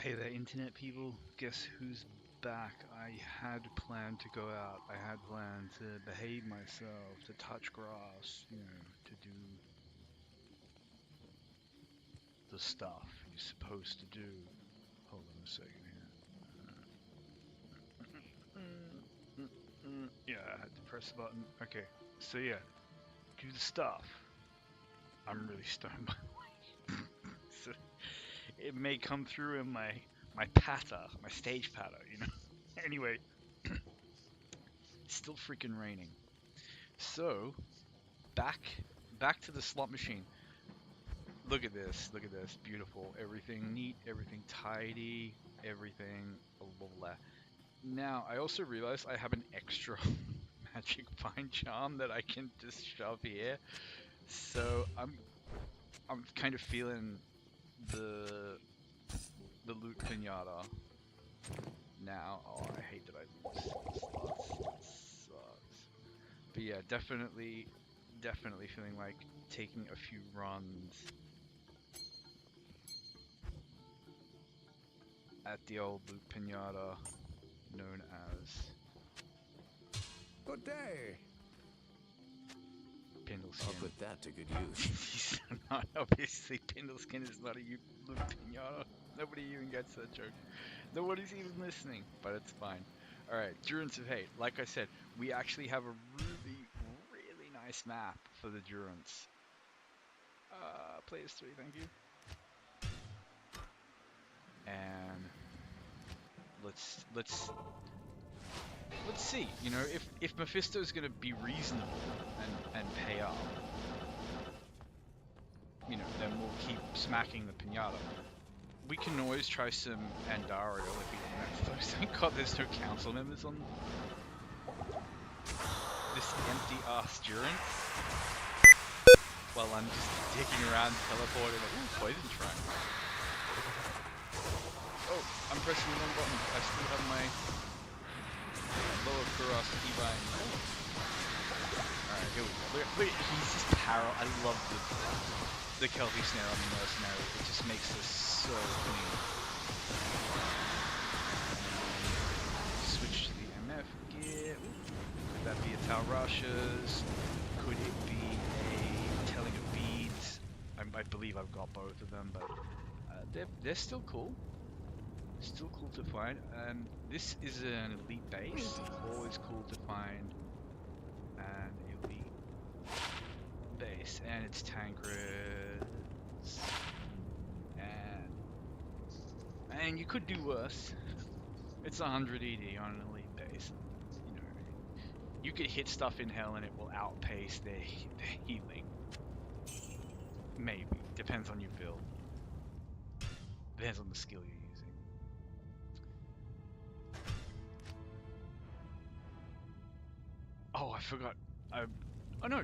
Hey there, internet people. Guess who's back? I had planned to go out. I had planned to behave myself, to touch grass, to do the stuff you're supposed to do. Hold on a second here. Yeah, I had to press the button. Okay, so yeah, do the stuff. I'm really stoned by the way. So it may come through in my patter, my stage patter. Anyway, it's still freaking raining. So back back to the slot machine. Look at this. Look at this. Beautiful. Everything neat. Everything tidy. Everything. Blah, blah, blah. Now I also realized I have an extra magic find charm that I can just shove here. So I'm kind of feeling the the loot pinata now. Oh, I hate that I lost slots. That sucks. But yeah, definitely feeling like taking a few runs at the old loot pinata known as Good day. Pindleskin. I'll put that to good use. He's not, obviously, Pindleskin is not a loot pinata. Nobody even gets that joke. Nobody's even listening, but it's fine. Alright, Durance of Hate. Like I said, we actually have a really nice map for the Durance. Players 3, thank you. And let's see. If Mephisto's gonna be reasonable and pay up, then we'll keep smacking the pinata. We can always try some Andario if we want to. Thank God there's no council members on this empty ass Durance. While I'm just dicking around, teleporting. Ooh, poison shrine. Oh, I'm pressing the wrong button. I still have my lower Kurast keybind. Alright, here we go. Look, he's just I love the Kelpie snare on the mercenary. It just makes this so clean. Switch to the MF gear. Could that be a Tal Rushers? Could it be a Telling of Beads? I believe I've got both of them, but they're still cool. Still cool to find. This is an elite base. Always cool to find an elite base, and it's Tankreds, and you could do worse. It's 100 ED on an elite base. You could hit stuff in hell and it will outpace their healing. Maybe. Depends on your build. Depends on the skill you're using. Oh, I forgot. Oh no.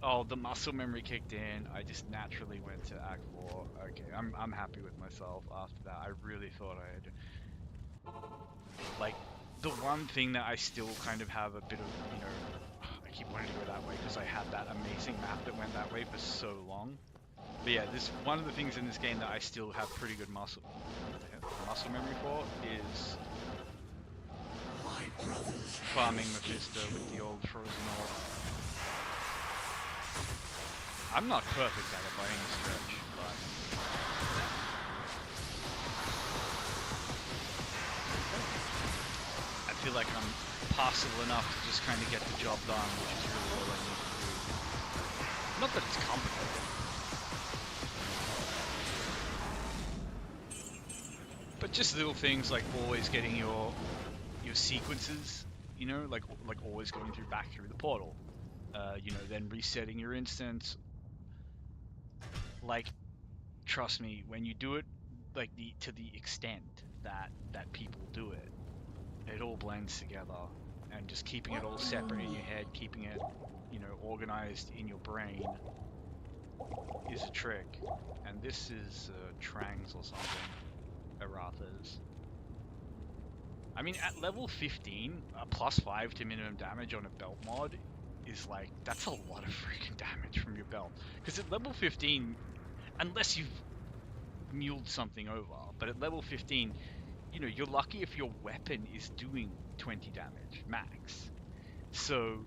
Oh, the muscle memory kicked in. I just naturally went to Act 4. Okay, I'm happy with myself after that. I really thought I had... Like, the one thing that I still kind of have a bit of, I keep wanting to go that way because I had that amazing map that went that way for so long. But yeah, one of the things in this game that I still have pretty good muscle memory for is farming Mephisto with the old frozen orb. I'm not perfect at it by any stretch, but I feel like I'm passable enough to just kind of get the job done, which is really all I need to do. Not that it's complicated. But just little things like always getting your sequences, like always going back through the portal. Then resetting your instance. Like, trust me, when you do it like to the extent that people do it, it all blends together. And just keeping it all separate in your head, keeping it, organized in your brain is a trick. And this is Trangs or something. Arathas. I mean, at level 15, a +5 to minimum damage on a belt mod is like, that's a lot of freaking damage from your belt. Because at level 15, unless you've muled something over. But at level 15, you know, you're lucky if your weapon is doing 20 damage max. So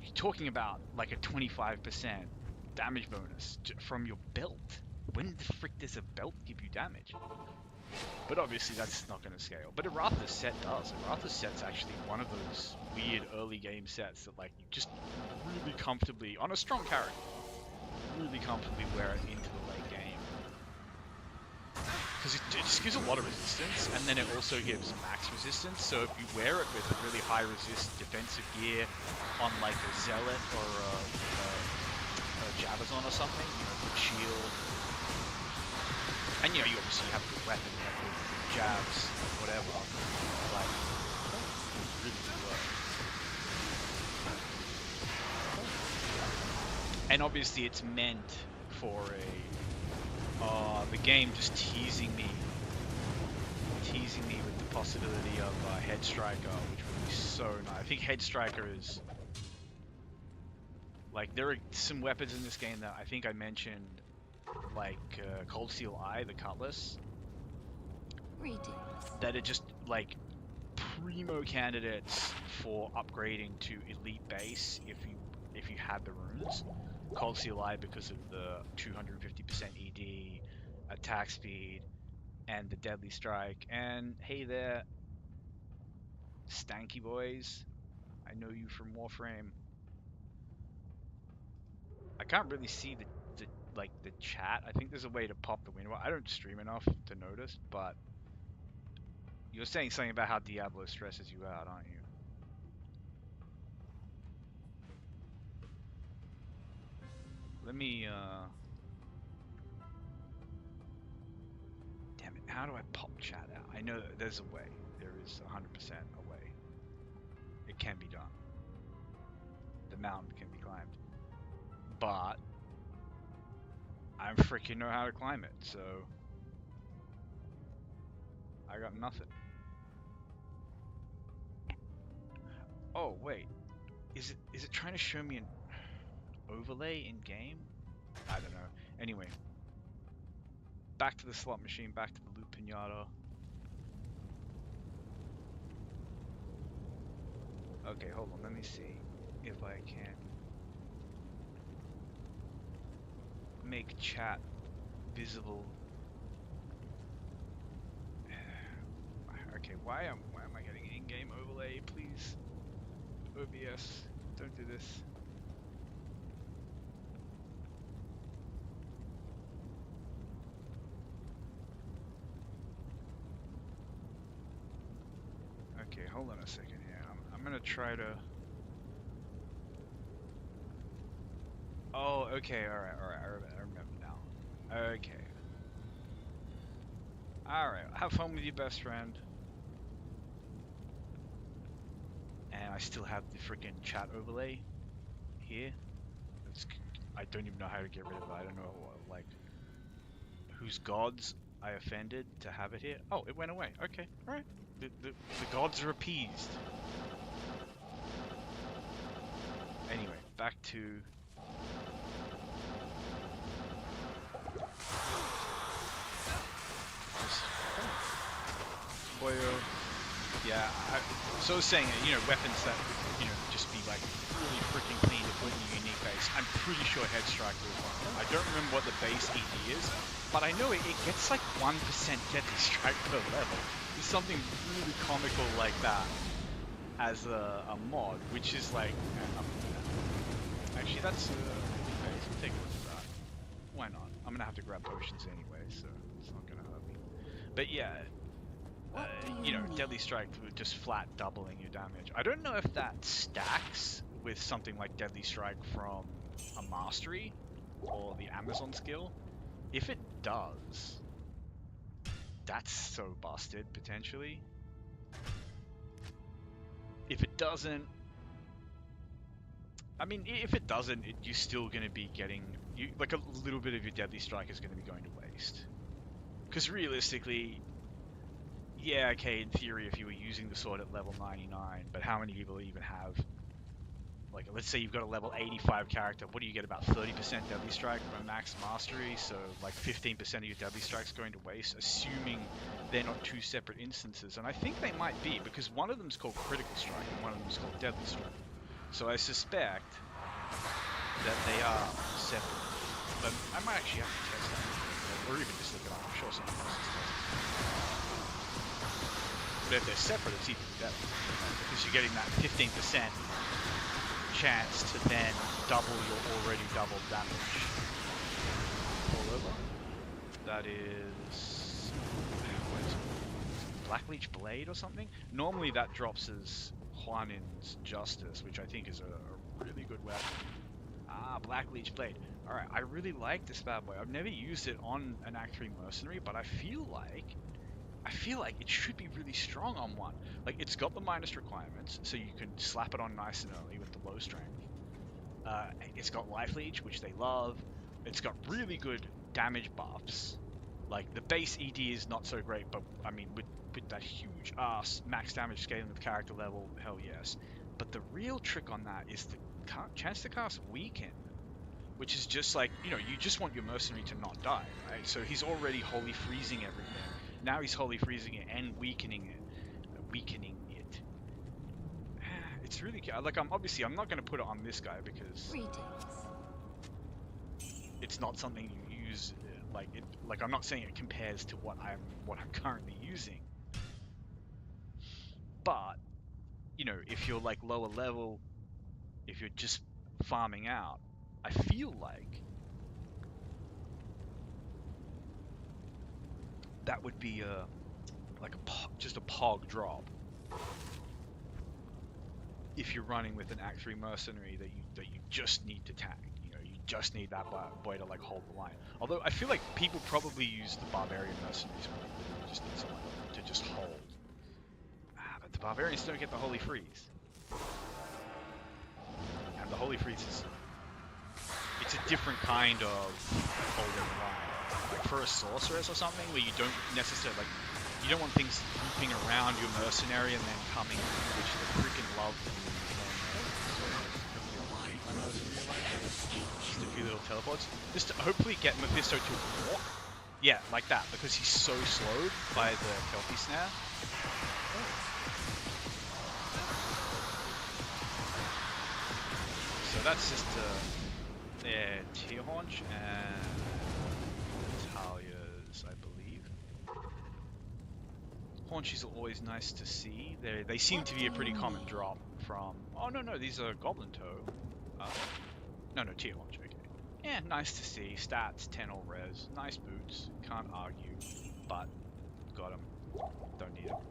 you're talking about like a 25% damage bonus from your belt. When the frick does a belt give you damage? But obviously that's not going to scale. But Aratha's set does. Aratha's set's actually one of those weird early game sets that like you just really comfortably, on a strong character, really comfortably wear it into the late game. Because it just gives a lot of resistance, and then it also gives max resistance, so if you wear it with a really high resist defensive gear on like a Zealot or a Jabazon or something, you know, good shield. And you know, you obviously have a good weapon, like good jabs, whatever. Like, really good work. And obviously it's meant for the game just teasing me with the possibility of Head Striker, which would be so nice. I think Head Striker is, like, there are some weapons in this game that I think I mentioned, like Cold Steel Eye, the Cutlass, that are just like primo candidates for upgrading to Elite Base if you had the runes. Cold Steel Eye because of the 250% ED, attack speed, and the Deadly Strike. And hey there, Stanky Boys, I know you from Warframe. I can't really see the chat. I think there's a way to pop the window. I don't stream enough to notice, but you're saying something about how Diablo stresses you out, aren't you? Let me damn it, how do I pop chat out? I know there's a way. There is 100% a way. It can be done. The mountain can be climbed. But I freaking know how to climb it, so I got nothing. Oh wait, is it trying to show me an overlay in game? I don't know. Anyway, back to the slot machine, back to the loot pinata. Okay, hold on, let me see if I can make chat visible. Okay, why am I getting an in-game overlay? Please, OBS, don't do this. Okay, hold on a second here. I'm gonna try to. Oh, okay, all right. I remember now. Okay. All right. Have fun with your best friend. And I still have the freaking chat overlay here. I don't even know how to get rid of it. I don't know like whose gods I offended to have it here. Oh, it went away. Okay, all right. The gods are appeased. Anyway, back to. Boyo. Yeah, so I was saying, you know, weapons that, you know, just be like really freaking clean to put in a unique base. I'm pretty sure Head Striker is one of them. I don't remember what the base ED is, but I know it gets like 1% Deadly Strike per level. There's something really comical like that as a mod, which is like, actually that's a base. We'll take a look at that. Why not? I'm gonna have to grab potions anyway, so it's not gonna hurt me. But yeah. You know, Deadly Strike just flat doubling your damage. I don't know if that stacks with something like Deadly Strike from a Mastery or the Amazon skill. If it does, that's so busted, potentially. If it doesn't... I mean, if it doesn't, you're still going to be getting... like, a little bit of your Deadly Strike is going to be going to waste. Because realistically... Yeah, okay, in theory, if you were using the sword at level 99, but how many people even have like let's say you've got a level 85 character, what do you get, about 30% deadly strike from max mastery, so like 15% of your deadly strike's going to waste, assuming they're not two separate instances. And I think they might be, because one of them's called critical strike and one of them's called deadly strike. So I suspect that they are separate. But I might actually have to test that, or even just look it up. I'm sure someone else has tested it. But if they're separate, it's even better, because you're getting that 15% chance to then double your already doubled damage. All over. That is, what is it? Blackleech Blade or something? Normally that drops as Huanin's Justice, which I think is a really good weapon. Ah, Blackleech Blade. Alright, I really like this bad boy. I've never used it on an Act 3 Mercenary, but I feel like it should be really strong on one. Like, it's got the minus requirements, so you can slap it on nice and early with the low strength. It's got Life Leech, which they love. It's got really good damage buffs. Like, the base ED is not so great, but, I mean, with that huge ass max damage scaling with character level, hell yes. But the real trick on that is the chance to cast Weaken, which is just like, you know, you just want your mercenary to not die, right? So he's already holy freezing everything. Now he's holy freezing it and weakening it. It's really, like, I'm not going to put it on this guy because it's not something you use. Like I'm not saying it compares to what I'm currently using. But you know, if you're like lower level, if you're just farming out, I feel like that would be just a pog drop if you're running with an Act 3 mercenary that you just need to tank. You know, you just need that boy to like hold the line. Although I feel like people probably use the barbarian mercenaries when you just need someone to just hold. But the barbarians don't get the holy freeze, and the holy freeze it's a different kind of holding the line. Like for a sorceress or something, where you don't necessarily you don't want things looping around your mercenary and then coming, which they freaking love. Just a few little teleports. Just to hopefully get Mephisto to walk. Yeah, like that, because he's so slowed by the Kelpie Snare. So that's just Tear Haunch and Talia's, I believe. Haunches are always nice to see. They seem to be a pretty common drop from... Oh, no, these are Goblin Toe. No, Tear Haunch, okay. Yeah, nice to see. Stats, 10 all res. Nice boots. Can't argue. But, got them. Don't need them.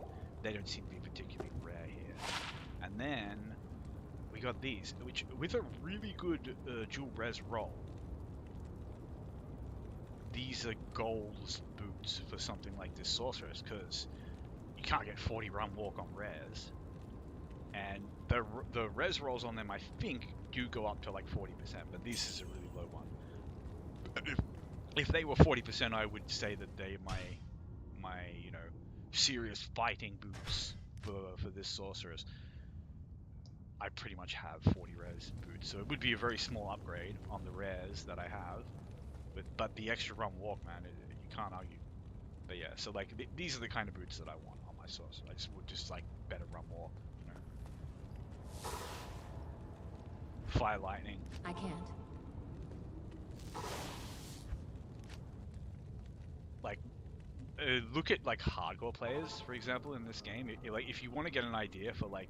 They don't seem to be particularly rare here. And then, we got these, which, with a really good dual res roll, these are goals boots for something like this sorceress, because you can't get 40 run walk on res, and the res rolls on them I think do go up to like 40%, but this is a really low one. If they were 40%, I would say that they my you know, serious fighting boots for this sorceress. I pretty much have 40 res boots, so it would be a very small upgrade on the res that I have. But the extra run walk, man, you can't argue. But yeah, so like these are the kind of boots that I want on my sorcerer. I just like better run walk, you know. Fire lightning. I can't. Like, look at like hardcore players, for example, in this game. Like, if you want to get an idea for like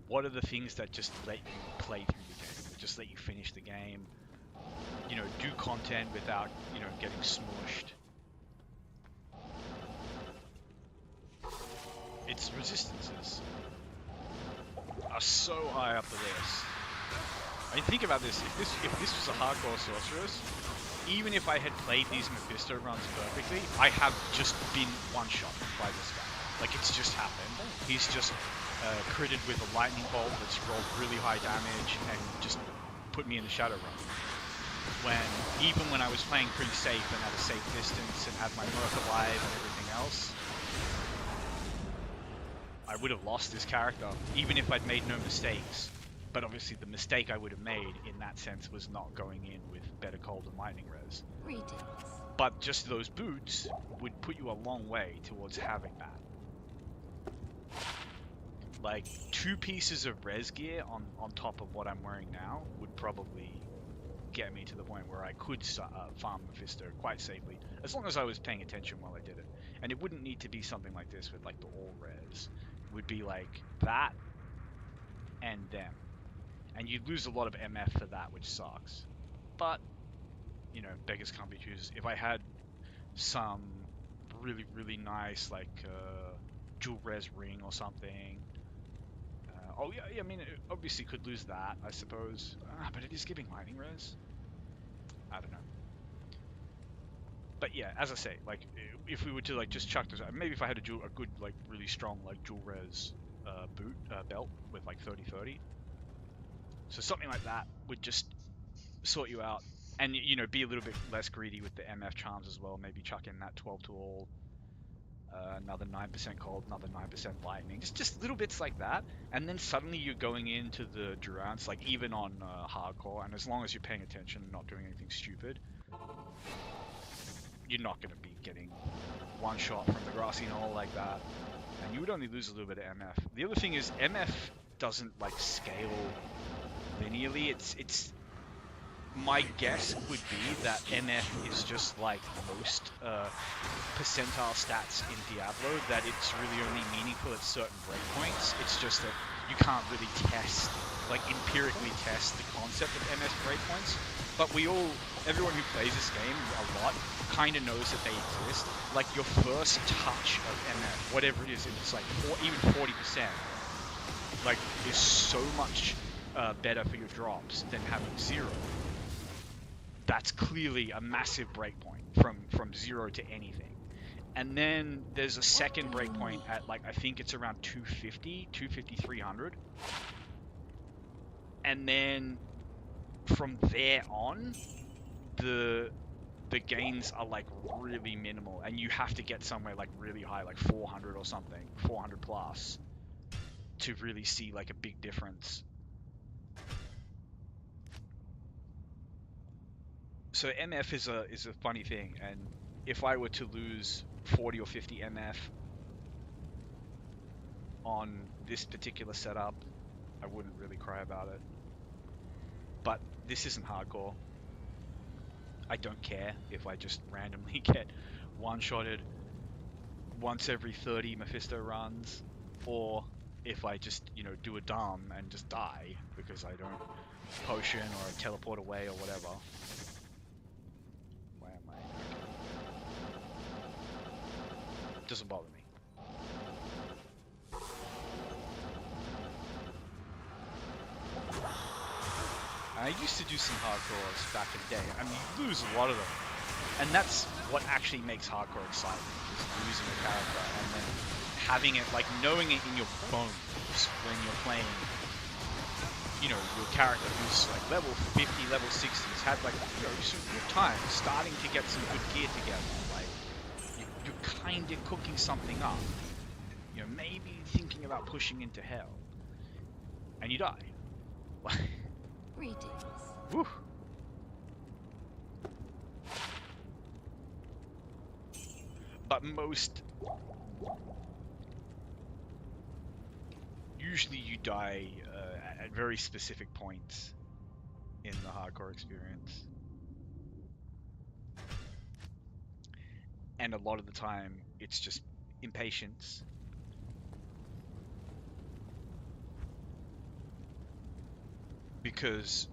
what are the things that just let you play through the game, that just let you finish the game, you know, do content without, you know, getting smushed. Its resistances are so high up the list. I mean, think about this. If this was a hardcore sorceress, even if I had played these Mephisto runs perfectly, I have just been one-shot by this guy. Like, it's just happened. He's just critted with a lightning bolt that's rolled really high damage and just put me in the Shadow Run. Even when I was playing pretty safe and at a safe distance and had my Merc alive and everything else, I would have lost this character, even if I'd made no mistakes. But obviously the mistake I would have made in that sense was not going in with better cold and lightning res. Greetings. But just those boots would put you a long way towards having that. Like 2 pieces of res gear on top of what I'm wearing now would probably get me to the point where I could farm Mephisto quite safely, as long as I was paying attention while I did it. And it wouldn't need to be something like this with like the all res. It would be like that and them. And you'd lose a lot of MF for that, which sucks. But, you know, beggars can't be choosers. If I had some really, really nice, like, dual res ring or something. Oh, yeah, I mean, it obviously could lose that, I suppose. But it is giving lightning res. I don't know. But yeah, as I say, like, if we were to, like, just chuck those out, maybe if I had a good, like, really strong, like, dual res belt with, like, 30-30. So something like that would just sort you out. And, you know, be a little bit less greedy with the MF charms as well. Maybe chuck in that 12 to all. Another 9% cold, another 9% lightning. Just little bits like that. And then suddenly you're going into the Durance, like even on hardcore. And as long as you're paying attention and not doing anything stupid, you're not going to be getting one shot from the grassy knoll like that. And you would only lose a little bit of MF. The other thing is MF doesn't like scale linearly. It's my guess would be that MF is just like most percentile stats in Diablo, that it's really only meaningful at certain breakpoints. It's just that you can't really test, like empirically test the concept of MS breakpoints. But everyone who plays this game a lot kind of knows that they exist. Like your first touch of MF, whatever it is, it's like even 40%, like is so much better for your drops than having 0. That's clearly a massive breakpoint from 0 to anything. And then there's a second breakpoint at like, I think it's around 250, 300. And then from there on, the gains are like really minimal, and you have to get somewhere like really high, like 400 or something, 400 plus, to really see like a big difference. So MF is a funny thing, and if I were to lose 40 or 50 MF on this particular setup, I wouldn't really cry about it. But this isn't hardcore. I don't care if I just randomly get one-shotted once every 30 Mephisto runs, or if I just, you know, do a dumb and just die because I don't potion or teleport away or whatever. Where am I? Doesn't bother me. I used to do some hardcores back in the day. I mean, you lose a lot of them. And that's what actually makes hardcore exciting, is losing a character and then having it, like knowing it in your bones when you're playing, you know, your character who's like level 50, level 60s, had like, you know, some good time, starting to get some good gear together. Like, you're kind of cooking something up. You know, maybe thinking about pushing into hell. And you die. Greetings. Whew. But usually you die at very specific points in the hardcore experience. And a lot of the time, it's just impatience. Because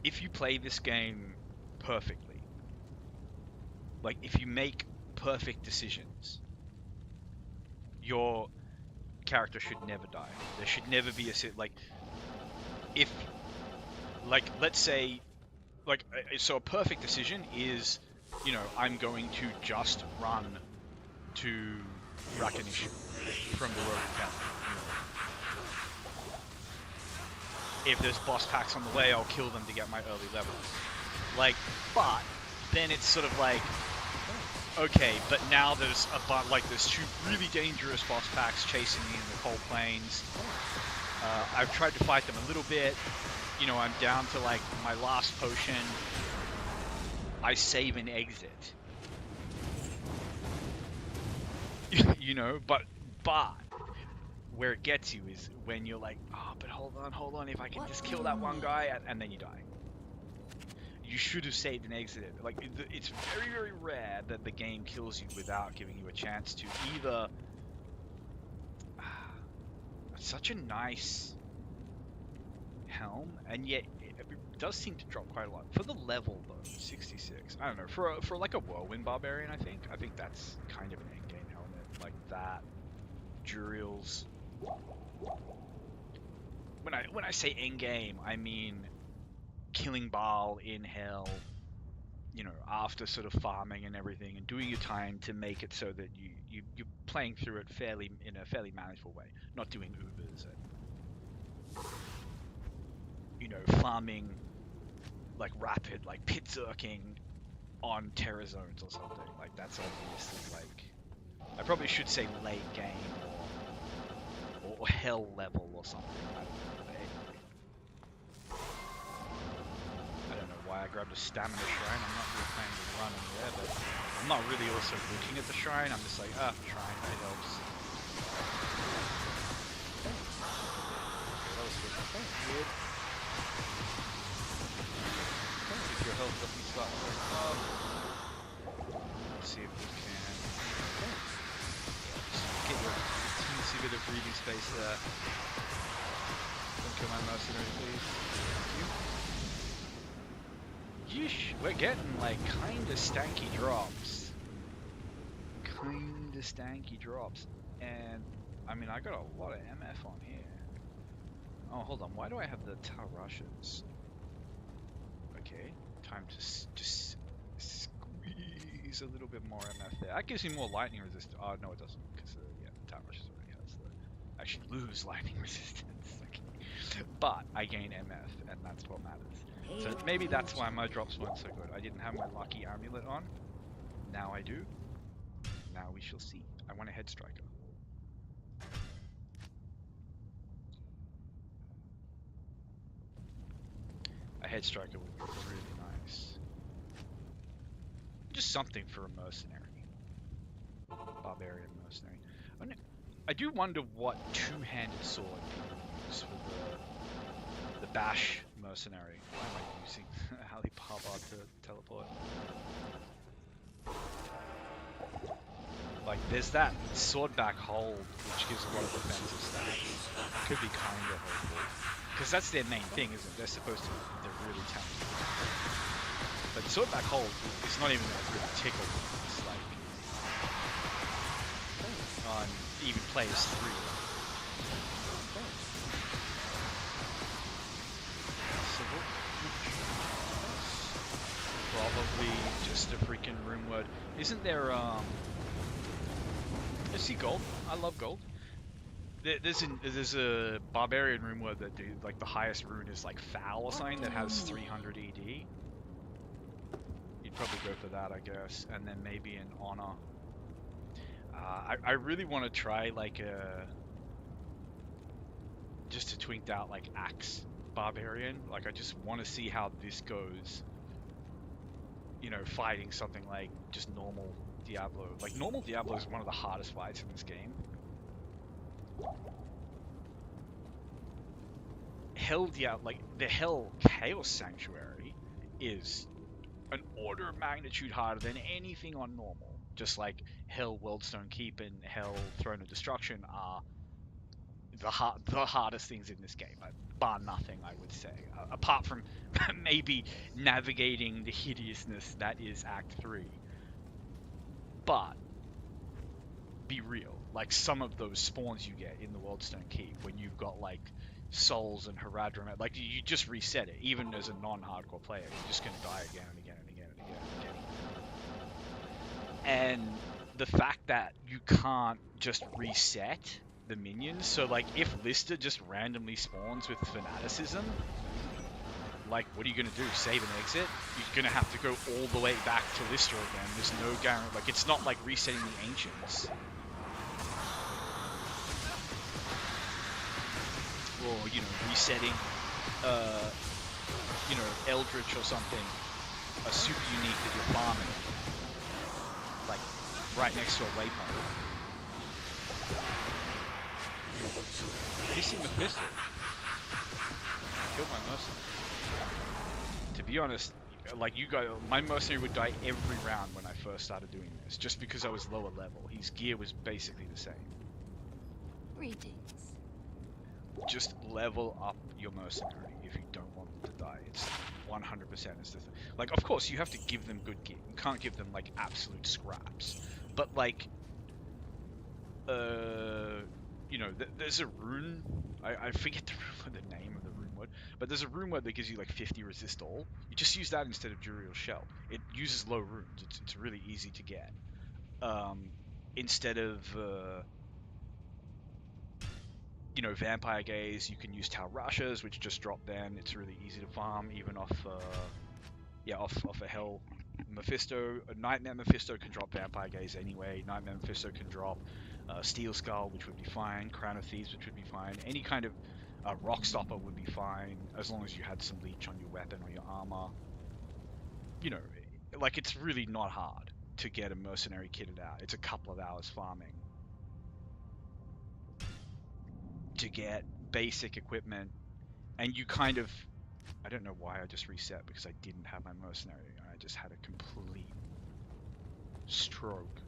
if you play this game perfectly, like if you make perfect decisions, your character should never die. There should never be like, if, like, let's say, like, so a perfect decision is, you know, I'm going to just run to Rakanish from the road camp. If there's boss packs on the way, I'll kill them to get my early levels. Like, but then it's sort of like, okay, but now there's there's two really dangerous boss packs chasing me in the cold plains. I've tried to fight them a little bit. You know, I'm down to like my last potion. I save and exit. You know, but where it gets you is when you're like, oh, but hold on, if I can just kill that one guy, and then you die. You should have saved and exited. Like, it's very, very rare that the game kills you without giving you a chance to either. It's such a nice helm, and yet it does seem to drop quite a lot for the level though. 66. I don't know, for like a whirlwind barbarian. I think that's kind of an end game helmet like that. Juriel's. When I say end game, I mean killing Baal in hell, you know, after sort of farming and everything and doing your time to make it so that you're playing through it in a fairly manageable way, not doing Ubers and, you know, farming like rapid, like pit zerking on terror zones or something. Like, that's obviously like, I probably should say late game or hell level or something. I don't know why I grabbed a stamina shrine. I'm not really planning to run in there, but I'm not really also looking at the shrine. I'm just like, shrine, it helps. That was good. If your health doesn't start going up, let's see if we can just get your teensy bit of breathing space there. Don't kill my mercenary, please. Thank you. Yeesh, we're getting like kinda stanky drops. And I mean, I got a lot of MF on here. Oh, hold on, why do I have the Tar Rushes? Okay, time to just squeeze a little bit more MF there. That gives me more lightning resistance. Oh, no, it doesn't, because yeah, the Tar Rushes already has the. I should lose lightning resistance. Okay. But I gain MF, and that's what matters. So maybe that's why my drops weren't so good. I didn't have my lucky amulet on. Now I do. Now we shall see. I want a head striker. A head striker would be really nice. Just something for a mercenary. Barbarian mercenary. I do wonder what two-handed sword people use for the bash mercenary. Why am I using Alibaba to teleport? Like, there's that swordback hold, which gives a lot of defensive stats. Could be kind of helpful. Because that's their main thing, isn't it? They're supposed to, they're really talented. But swordback hold is not even that really tickle. It's like, on even players 3. Probably just a freaking rune word. Isn't there, I see gold. I love gold. There's a barbarian rune word that like the highest rune is like foul or something that has 300 ED. You'd probably go for that, I guess, and then maybe an honor. I really want to try like just a twinked out like axe barbarian. Like, I just want to see how this goes. You know, fighting something like just normal Diablo. Like, normal Diablo is one of the hardest fights in this game. Hell Diablo, like the Hell Chaos Sanctuary, is an order of magnitude harder than anything on normal. Just like Hell Worldstone Keep and Hell Throne of Destruction are the hardest things in this game, bar nothing, I would say, apart from maybe navigating the hideousness that is Act 3. But be real, like some of those spawns you get in the Worldstone Keep when you've got like Souls and Haradrim, like you just reset it. Even as a non-hardcore player, you're just gonna die again and again and again and again and again. And the fact that you can't just reset the minions, so like if Lister just randomly spawns with Fanaticism, like, what are you gonna do? Save and exit? You're gonna have to go all the way back to Lister again. There's no guarantee. Like, it's not like resetting the Ancients. Or, you know, resetting, you know, Eldritch or something. A super unique that you're farming. Like, right next to a waypoint. Missing Mephisto. Killed my mercenary. To be honest, like you guys, my mercenary would die every round when I first started doing this, just because I was lower level. His gear was basically the same. Greetings. Just level up your mercenary if you don't want them to die. It's 100% is the thing. Like, of course, you have to give them good gear. You can't give them like absolute scraps. But like, you know, there's a rune. I forget the name of the rune word, but there's a rune word that gives you like 50 resist all. You just use that instead of Duriel's Shell. It uses low runes. It's really easy to get. Instead of you know, Vampire Gaze, you can use Tau Rushes, which just drop then. It's really easy to farm, even off a Hell Mephisto. A Nightmare Mephisto can drop Vampire Gaze anyway. Nightmare Mephisto can drop Steel Skull, which would be fine. Crown of Thieves, which would be fine. Any kind of Rock Stopper would be fine, as long as you had some leech on your weapon or your armor. You know, like, it's really not hard to get a mercenary kitted out. It's a couple of hours farming to get basic equipment, and you kind of, I don't know why I just reset, because I didn't have my mercenary and I just had a complete stroke.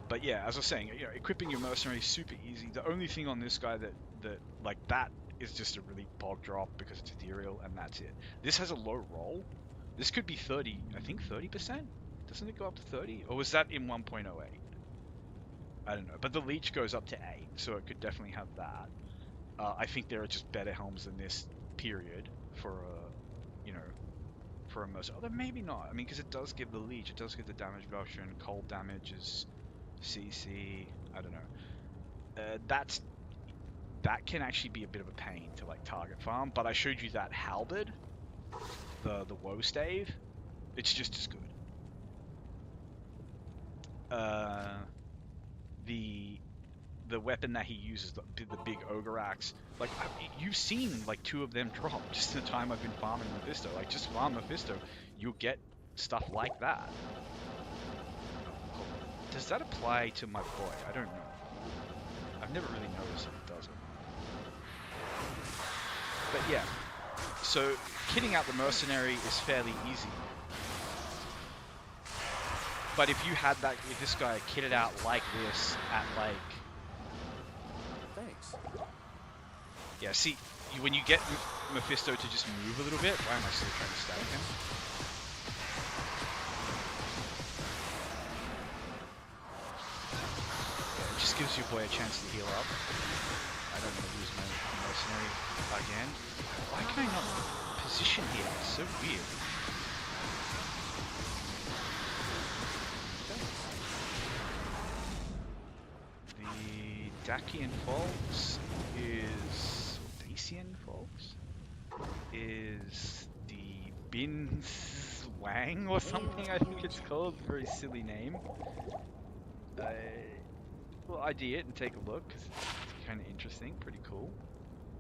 But yeah, as I was saying, you know, equipping your mercenary is super easy. The only thing on this guy that like that is just a really bog drop because it's ethereal, and that's it. This has a low roll. This could be 30, I think 30%? Doesn't it go up to 30? Or was that in 1.08? I don't know, but the leech goes up to 8, so it could definitely have that. I think there are just better helms than this, period, for a, you know, for a most. Although maybe not. I mean, because it does give the leech, it does give the damage reduction. Cold damage is CC. I don't know. That can actually be a bit of a pain to like target farm. But I showed you that halberd, the woe stave. It's just as good. The weapon that he uses, the big ogre axe, like, you've seen like 2 of them drop just in the time I've been farming Mephisto. Like, just farm Mephisto, you'll get stuff like that. Does that apply to my boy? I don't know. I've never really noticed if it does or not. But yeah, so kitting out the mercenary is fairly easy. But if you had that, if this guy kitted out like this at like, Thanks. yeah, see, when you get Mephisto to just move a little bit, why am I still trying to stab him? Yeah, it just gives your boy a chance to heal up. I don't want to lose my mercenary again. Why can I not position here? It's so weird. Dacian Faults is Dacian Faults is the Bin Wang or something, I think it's called. Very silly name. We'll ID it and take a look, because it's kind of interesting, pretty cool.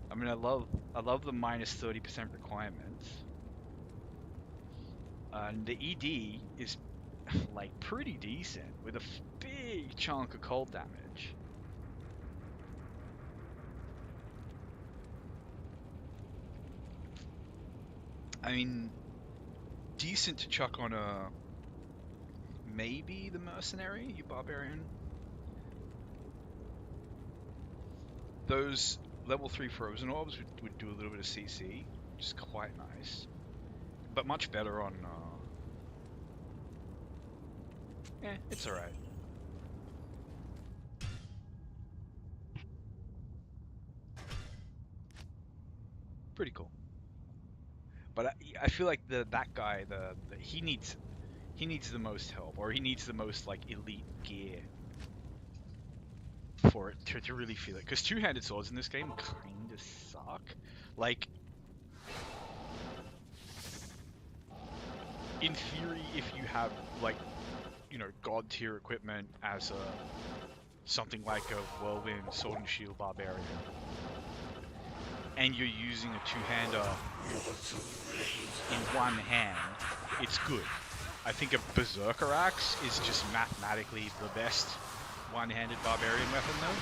I mean, I love the minus 30% requirements. And the ED is like pretty decent with a big chunk of cold damage. I mean, decent to chuck on a, maybe the mercenary, you barbarian. Those level 3 frozen orbs would do a little bit of CC, which is quite nice. But much better on, it's alright. Pretty cool. But I feel like that guy, he needs the most help, or he needs the most like elite gear for it to really feel it. Because 2-handed swords in this game kind of suck. Like, in theory, if you have like, you know, god tier equipment as a something like a whirlwind sword and shield barbarian, and you're using a two-hander in one hand, it's good. I think a berserker axe is just mathematically the best one-handed barbarian weapon though,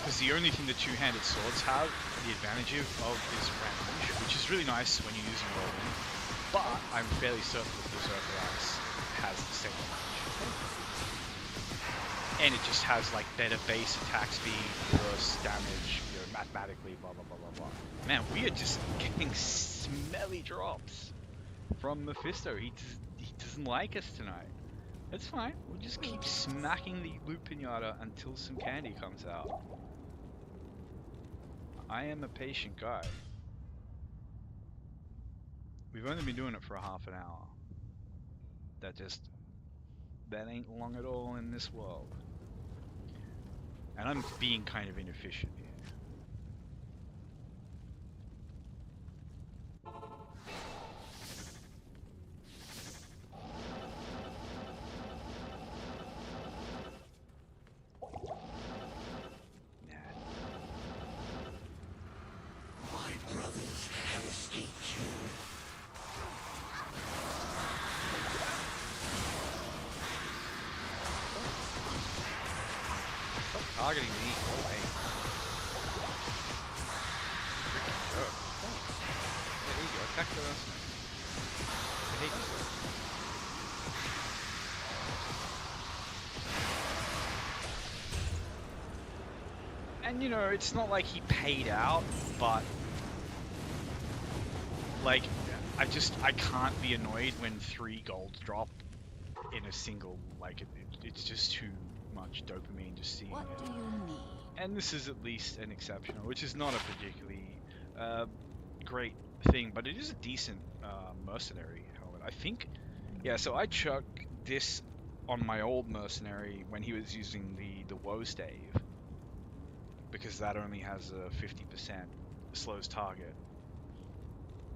because the only thing the two-handed swords have the advantage of is range, which is really nice when you're using whirlwind, but I'm fairly certain that berserker axe has the same range. And it just has like better base attack speed, worse damage, you know, mathematically, blah blah blah blah blah. Man, we are just getting smelly drops from Mephisto. He doesn't like us tonight. That's fine. We'll just keep smacking the loot pinata until some candy comes out. I am a patient guy. We've only been doing it for a half an hour. That ain't long at all in this world. And I'm being kind of inefficient here. My brothers have escaped you. Stop targeting me. Go away. Freaking go. Yeah, there you go. Attack the mercenary. I hate you. And you know, it's not like he paid out, but like, I can't be annoyed when 3 golds drop in a single, like, it's just too much dopamine just seeing What it. do you need? And this is at least an exceptional, which is not a particularly great thing, but it is a decent mercenary helmet. I think, yeah, so I chucked this on my old mercenary when he was using the woe stave, because that only has a 50% slows target,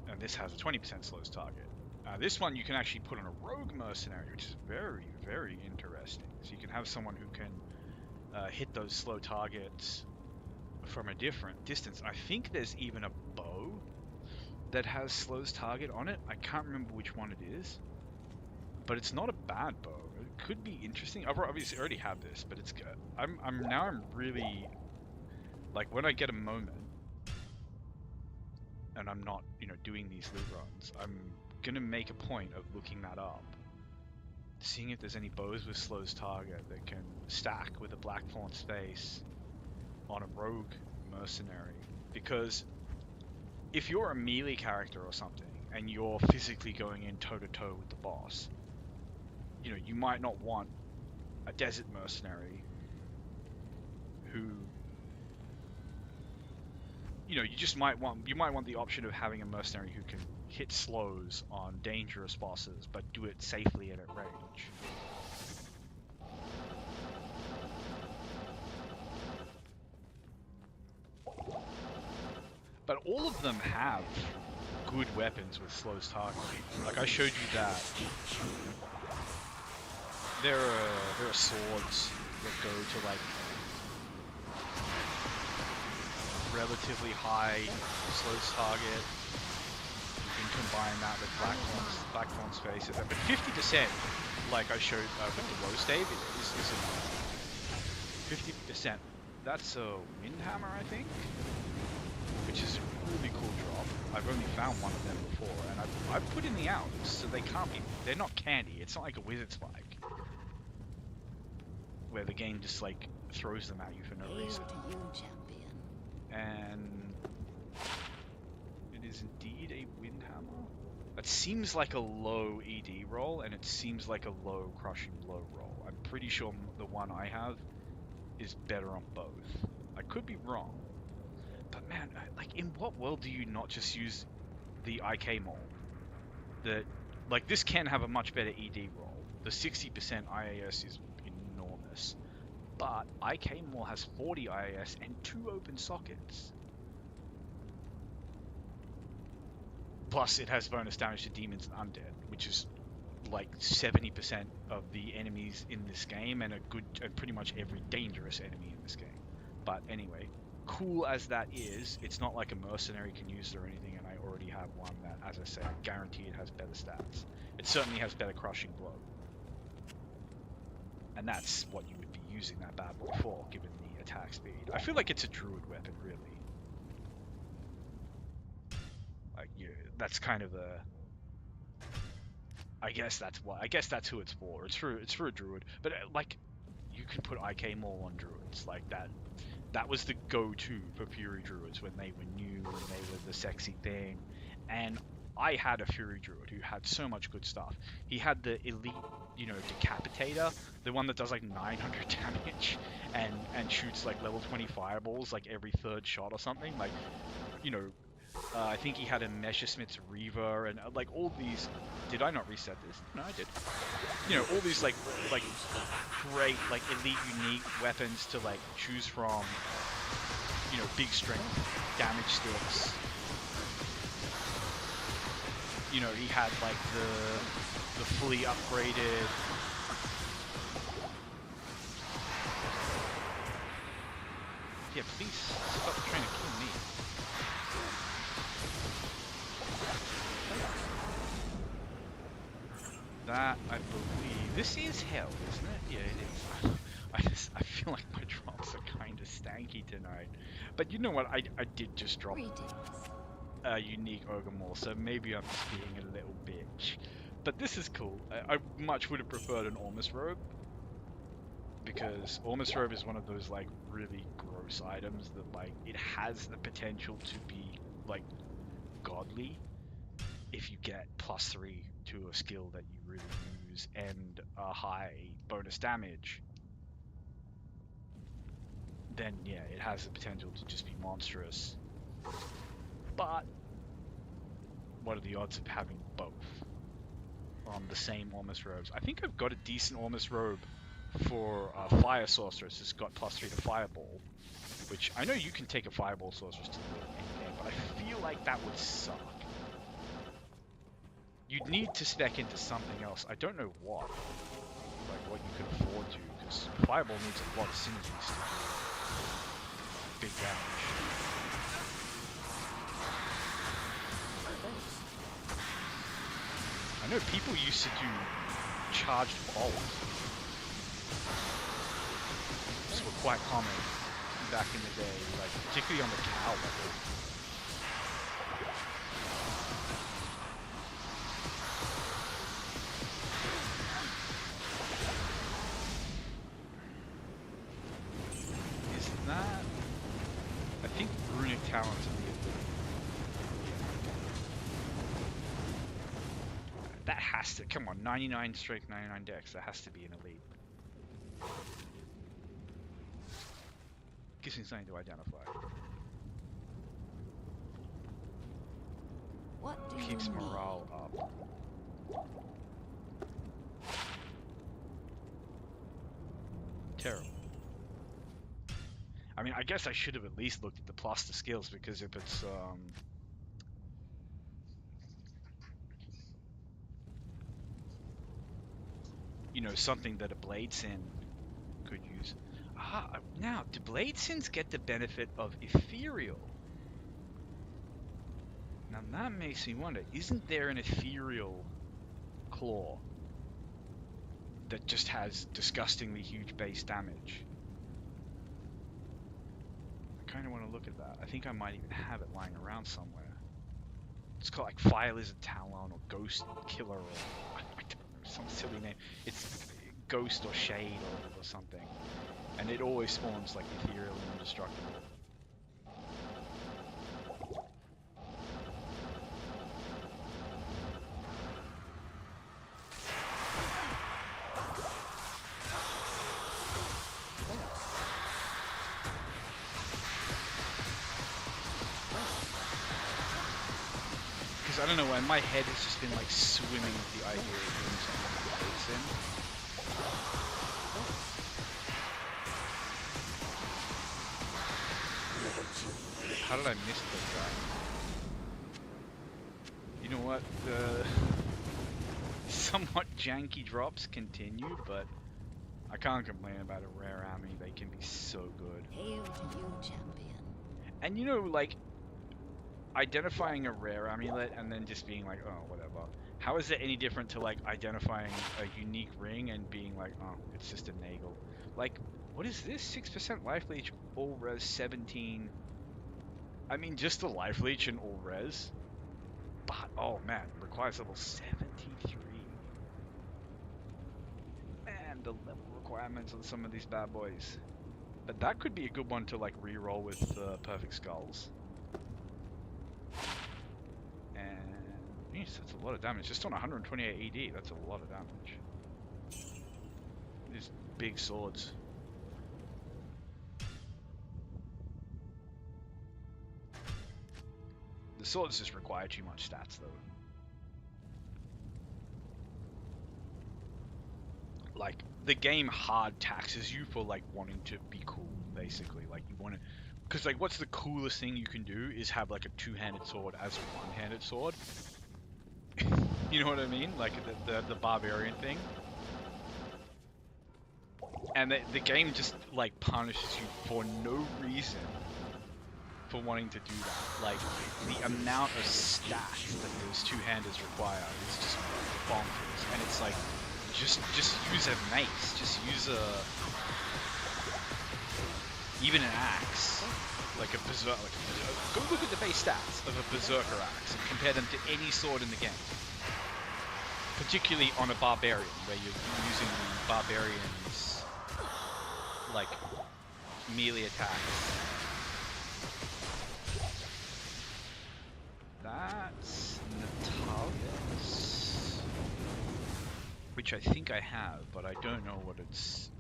and this has a 20% slows target. This one you can actually put on a rogue mercenary, which is very, very interesting. So you can have someone who can hit those slow targets from a different distance. I think there's even a bow that has slows target on it. I can't remember which one it is, but it's not a bad bow. It could be interesting. I've obviously already had this, but it's I'm really, like, when I get a moment and I'm not, you know, doing these loot runs, I'm gonna make a point of looking that up, seeing if there's any bows with slows target that can stack with a Blackthorn space on a rogue mercenary. Because if you're a melee character or something and you're physically going in toe to toe with the boss, you know, you might not want a desert mercenary who, you know, you might want the option of having a mercenary who can hit slows on dangerous bosses, but do it safely and at range. But all of them have good weapons with slows target. Like I showed you that. There are swords that go to like relatively high slows target. You can combine that with Blackthorn spaces, but 50%, like I showed with the low stave, is enough. 50%. That's a Windhammer, I think, which is a really cool drop. I've only found one of them before, and I've put in the hours, so they're not candy. It's not like a wizard spike, where the game just like throws them at you for no Hail reason. to you, champion. And it is indeed a Windhammer. It seems like a low ED roll, and it seems like a low crushing blow roll. I'm pretty sure the one I have is better on both. I could be wrong, but man, like, in what world do you not just use the IK mole? That, like, this can have a much better ED roll. The 60% IAS is enormous, but IK mole has 40 IAS and 2 open sockets. Plus, it has bonus damage to demons and undead, which is like 70% of the enemies in this game, and pretty much every dangerous enemy in this game. But anyway, cool as that is, it's not like a mercenary can use it or anything, and I already have one that, as I say, I guarantee it has better stats. It certainly has better crushing blow. And that's what you would be using that bad boy for, given the attack speed. I feel like it's a druid weapon, really. Like, that's kind of a... I guess that's who it's for. It's for a druid. But, like, you can put IK Maul on druids. Like, that was the go-to for Fury Druids when they were new, when they were the sexy thing. And I had a Fury Druid who had so much good stuff. He had the elite, Decapitator, the one that does like 900 damage and shoots like level 20 fireballs like every third shot or something. Like, I think he had a Messerschmitt's Reaver and like all these. Did I not reset this? No, I did. All these like great like elite unique weapons to like choose from. Big strength damage sticks. He had like the fully upgraded. Yeah, please stop trying to kill me. That, I believe... This is hell, isn't it? Yeah, it is. I feel like my drops are kind of stanky tonight. But you know what? I did just drop a unique Ogre Maul, so maybe I'm just being a little bitch. But this is cool. I much would have preferred an Ormus Robe. Because Ormus Robe is one of those, like, really gross items that, like, it has the potential to be, like, godly. If you get +3 to a skill that you really use and a high bonus damage, then yeah, it has the potential to just be monstrous. But what are the odds of having both on the same Ormus Robes? I think I've got a decent Ormus Robe for Fire Sorceress. It's got +3 to Fireball, which I know you can take a Fireball Sorceress to the end game, but I feel like that would suck. You'd need to spec into something else. I don't know what. Like, what you could afford to, because Fireball needs a lot of synergies to do big damage. I know people used to do charged bolt. These were quite common back in the day, like, particularly on the cow level. I think Runic Talons are the ability. That has to, come on, 99 strength, 99 dex, that has to be an elite. Gives me something to identify. What do Keeps you need? morale up. Terrible. I mean, I guess I should have at least looked at the plus to skills, because if it's something that a Bladesin could use. Now, do Bladesins get the benefit of Ethereal? Now that makes me wonder, isn't there an Ethereal claw that just has disgustingly huge base damage? I kind of want to look at that. I think I might even have it lying around somewhere. It's called like Fire Lizard Talon or Ghost Killer, or I don't know, some silly name. It's Ghost or Shade or something. And it always spawns like Ethereal and Indestructible. I don't know why my head has just been like swimming with the idea of doing something with Bladesin. How did I miss this guy? You know what? somewhat janky drops continue, but I can't complain about a rare army. They can be so good. Hail to you, champion. And you know, like, identifying a rare amulet and then just being like, oh, whatever. How is it any different to, like, identifying a unique ring and being like, oh, it's just a Nagel? Like, what is this? 6% life leech, all res 17. I mean, just the life leech and all res. But, oh man, requires level 73. Man, the level requirements on some of these bad boys. But that could be a good one to, like, re-roll with Perfect Skulls. And, yes, that's a lot of damage. Just on 128 ED, that's a lot of damage. These big swords. The swords just require too much stats, though. Like, the game hard taxes you for, like, wanting to be cool, basically. Like, you want to... Because, like, what's the coolest thing you can do is have, like, a two-handed sword as a one-handed sword. You know what I mean? Like, the barbarian thing. And the game just, like, punishes you for no reason for wanting to do that. Like, the amount of stats that those two-handers require is just bonkers. And it's like, just use a mace. Just use even an axe, like a berserker. Go look at the base stats of a berserker axe and compare them to any sword in the game. Particularly on a barbarian, where you're using the barbarian's, like, melee attacks. That's Natalis, which I think I have, but I don't know what it's...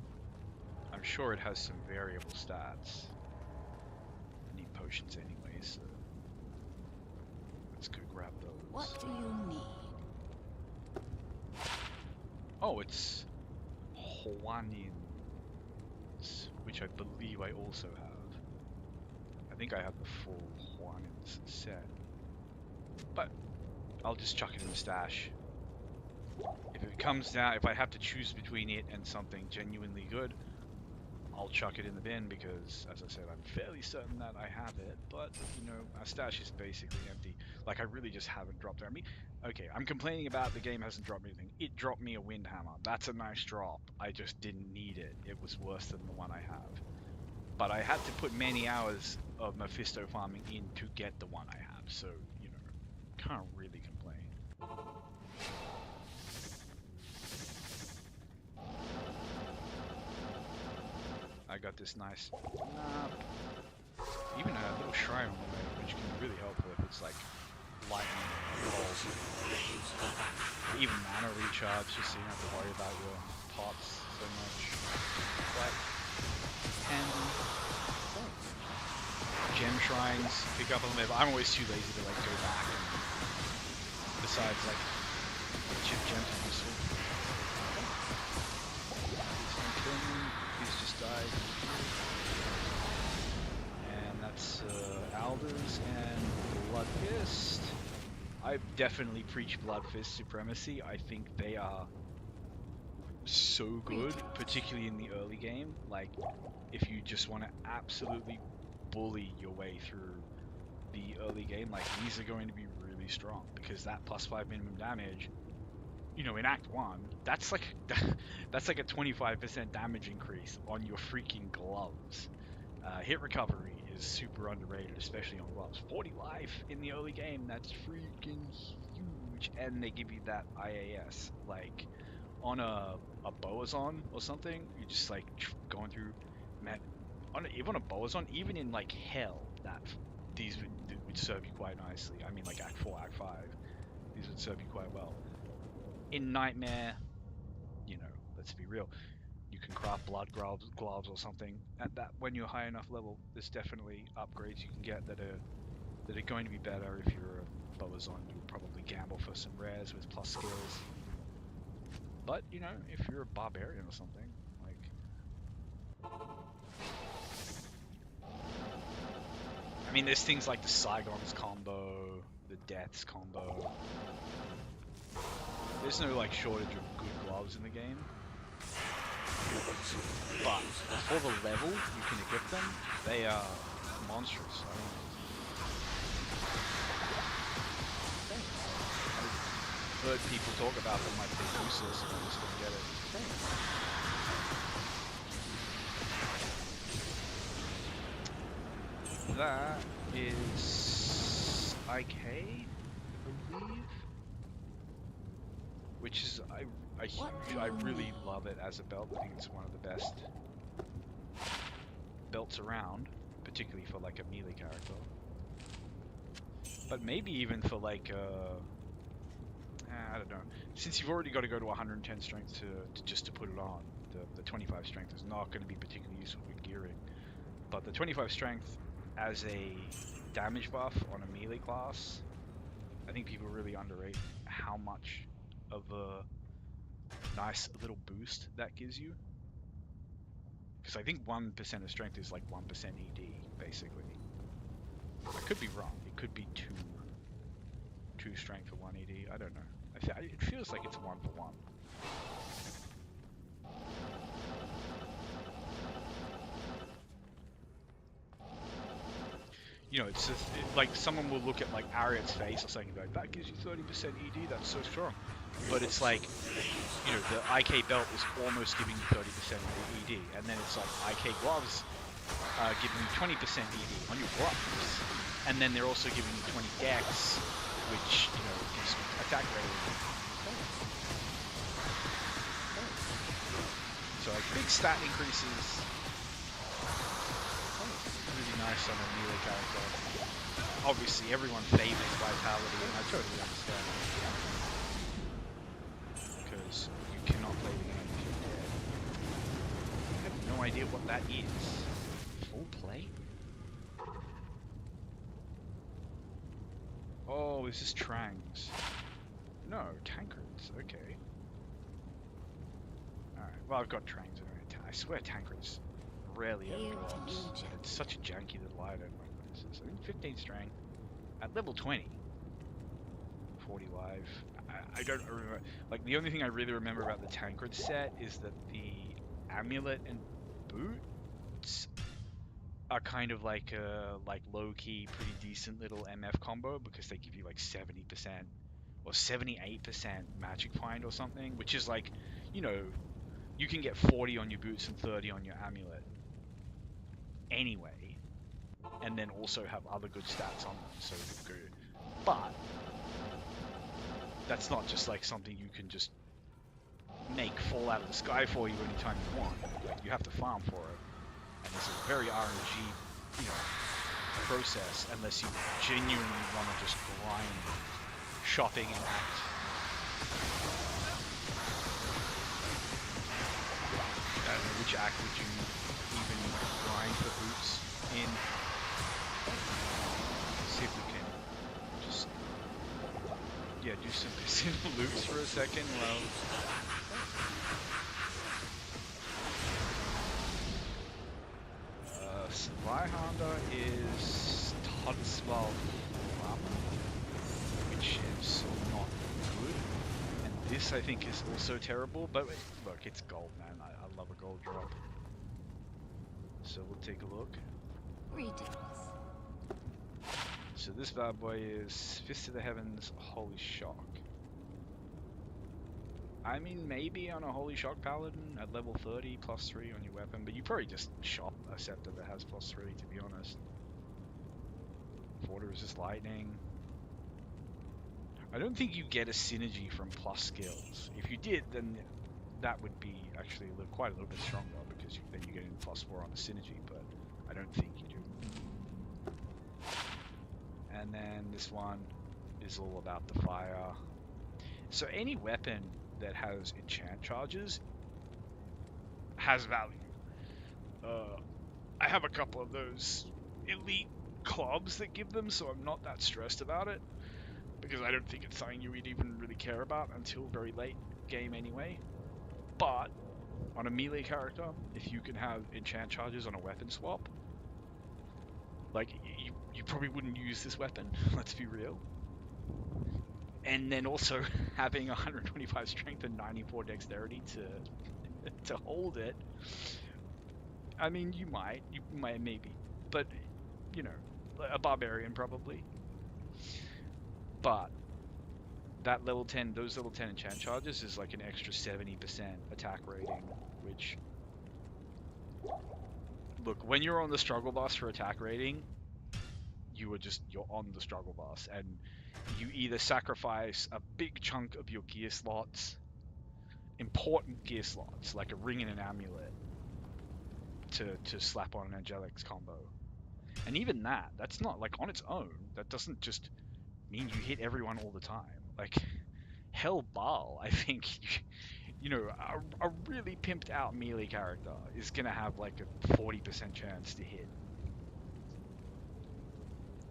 I'm sure it has some variable stats. I need potions anyway, so let's go grab those. What do you need? Oh, it's Hawanians, which I believe I also have. I think I have the full Hawanians set. But I'll just chuck it in the stash. If it comes down, if I have to choose between it and something genuinely good, I'll chuck it in the bin because, as I said, I'm fairly certain that I have it, but, you know, our stash is basically empty. Like, I really just haven't dropped it. I mean, okay, I'm complaining about the game hasn't dropped me anything. It dropped me a Windhammer. That's a nice drop. I just didn't need it. It was worse than the one I have. But I had to put many hours of Mephisto farming in to get the one I have, so, you know, can't really complain. I got this nice even a little shrine on the way, which can be really helpful if it's like lightning balls. Even mana recharge, just so you don't have to worry about your pots so much. Quite handy. Gem shrines, pick up on them. I'm always too lazy to like go back. And besides, like, chip gems are useful. He's just died. And that's Alders and Blood Fist. I definitely preach Blood Fist supremacy. I think they are so good, particularly in the early game. Like, if you just want to absolutely bully your way through the early game, like, these are going to be really strong because that +5 minimum damage, you know, in Act 1, that's like a 25% damage increase on your freaking gloves. Hit recovery is super underrated, especially on gloves. 40 life in the early game, that's freaking huge. And they give you that IAS. Like, on a Boazon or something, you're just like going through, man, even on a Boazon, even in like hell, these would serve you quite nicely. I mean, like Act 4, Act 5, these would serve you quite well. In Nightmare, you know, let's be real, you can craft blood gloves or something. At that, when you're high enough level, there's definitely upgrades you can get that are going to be better. If you're a Boazon, you'll probably gamble for some rares with plus skills. But, you know, if you're a barbarian or something, like, I mean, there's things like the Saigons combo, the Deaths combo. there's no like shortage of good gloves in the game. But for the level you can equip them, they are monstrous. I've heard people talk about them like they're useless and I just don't get it. That is IK, I believe. Which is, I really love it as a belt. I think it's one of the best belts around, particularly for like a melee character. But maybe even for like I don't know. Since you've already got to go to 110 strength to just to put it on, the 25 strength is not going to be particularly useful with gearing. But the 25 strength as a damage buff on a melee class, I think people really underrate how much of a nice little boost that gives you. Because I think 1% of strength is like 1% ED, basically. I could be wrong. It could be 2 strength for 1 ED. I don't know. It feels like it's 1 for 1. You know, it's just, like someone will look at like Ariat's face or something like that gives you 30% ED. That's so strong. But it's like, you know, the IK belt is almost giving you 30% ED, and then it's like IK gloves giving you 20% ED on your gloves, and then they're also giving you 20 dex, which, you know, gives attack rating. So like big stat increases. Really nice on a melee character. Obviously, everyone favors vitality, and I totally understand that. Because you cannot play the game if you're dead. I have no idea what that is. Full play? Oh, this is Trangs. No, Tankards. Okay. Alright, well I've got Trangs anyway. I swear Tankards rarely ever drops. It's such a janky little item. Like, what is this? I think 15 strength. At level 20. 40 live. I don't remember. Like, the only thing I really remember about the Tancred set is that the amulet and boots are kind of like a low-key, pretty decent little MF combo because they give you like 70% or 78% magic find or something, which is like, you know, you can get 40 on your boots and 30 on your amulet anyway, and then also have other good stats on them, so good. But that's not just like something you can just make fall out of the sky for you anytime you want. Like, you have to farm for it, and it's a very RNG, you know, process unless you genuinely want to just grind shopping and act. I don't know, which act would you even grind for boots in? Let's see if we can just, yeah, do some casino loops for a second while... Zweihander is Todswald, which is not good. And this, I think, is also terrible. But look, it's gold, man. I love a gold drop. So we'll take a look. Greetings. So this bad boy is Fist of the Heavens, Holy Shock. I mean, maybe on a Holy Shock Paladin at level 30, +3 on your weapon, but you probably just shop a scepter that has +3, to be honest. Water Resist Lightning. I don't think you get a synergy from plus skills. If you did, then that would be actually quite a little bit stronger, because then you get in +4 on the synergy, but I don't think you do. And then this one is all about the fire. So any weapon that has enchant charges has value. I have a couple of those elite clubs that give them, so I'm not that stressed about it, because I don't think it's something you would even really care about until very late game anyway. But on a melee character, if you can have enchant charges on a weapon swap, like, you probably wouldn't use this weapon, let's be real. and then also having 125 strength and 94 dexterity to hold it. I mean, you might maybe, but you know, a barbarian probably. But that level 10, those level 10 enchant charges is like an extra 70% attack rating, which, look, when you're on the struggle bus for attack rating, you're on the struggle bus, and you either sacrifice a big chunk of your gear slots, important gear slots, like a ring and an amulet, to slap on an Angelics combo. And even that's not, like, on its own, that doesn't just mean you hit everyone all the time. Like, Hell Baal, I think, you know, a really pimped out melee character is gonna have like a 40% chance to hit.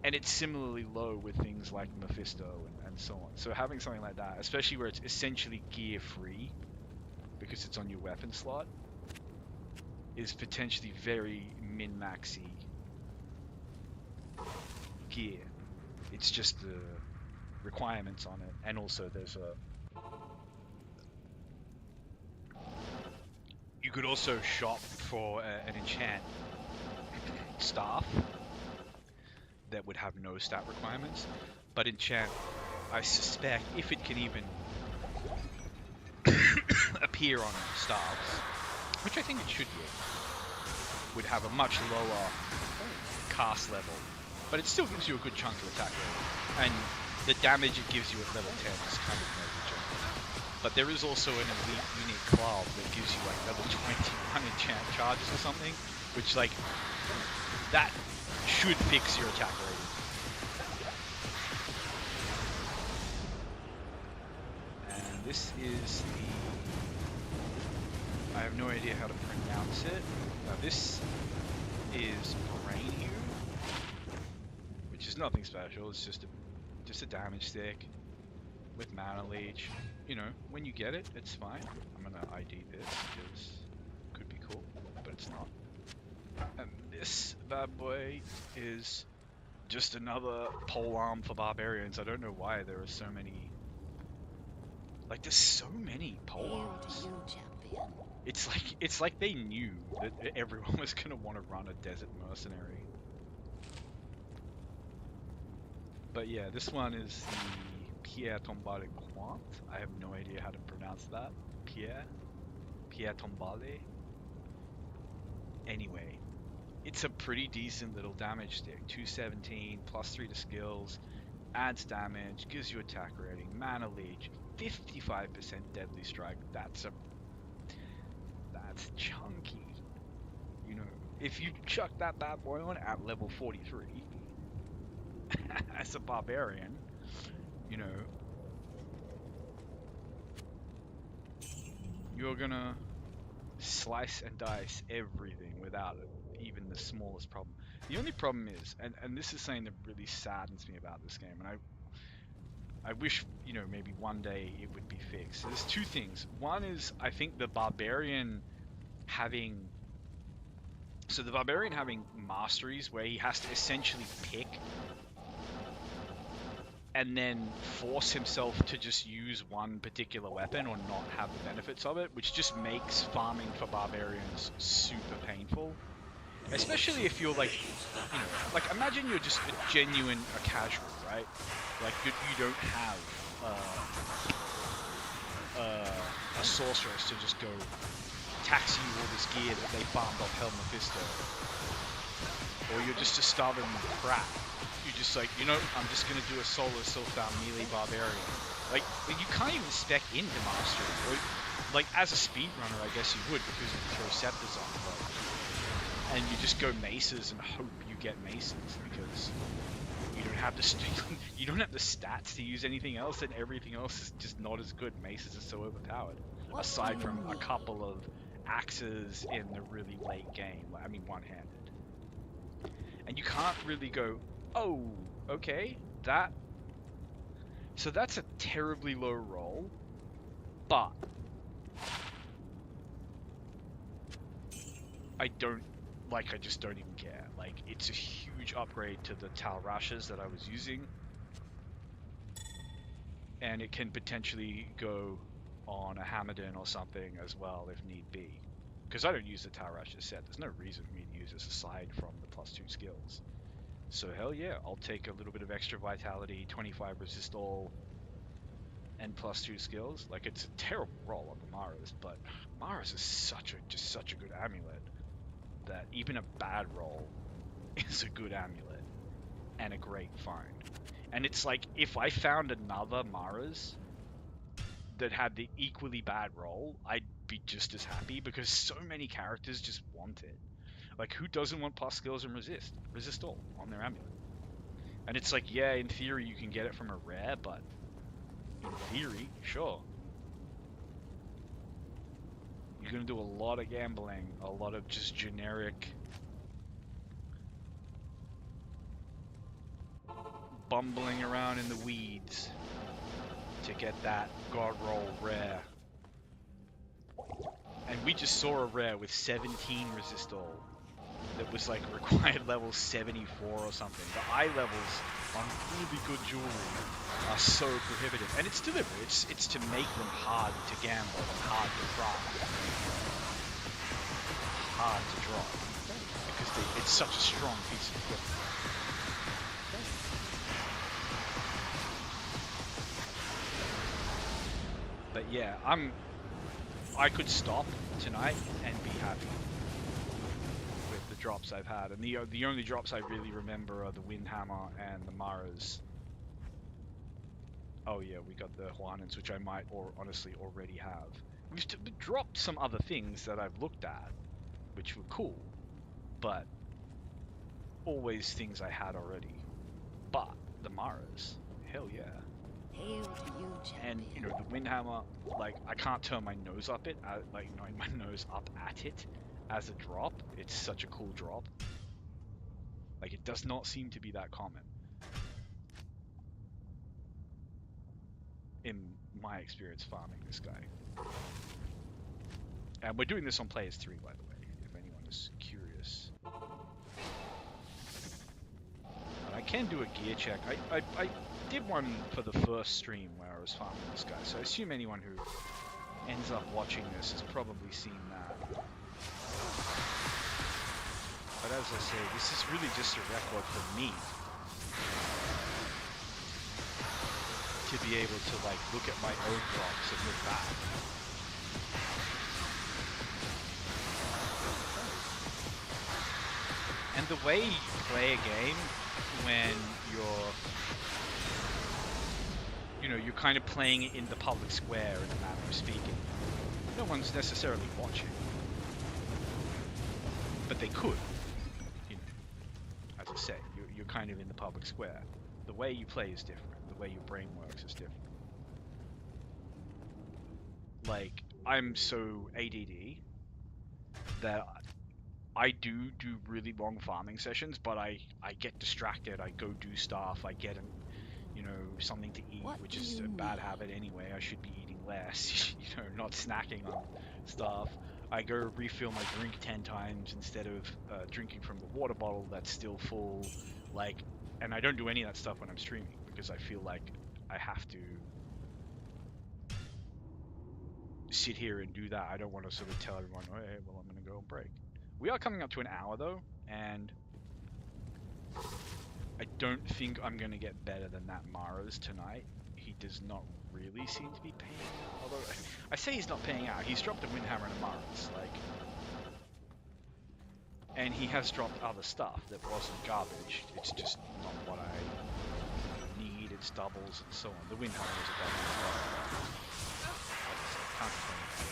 And it's similarly low with things like Mephisto and so on. So having something like that, especially where it's essentially gear free, because it's on your weapon slot, is potentially very min-maxy gear. It's just the requirements on it, and also there's a... You could also shop for an enchant staff that would have no stat requirements, but enchant, I suspect, if it can even appear on staffs, which I think it should be, would have a much lower cast level, but it still gives you a good chunk of attack level, and the damage it gives you at level 10 is kind of negligible. But there is also an elite unit club that gives you like level 21 enchant charges or something, which, like, that should fix your attack rating. And this is I have no idea how to pronounce it. This is Brainu, which is nothing special. It's just a damage stick with mana leech. You know, when you get it, it's fine. I'm gonna ID this because it could be cool, but it's not. And this bad boy is just another polearm for barbarians. I don't know why there are so many. Like, there's so many polearms. Hail to you, champion. It's like they knew that everyone was gonna want to run a desert mercenary. But yeah, this one is the Pierre Tombale Quant. I have no idea how to pronounce that. Pierre Tombale. Anyway, it's a pretty decent little damage stick. 217, plus 3 to skills, adds damage, gives you attack rating, mana leech, 55% deadly strike. That's chunky. You know, if you chuck that bad boy on at level 43 as a barbarian, you know, you're gonna slice and dice everything without even the smallest problem. The only problem is, and this is something that really saddens me about this game, and I wish, you know, maybe one day it would be fixed. So there's two things. One is, I think the barbarian having masteries where he has to essentially pick and then force himself to just use one particular weapon or not have the benefits of it, which just makes farming for barbarians super painful. Especially if you're like, you know, like, imagine you're just a casual, right? Like, you don't have a sorceress to just go tax you all this gear that they farmed off Hell Mephisto. Or you're just a stubborn brat. You're just like, you know, I'm just gonna do a solo self-down melee barbarian. Like, you can't even spec into mastery. Or, like, as a speedrunner, I guess you would, because you throw scepters on, but... And you just go maces and hope you get maces, because you don't have the stats to use anything else, and everything else is just not as good. Maces are so overpowered. Aside from a couple of axes in the really late game. I mean, one-handed. And you can't really go, oh, okay, so that's a terribly low roll, but I just don't even care. Like, it's a huge upgrade to the Tal Rushes that I was using. and it can potentially go on a Hamadin or something as well if need be. Because I don't use the Tower Ashes set. There's no reason for me to use this aside from the +2 skills. So hell yeah, I'll take a little bit of extra vitality, 25 resist all, and +2 skills. Like, it's a terrible roll on the Maras, but Maras is just such a good amulet that even a bad roll is a good amulet and a great find. And it's like, if I found another Maras that had the equally bad roll, I'd be just as happy because so many characters just want it. Like, who doesn't want plus skills and resist all on their amulet? And it's like, yeah, in theory you can get it from a rare, but in theory, sure. You're gonna do a lot of gambling, a lot of just generic bumbling around in the weeds to get that god roll rare. And we just saw a rare with 17 resist all that was like required level 74 or something. The eye levels on really good jewelry are so prohibitive, and it's deliberate. It's to make them hard to gamble and hard to craft, hard to drop, because it's such a strong piece of equipment. But yeah, I could stop tonight and be happy with the drops I've had, and the only drops I really remember are the Windhammer and the Maras. Oh yeah, we got the Huanans, which I might honestly already have. We've dropped some other things that I've looked at, which were cool, but always things I had already. But the Maras, hell yeah. Hail to you, And champion. you know, the Windhammer, like, I can't turn my nose up it, my nose up at it as a drop. It's such a cool drop. Like, it does not seem to be that common in my experience farming this guy. And we're doing this on Players 3, by the way, if anyone is curious. And I can do a gear check. I did one for the first stream where I was farming this guy, so I assume anyone who ends up watching this has probably seen that. But as I say, this is really just a record for me to be able to, like, look at my own drops and look back. And the way you play a game when you're kind of playing it in the public square, in a manner of speaking. No one's necessarily watching, but they could. You know, as I say, you're kind of in the public square. The way you play is different. The way your brain works is different. Like, I'm so ADD that I do really long farming sessions, but I get distracted. I go do stuff. I get something to eat, What which do is you a bad need? habit anyway. I should be eating less, not snacking on stuff. I go refill my drink 10 times instead of drinking from the water bottle that's still full. Like, and I don't do any of that stuff when I'm streaming because I feel like I have to sit here and do that. I don't want to sort of tell everyone, oh, hey, well, I'm going to go and break. We are coming up to an hour though, and I don't think I'm going to get better than that Maras tonight. He does not really seem to be paying out. Although, I say he's not paying out. He's dropped a Windhammer and a Maras, like... And he has dropped other stuff that wasn't garbage. It's just not what I need. It's doubles and so on. The Windhammer is a double as well. Can't complain about it.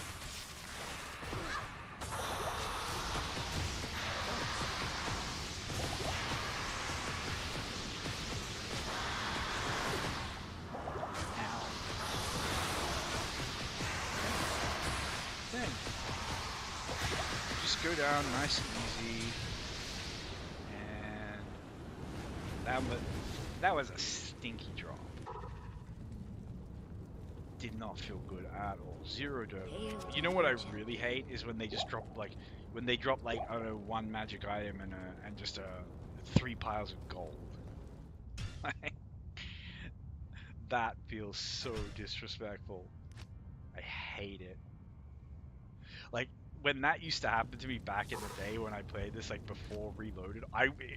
Just go down nice and easy, and that was a stinky drop. Did not feel good at all. Zero dirt. You know what I really hate is when they just drop like I don't know, one magic item and just 3 piles of gold. That feels so disrespectful. I hate it. Like when that used to happen to me back in the day when I played this, like before Reloaded,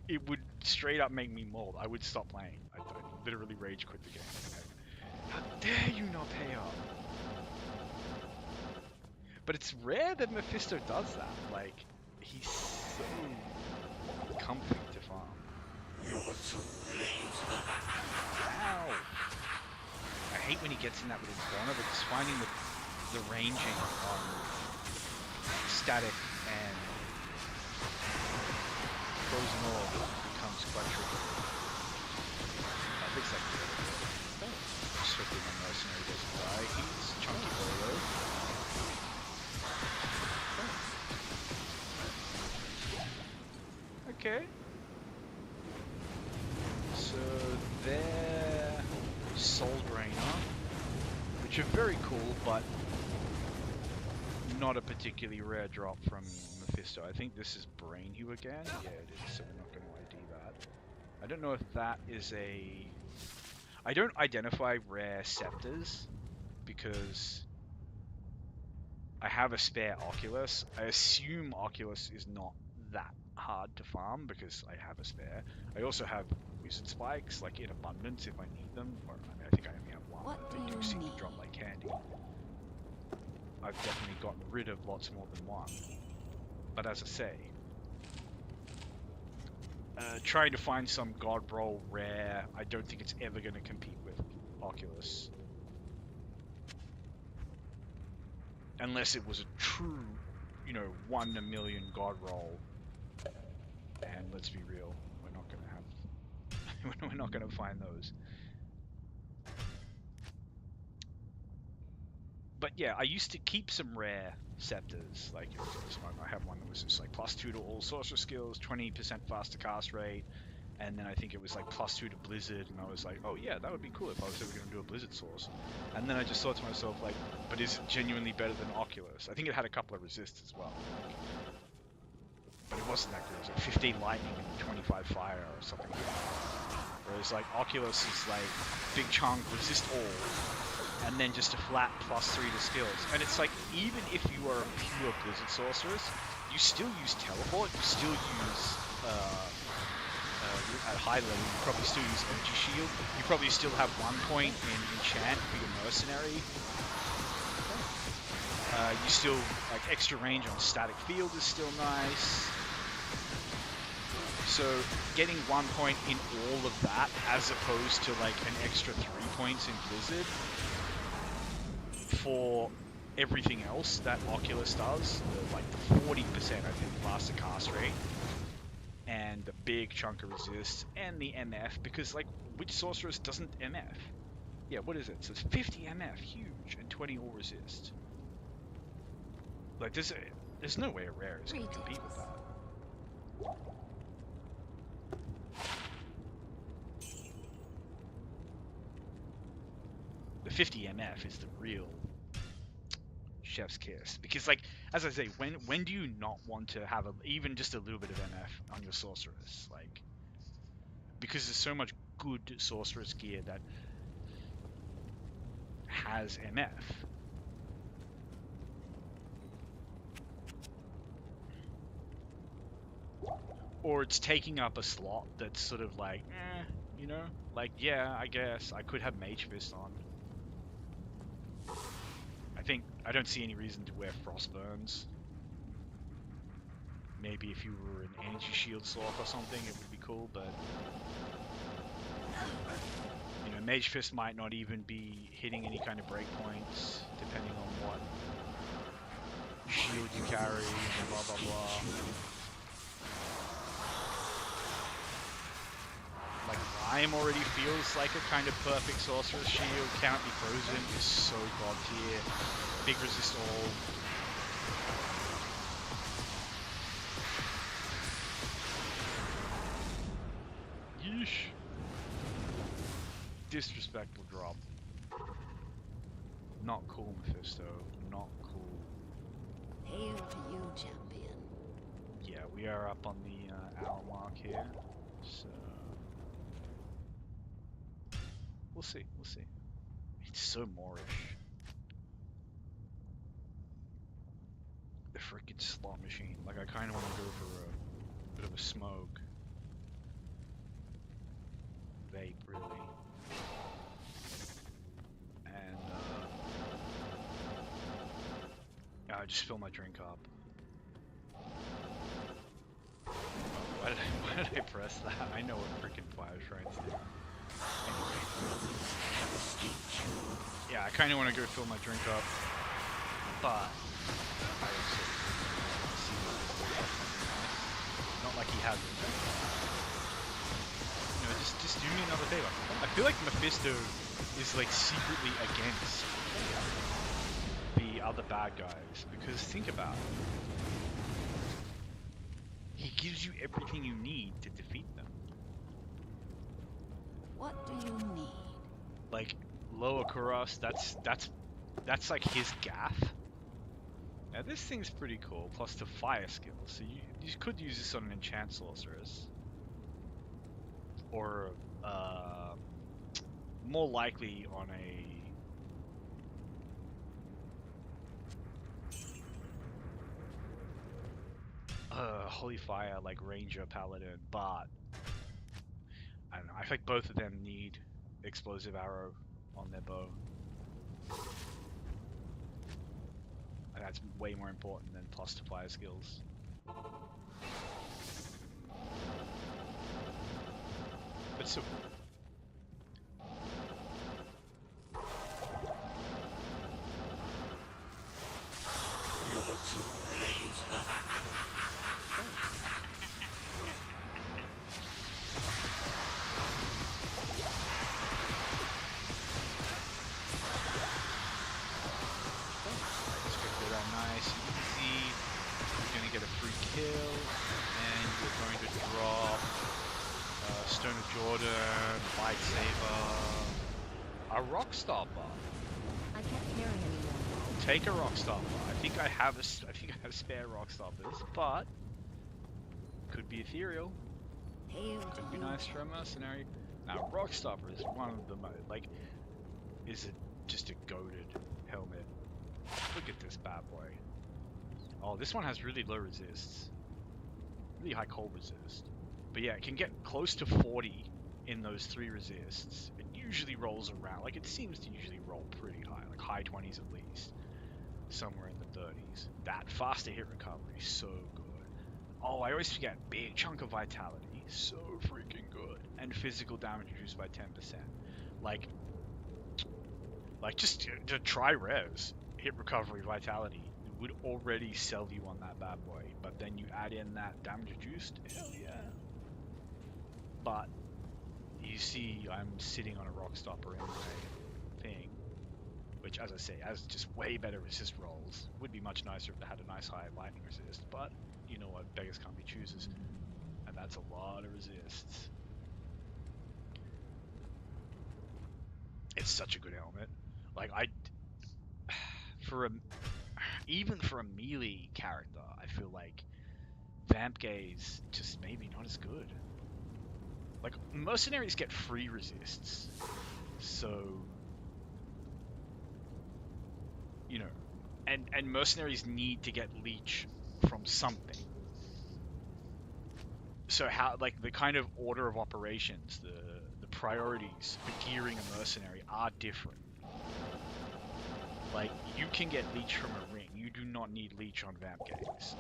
it would straight up make me mold. I would stop playing. I'd literally rage quit the game. How dare you not pay up? But it's rare that Mephisto does that. Like he's so comfy to farm. Ow! I hate when he gets in that with his corner, but just finding the ranging on static and frozen orb becomes quite tricky. At least I can get it. Just hoping my mercenary doesn't die. He's chunky boy though. Okay. So they're Soul Drainer, which are very cool, but not a particularly rare drop from Mephisto. I think this is Brain Hue again. Yeah, it is, so we're not going to ID that. I don't know if that is a... I don't identify rare scepters because I have a spare Oculus. I assume Oculus is not that hard to farm because I have a spare. I also have Wizard Spikes, like in abundance if I need them. Or I think I only have one. What They do do you seem need? to drop like candy. I've definitely gotten rid of lots more than one. But as I say, trying to find some God Roll rare, I don't think it's ever going to compete with Oculus. Unless it was a true, 1 in a million God Roll. And let's be real, we're not going to have... we're not going to find those. But yeah, I used to keep some rare scepters. Like I have one that was just like +2 to all sorcerer skills, 20% faster cast rate, and then I think it was like +2 to Blizzard, and I was like, oh yeah, that would be cool if I was ever going to do a Blizzard source. And then I just thought to myself, like, but is it genuinely better than Oculus? I think it had a couple of resists as well. But it wasn't that good. It was like 15 lightning and 25 fire or something like that. Whereas like Oculus is like big chunk, resist all, and then just a flat +3 to skills. And it's like, even if you are a pure Blizzard sorceress, you still use teleport, you still use, at high level, you probably still use energy shield, you probably still have 1 point in enchant for your mercenary. You still, like, extra range on static field is still nice. So getting 1 point in all of that, as opposed to like an extra 3 points in Blizzard for everything else that Oculus does, like the 40% I think faster cast rate, and the big chunk of resist, and the MF, because like which sorceress doesn't MF? Yeah, what is it? So it's 50 MF, huge, and 20 all resist. Like there's no way a rare is going to compete with that. The 50 MF is the real chef's kiss, because like, as I say, when do you not want to have even just a little bit of MF on your sorceress? Like, because there's so much good sorceress gear that has MF. Or it's taking up a slot that's sort of like, like, yeah, I guess I could have Mage Fist on. I don't see any reason to wear Frostburns. Maybe if you were an Energy Shield Sorc or something, it would be cool, but... Mage Fist might not even be hitting any kind of breakpoints, depending on what shield you carry, and blah blah blah. Like, Rhyme already feels like a kind of perfect Sorcerer's Shield. Cannot Be Frozen is so god tier. Big resist all. Yeesh. Disrespectful drop. Not cool, Mephisto. Not cool. Hail to you, champion. Yeah, we are up on the hour mark here. So... We'll see. It's so Moorish. The freaking slot machine. Like, I kind of want to go for a bit of a smoke. Vape, really. And, yeah, I just fill my drink up. Why did I press that? I know what freaking fire shrines do. Anyway. Yeah, I kind of want to go fill my drink up, but I also see not like he has it. You know, just do me another favor. I feel like Mephisto is like secretly against the other bad guys, because think about it. He gives you everything you need to defeat them. What do you need? Like lower Kurast, that's like his gaff. Now this thing's pretty cool, plus the fire skill. So you could use this on an enchant sorceress, or more likely on a holy fire like ranger paladin, but I don't know. I think both of them need explosive arrow on their bow. And that's way more important than plus to fire skills. But so nice and easy. You're going to get a free kill, and you're going to drop Stone of Jordan, Lightsaber, a Rock Stopper. I can't carry anymore. Take a Rock Stopper. I think I have spare Rock Stoppers, but could be ethereal. Hail to Could be you, nice for a mercenary. Now, Rock Stopper is one of the is it just a goated helmet? Look at this bad boy. Oh, this one has really low resists. Really high cold resist. But yeah, it can get close to 40 in those 3 resists. It usually rolls around, like it seems to usually roll pretty high, like high 20s at least. Somewhere in the 30s. That faster hit recovery, so good. Oh, I always forget, big chunk of vitality, so freaking good. And physical damage reduced by 10%. Like just to try res. Hit recovery vitality would already sell you on that bad boy, but then you add in that damage reduced, hell yeah. But you see I'm sitting on a rock stopper in my thing, which as I say has just way better resist rolls. Would be much nicer if it had a nice high lightning resist, but you know what, beggars can't be choosers, and that's a lot of resists. It's such a good helmet. Like even for a melee character, I feel like Vamp Gaze just maybe not as good. Like, mercenaries get free resists, so you know, and mercenaries need to get leech from something. So how, like, the kind of order of operations, the priorities for gearing a mercenary are different. Like, you can get leech from a ring. You do not need leech on Vamp Gaze.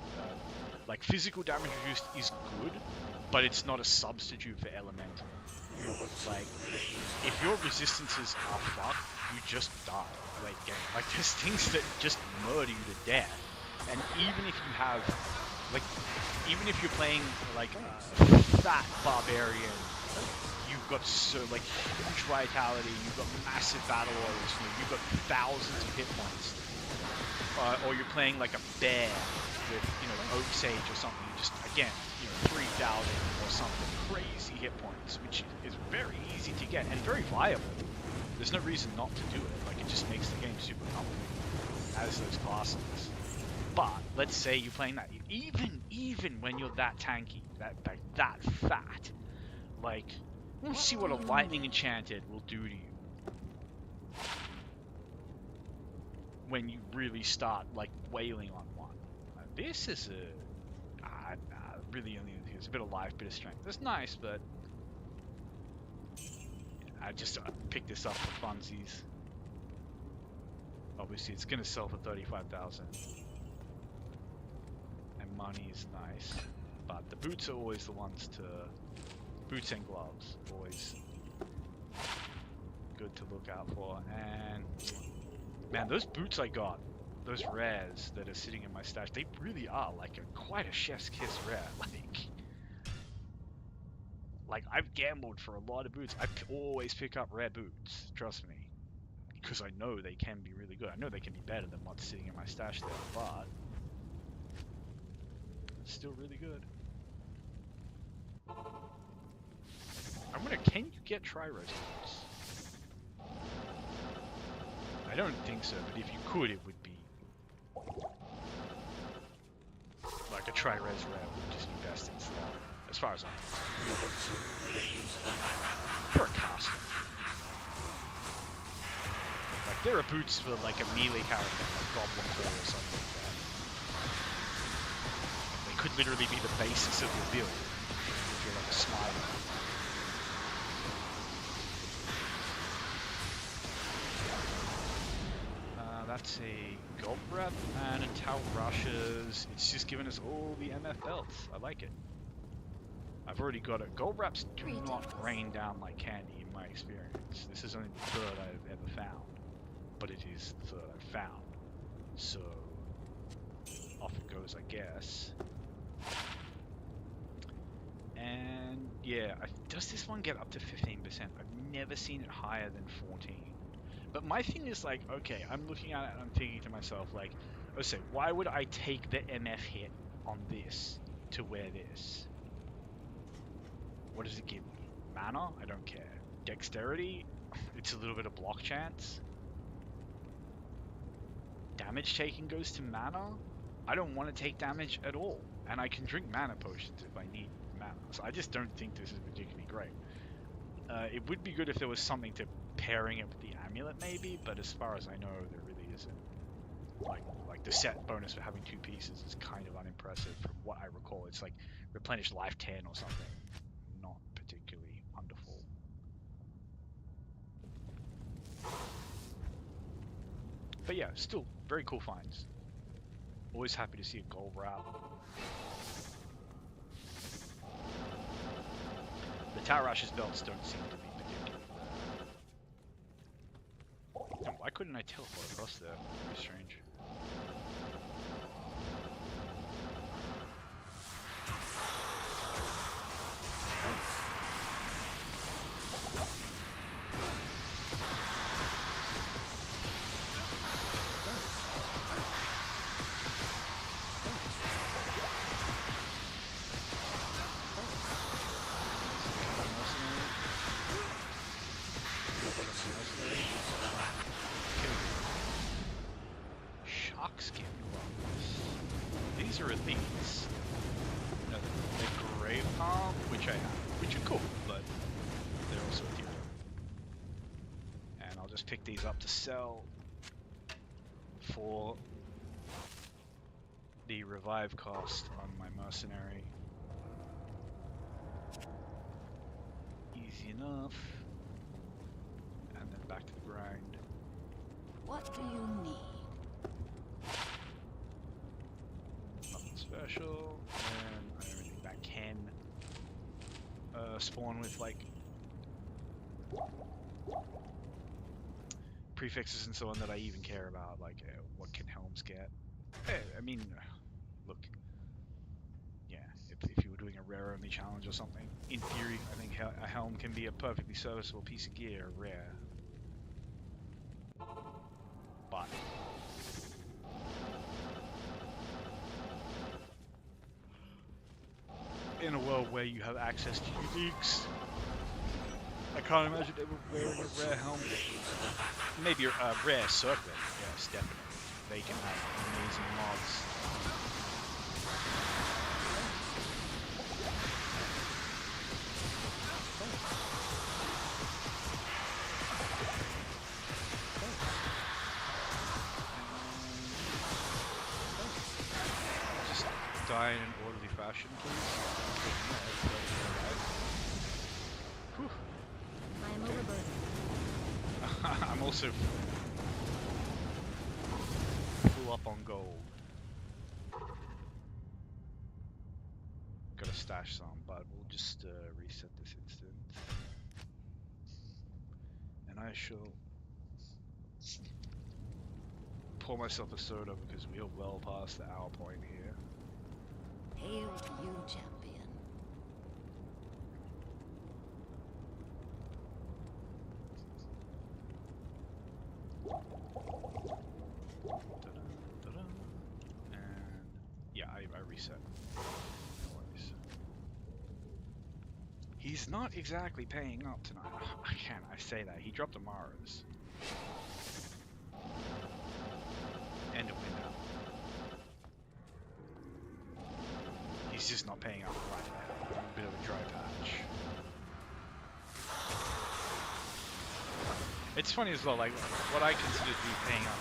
Like, physical damage reduced is good, but it's not a substitute for elemental. Like, if your resistances are fucked, you just die late game. Like, there's things that just murder you to death. And even if you have, like, even if you're playing, like, a fat barbarian, you've got like huge vitality, you've got massive battle orders, you've got thousands of hit points. Or you're playing like a bear with, Oak Sage or something, you just, again, 3,000 or something, crazy hit points, which is very easy to get and very viable. There's no reason not to do it, like, it just makes the game super complicated, as those classes. But, let's say you're playing that, even when you're that tanky, that fat, like, let's see what a lightning enchanted will do to you. when you really start like wailing on one. This is really only a bit of life, bit of strength. That's nice, but I just picked this up for funsies. Obviously, it's gonna sell for 35,000, and money is nice, but the boots are always the ones to. Boots and gloves, always good to look out for. And man, those boots I got, those rares that are sitting in my stash, they really are like quite a chef's kiss rare. Like I've gambled for a lot of boots. I always pick up rare boots, trust me, because I know they can be really good. I know they can be better than what's sitting in my stash there, but it's still really good. Can you get tri-res boots? I don't think so, but if you could, it would be like a tri-res rare would just be best in slot, as far as I know. For a custom. Like there are boots for like a melee character, like Goblin Core or something like that. They could literally be the basis of your build if you're like a smiler. That's a gold wrap and a Tau Rushes. It's just given us all the MF belts. I like it. I've already got it. Gold wraps do not rain down like candy in my experience. This is only the third I've ever found, but it is the third I've found. So off it goes, I guess. And yeah, does this one get up to 15%? I've never seen it higher than 14. But my thing is like, okay, I'm looking at it and I'm thinking to myself like, okay, why would I take the MF hit on this to wear this? What does it give me? Mana? I don't care. Dexterity? It's a little bit of block chance. Damage taking goes to mana? I don't want to take damage at all. And I can drink mana potions if I need mana. So I just don't think this is particularly great. It would be good if there was something to pairing it with the amulet maybe, but as far as I know there really isn't. Like the set bonus for having two pieces is kind of unimpressive from what I recall. It's like replenish life 10 or something. Not particularly wonderful. But yeah, still very cool finds. Always happy to see a gold wrap. The Tarash's belts don't seem to be particularly bad. Why couldn't I teleport across there? Very strange. These are elites. No, the Grave Palm, which I have, which are cool, but they're also a deal. And I'll just pick these up to sell for the revive cost on my mercenary. Easy enough. And then back to the grind. What do you need? Nothing special, and I don't think that can spawn with like prefixes and so on that I even care about, like what can helms get. I mean, look, yeah, if you were doing a rare only challenge or something, in theory I think a helm can be a perfectly serviceable piece of gear, rare. But in a world where you have access to uniques, I can't imagine they were wearing a rare helmet. Maybe a rare circlet, yes, definitely. They can have amazing mods. die in an orderly fashion, please? Whew. I am overburdened. I'm also full up on gold. Gotta stash some, but we'll just reset this instant. And I shall pour myself a soda because we are well past the hour point here. Hail to you, champion. Ta-da, ta-da. And yeah, I reset. No worries. He's not exactly paying up tonight. I say that. He dropped a Mars. And a winner. He's just not paying up right now. A bit of a dry patch. It's funny as well, like what I consider to be paying up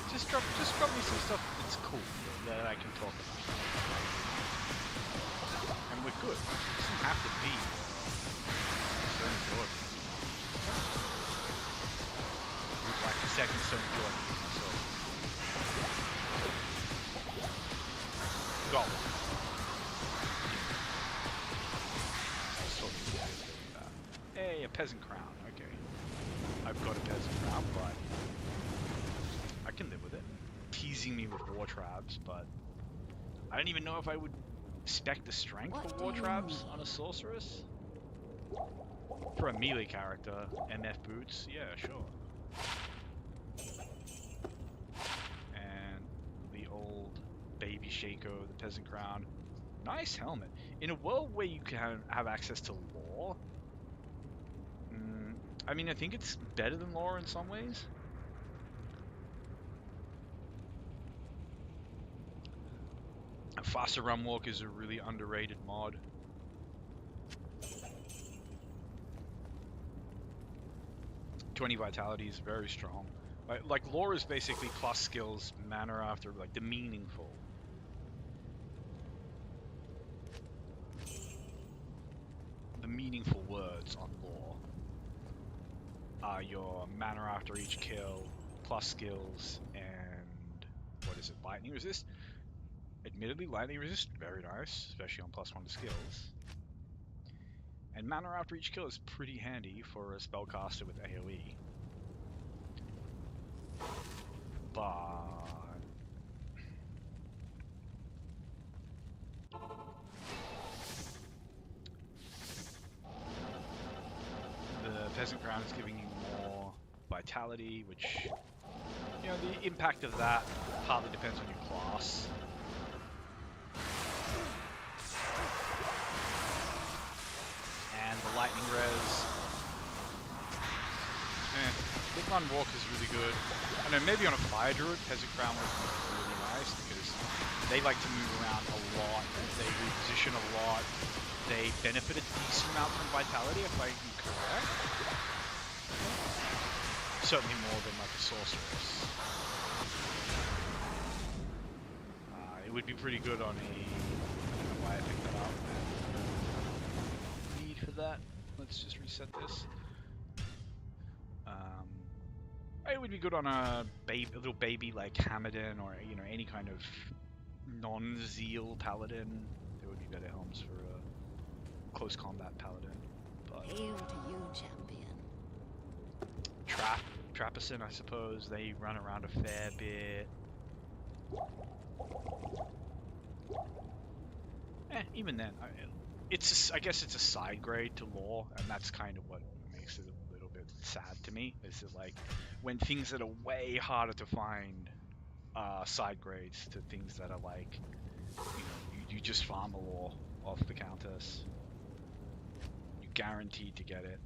is just like just drop me some stuff that's cool that I can talk about. And we're good. It doesn't have to be Stone Jordan. Like the second Stone Jordan. Go. Hey, a peasant crown. Okay. I've got a peasant crown, but I can live with it. Teasing me with war traps, but I don't even know if I would spec the strength for war traps on a sorceress. For a melee character, MF boots, yeah, sure. And the old baby Shaco, the peasant crown. Nice helmet. In a world where you can have access to lore, I mean, I think it's better than lore in some ways. A faster run walk is a really underrated mod. "20 vitality is very strong. Like lore is basically plus skills, mana after, like the meaningful. The meaningful words on lore are your mana after each kill, plus skills, and what is it? Lightning resist. Admittedly, lightning resist, very nice, especially on +1 to skills. And mana after each kill is pretty handy for a spellcaster with AoE. But the peasant crown is giving you more vitality, which, you know, the impact of that partly depends on your class. And the lightning res. The run walk is really good. I know maybe on a fire druid, peasant crown would be really nice because they like to move around a lot. They reposition a lot. They benefit a decent amount from vitality, if I'm correct. Certainly more than like a sorceress. It would be pretty good on a... I don't know why I picked that up. Need for that. Let's just reset this. It would be good on a little baby like Hamadin, or you know, any kind of non-zeal paladin. There would be better helms for a close combat paladin. But Hail to you, champion. Trappison, I suppose. They run around a fair bit. Even then, I guess it's a side grade to lore, and that's kind of what makes it a little bit sad to me. Is it like when things that are way harder to find side grades to things that are like, you know, you just farm a lore off the countess. You're guaranteed to get it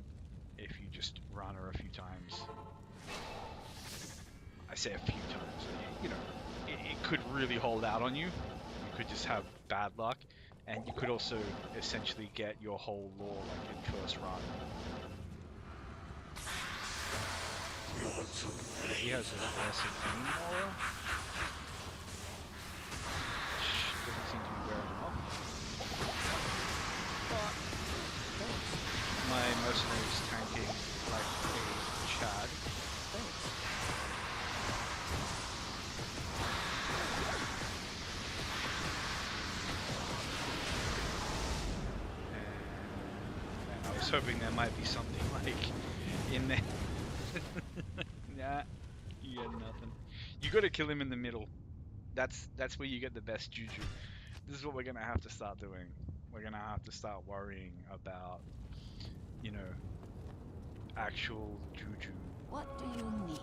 if you just run her a few times. I say a few times. You know, it could really hold out on you. You could just have bad luck. And you could also essentially get your whole lore like in first run. He has a aggressive aura. Doesn't seem to be wearing hoping there might be something like in there. Nah, you get nothing. You got to kill him in the middle. That's where you get the best juju. This is what we're gonna have to start doing. We're gonna have to start worrying about, you know, actual juju. What do you need?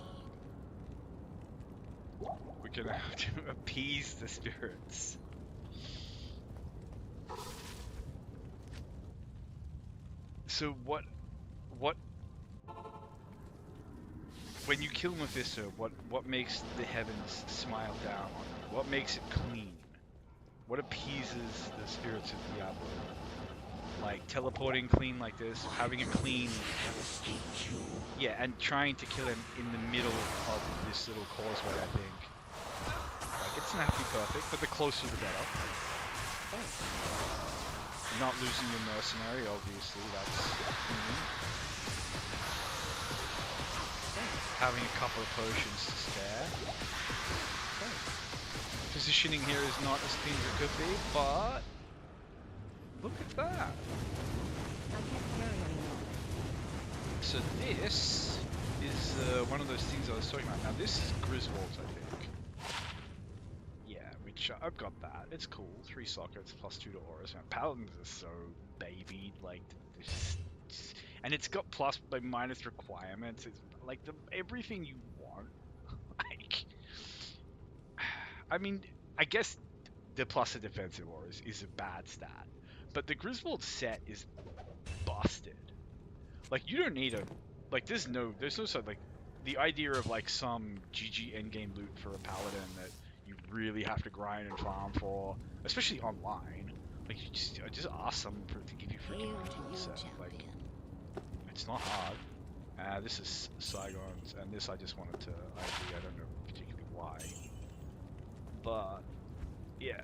We're gonna have to appease the spirits. So what when you kill Mephisto, what makes the heavens smile down on you? What makes it clean? What appeases the spirits of Diablo? Like teleporting clean like this, having a clean, yeah, and trying to kill him in the middle of this little causeway, I think. Like, it's not be perfect, but the closer the better. Not losing your mercenary, obviously, that's having a couple of potions to spare. Positioning here is not as clean as it could be, but look at that. I can't carry anymore. So this is one of those things I was talking about. Now this is Griswold's, I think. Yeah, which I've got that. It's cool. 3 sockets plus 2 to auras. Man, paladins are so babied, like, and it's got plus like minus requirements. It's like everything you want. Like, I mean, I guess the plus a defensive auras is a bad stat, but the Griswold set is busted. Like, you don't need there's no sort of, like, the idea of like some GG endgame loot for a paladin that you really have to grind and farm for, especially online. Like, you just ask someone to give you freaking Hail to you, set. Like, champion. it's not hard. This is Saigon's, and this I just wanted to ID. I don't know particularly why, but yeah,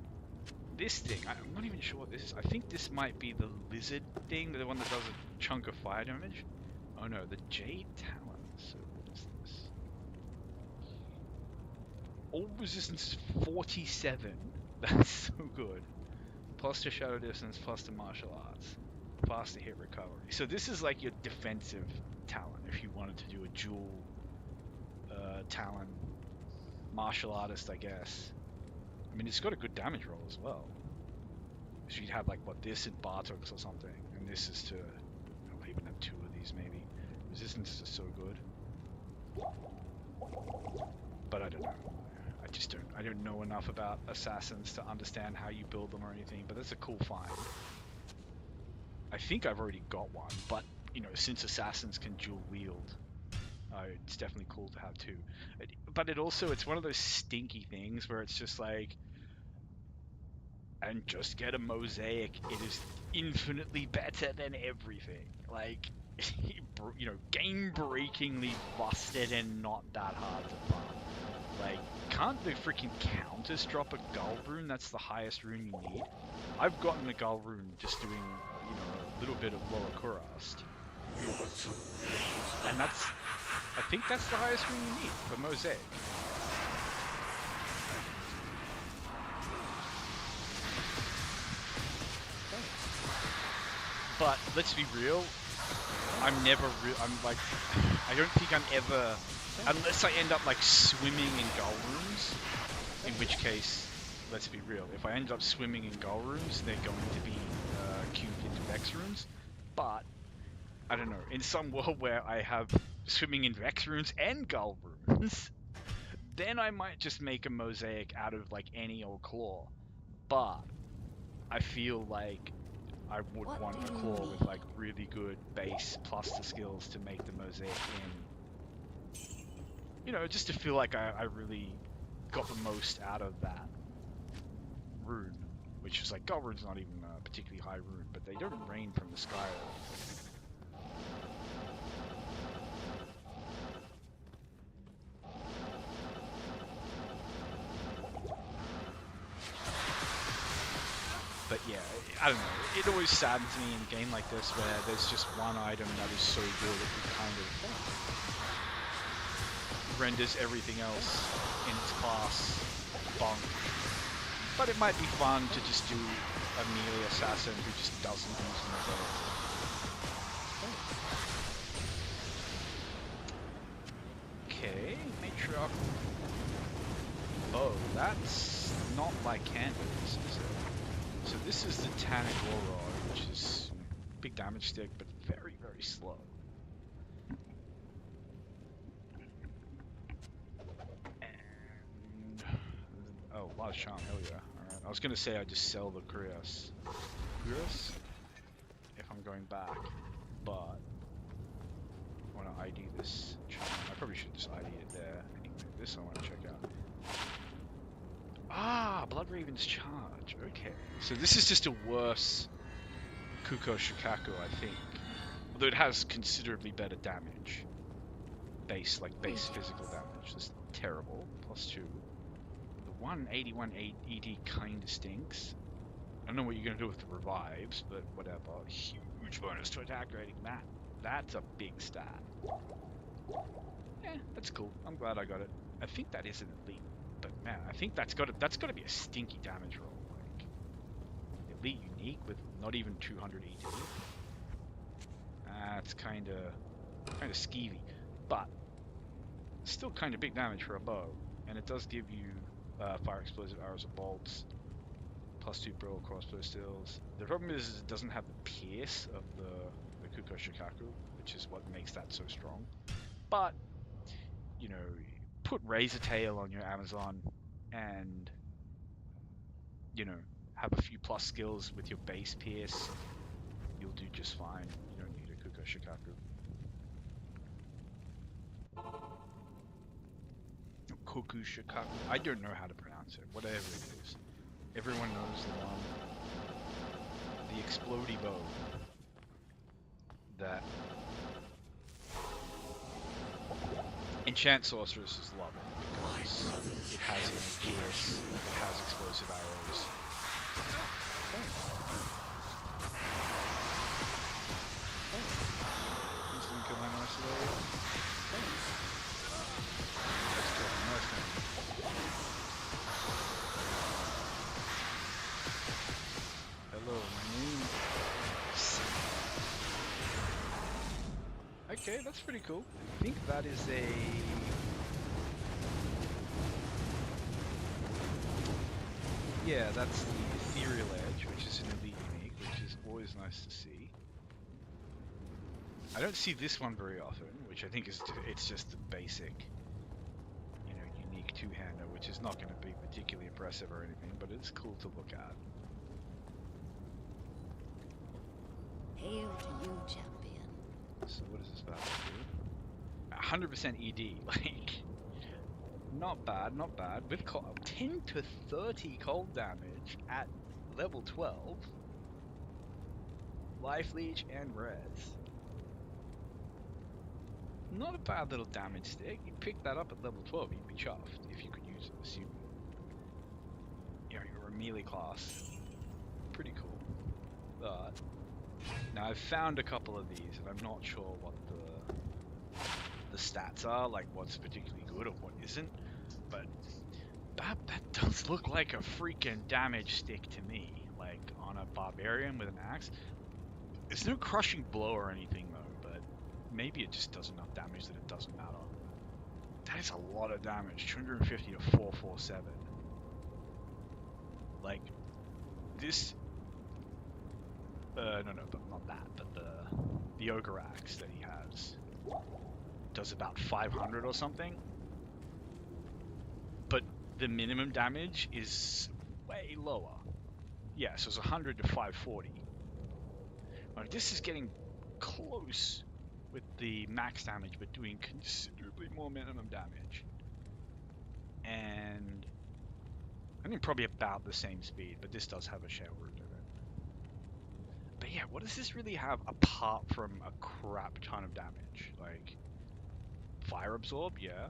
this thing, I'm not even sure what this is. I think this might be the lizard thing, the one that does a chunk of fire damage. Oh no, the Jade Talon. So what is this? All resistance is 47. That's so good. Plus to shadow distance, plus to martial arts, faster hit recovery. So this is like your defensive talent if you wanted to do a dual talent martial artist, I guess. I mean, it's got a good damage roll as well. So you'd have like this in Bartox or something, and this is to, I'll even have 2 of these maybe. Resistances are so good, but I don't know. I don't know enough about assassins to understand how you build them or anything. But that's a cool find. I think I've already got one, but you know, since assassins can dual wield, it's definitely cool to have 2. But it's one of those stinky things where it's just like, and just get a mosaic. It is infinitely better than everything. Like, you know, game-breakingly busted and not that hard to farm. Like, can't the freaking counters drop a gull rune? That's the highest rune you need. I've gotten a gull rune just doing, you know, a little bit of lower Kurast. And I think that's the highest rune you need for mosaic. But let's be real, I don't think I'm ever, unless I end up like swimming in gull runes, in which case, let's be real, if I end up swimming in gull runes, they're going to be cubed into Vex runes. But I don't know, in some world where I have swimming in Vex runes and gull runes, then I might just make a mosaic out of like any old claw. But I feel like I would want a claw with like really good base plus the skills to make the mosaic in. You know, just to feel like I really got the most out of that rune. Which is like, gull rune's not even a particularly high rune, but they don't rain from the sky. But yeah, I don't know. It always saddens me in a game like this where there's just one item that is so good that it kind of renders everything else in its class bonk. But it might be fun to just do a melee assassin who just doesn't use an ability. patriarchal bow. That's not like candles, is it? So this is the Tannic War Rod, which is big damage stick, but very, very slow. And oh, large charm, hell yeah. Alright, I was gonna say I just sell the Kurast, if I'm going back, but I want to ID this charm. I probably should just ID it there. Anyway, this I want to check out. Ah, Blood Raven's charge. Okay, so this is just a worse Kuko Shikaku, I think. Although it has considerably better damage. Base physical damage. This is terrible. +2. The 181 ED kinda stinks. I don't know what you're gonna do with the revives, but whatever. Huge bonus to attack rating. That's a big stat. Yeah, that's cool. I'm glad I got it. I think that is an elite, but man, I think that's gotta be a stinky damage roll. Like elite unique with not even 200 ED. That's kinda skeevy, but still kinda big damage for a bow, and it does give you fire explosive arrows or bolts. +2 brawl crossbow stills. The problem is it doesn't have the pierce of the Kuko Shikaku, which is what makes that so strong. But, you know, put Razor Tail on your Amazon and, you know, have a few plus skills with your base pierce. You'll do just fine. You don't need a Kuko Shikaku. Koku Shikaku. I don't know how to pronounce it. Whatever it is. Everyone knows the one. The explodey bow. That enchant sorceresses love it because it has pierce, it has explosive arrows. Please didn't kill my mercenary. Let's kill the mercenary. Hello, my name is... Okay, that's pretty cool. I think that is a... Yeah, that's the Ethereal Edge, which is an elite unique, which is always nice to see. I don't see this one very often, which I think is it's just the basic, you know, unique two-hander, which is not going to be particularly impressive or anything, but it's cool to look at. Hail to you, champion. So what does this battle do? 100% ED, like, not bad, not bad. With 10 to 30 cold damage at level 12. Life Leech and Res. Not a bad little damage stick. You pick that up at level 12, you'd be chuffed if you could use it, assuming you're a melee class. Pretty cool. But now I've found a couple of these, and I'm not sure what the stats are, like what's particularly good or what isn't. But that does look like a freaking damage stick to me, like on a barbarian with an axe. There's no crushing blow or anything though, but maybe it just does enough damage that it doesn't matter. That is a lot of damage, 250 to 447. Like this. No, but not that. But the ogre axe that he has does about 500 or something. But the minimum damage is way lower. Yeah, so it's 100 to 540. Now, this is getting close with the max damage, but doing considerably more minimum damage. And I think probably about the same speed, but this does have a shell root in it. But yeah, what does this really have apart from a crap ton of damage? Like, fire absorb, yeah.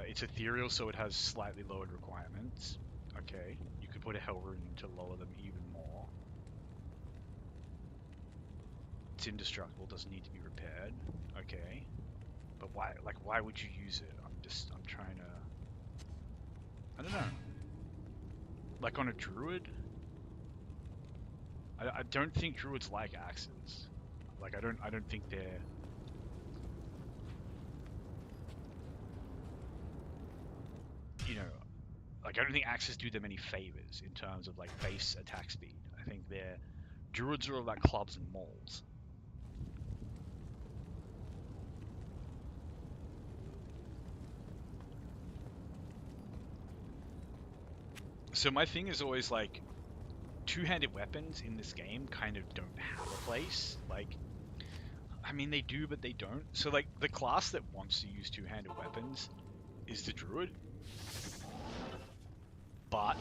It's ethereal, so it has slightly lowered requirements. Okay, you could put a hell rune to lower them even more. It's indestructible, doesn't need to be repaired. Okay, but why? Like, why would you use it? I'm trying to. I don't know. Like on a druid. I don't think druids like axes. Like I don't think they're. you know, like I don't think axes do them any favors in terms of like base attack speed. I think their druids are all like clubs and mauls. So my thing is always like two-handed weapons in this game kind of don't have a place. Like, I mean they do, but they don't. So like the class that wants to use two-handed weapons is the druid, but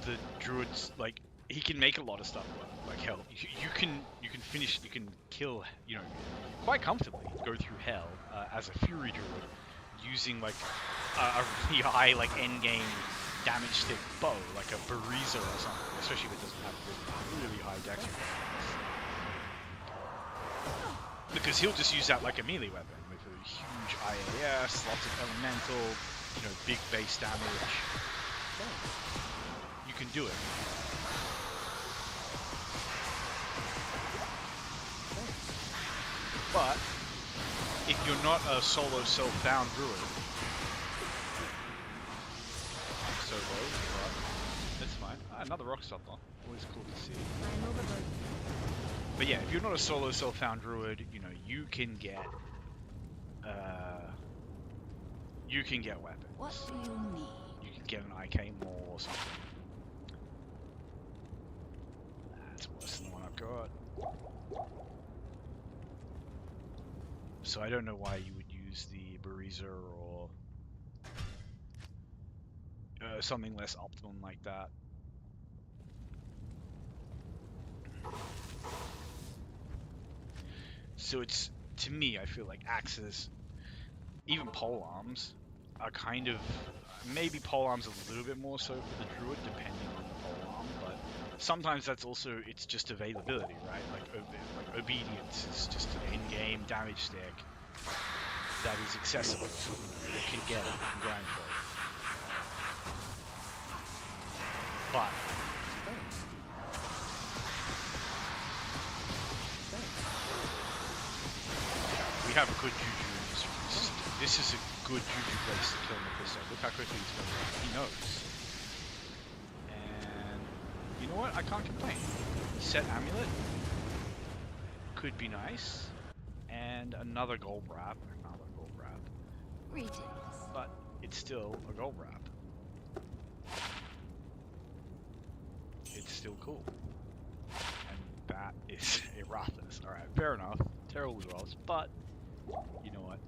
the druid's like he can make a lot of stuff work. Like hell, you can kill, you know, quite comfortably go through hell as a fury druid using like a really high like end game damage stick bow, like a Bariza or something, especially if it doesn't have really high dex requirements. Because he'll just use that like a melee weapon with a huge IAS, lots of elemental, you know, big base damage. You can do it. But if you're not a solo self-bound druid, that's fine. Another rock stopper. Always cool to see. But yeah, if you're not a solo self-found druid, you know, you can get weapons. What do you need? You can get an IK more or something. That's worse than the one I've got. So I don't know why you would use the Bariza or something less optimum like that. So it's, to me, I feel like axes, even polearms, are kind of, maybe polearms a little bit more so for the druid, depending on the polearm, but sometimes that's also, it's just availability, right? Like obedience is just an in-game damage stick that is accessible. You can get it, you can grind for it. But we have a good juju in this room. This is a good juju place to kill Mephisto. Look how quickly he's going. He knows. And you know what? I can't complain. Set amulet could be nice. And another gold wrap. Greetings. But it's still a gold wrap. It's still cool. And that is Erathis. Alright, fair enough. Terrible rolls, but you know what?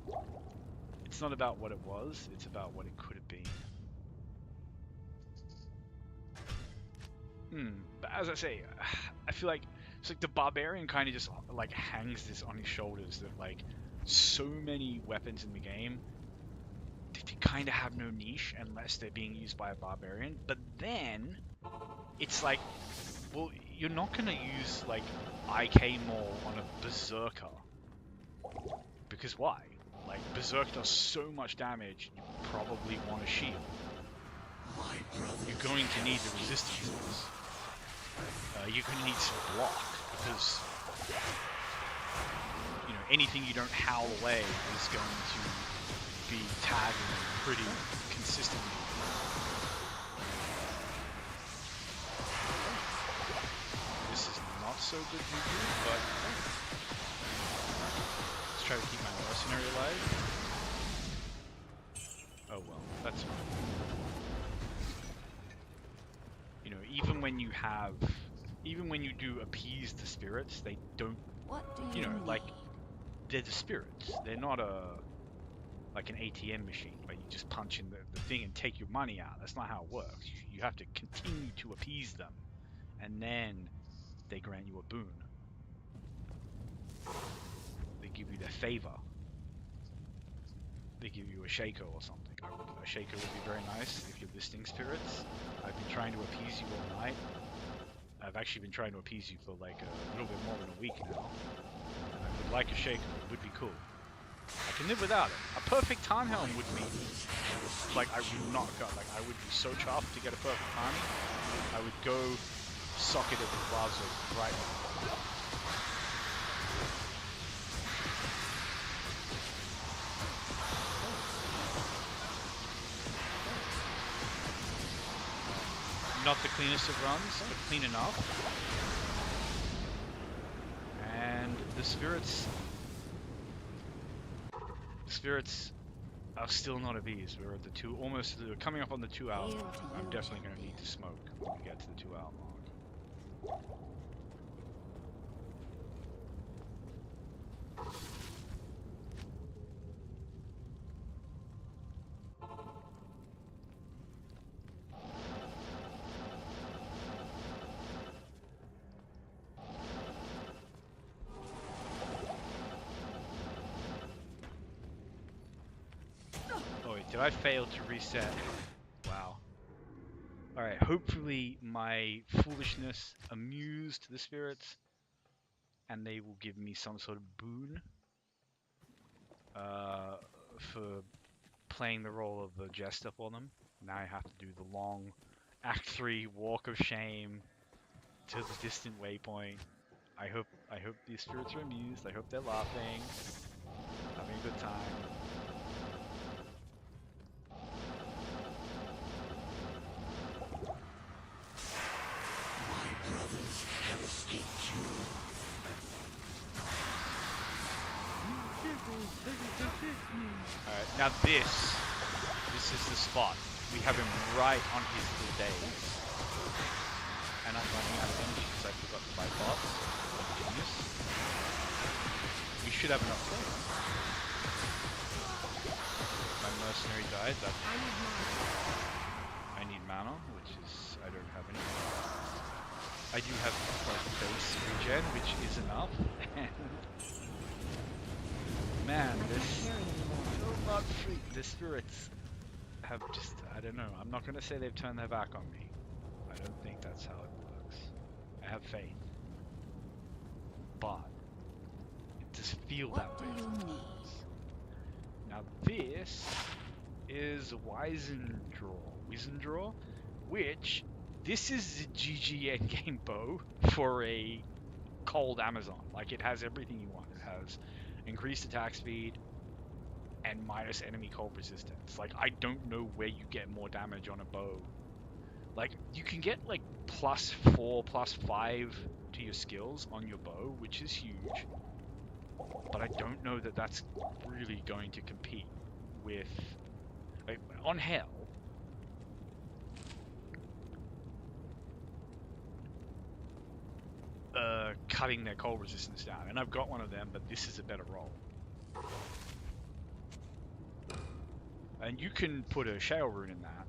It's not about what it was, it's about what it could have been. But as I say, I feel like it's like the barbarian kind of just like hangs this on his shoulders that like so many weapons in the game, they kind of have no niche unless they're being used by a barbarian. But then it's like, well, you're not gonna use like IK Maul on a berserker, because why? Like berserk does so much damage, you probably want a shield. You're going to need the resistances. You're going to need some block, because you know, anything you don't howl away is going to be tagging pretty consistently. This is not so good juju, but let's try to keep my mercenary alive. Oh well, that's fine. You know, even when you do appease the spirits, they don't, What do you know, need? like, they're the spirits. They're not like an ATM machine where you just punch in the thing and take your money out. That's not how it works. You have to continue to appease them, and then they grant you a boon. They give you their favor. They give you a shaker or something. A shaker would be very nice if you're listing spirits. I've been trying to appease you all night. I've actually been trying to appease you for like a little bit more than a week now. And I would like a shaker. It would be cool. I can live without it. A perfect time helm would be, like, I would not go, like, I would be so chuffed to get a perfect timing. I would go socket at the plaza right now. Not the cleanest of runs, but clean enough. And the spirits are still not appeased. We're at the two, almost coming up on the 2 hour Hail mark. to I'm you, definitely going to champion. need to smoke when we get to the 2 hour mark. Oh wait, did I fail to reset? Wow. Alright, hopefully my foolishness amused the spirits and they will give me some sort of boon for playing the role of the jester for them. Now I have to do the long Act 3 walk of shame to the distant waypoint. I hope these spirits are amused. I hope they're laughing, having a good time. My brothers have escaped you. Alright, now this is the spot. We have him right on his little days. And I'm running out of energy because I forgot to buy bots. Genius. We should have enough time. My mercenary died. That I need mana, which is I don't have any. I do have like base regen, which is enough. Man, this not free. The spirits have just I don't know. I'm not gonna say they've turned their back on me. I don't think that's how it works. I have faith. But it does feel that What way. do you need? Now this is Wizendraw, which this is the GG endgame bow for a cold Amazon. Like it has everything you want. It has increased attack speed and minus enemy cold resistance. Like I don't know where you get more damage on a bow. Like you can get like +4, +5 to your skills on your bow, which is huge. But I don't know that that's really going to compete with like, on Hell. Cutting their cold resistance down, and I've got one of them, but this is a better roll. And you can put a Shale Rune in that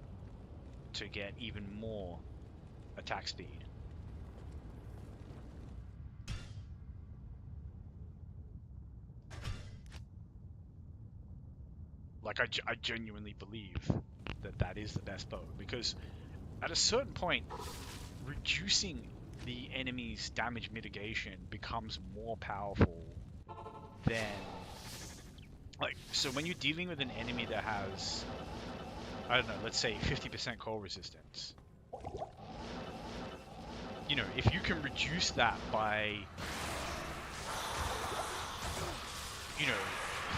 to get even more attack speed. Like I genuinely believe that that is the best bow, because at a certain point, reducing the enemy's damage mitigation becomes more powerful than like so when you're dealing with an enemy that has I don't know, let's say 50% cold resistance. You know, if you can reduce that by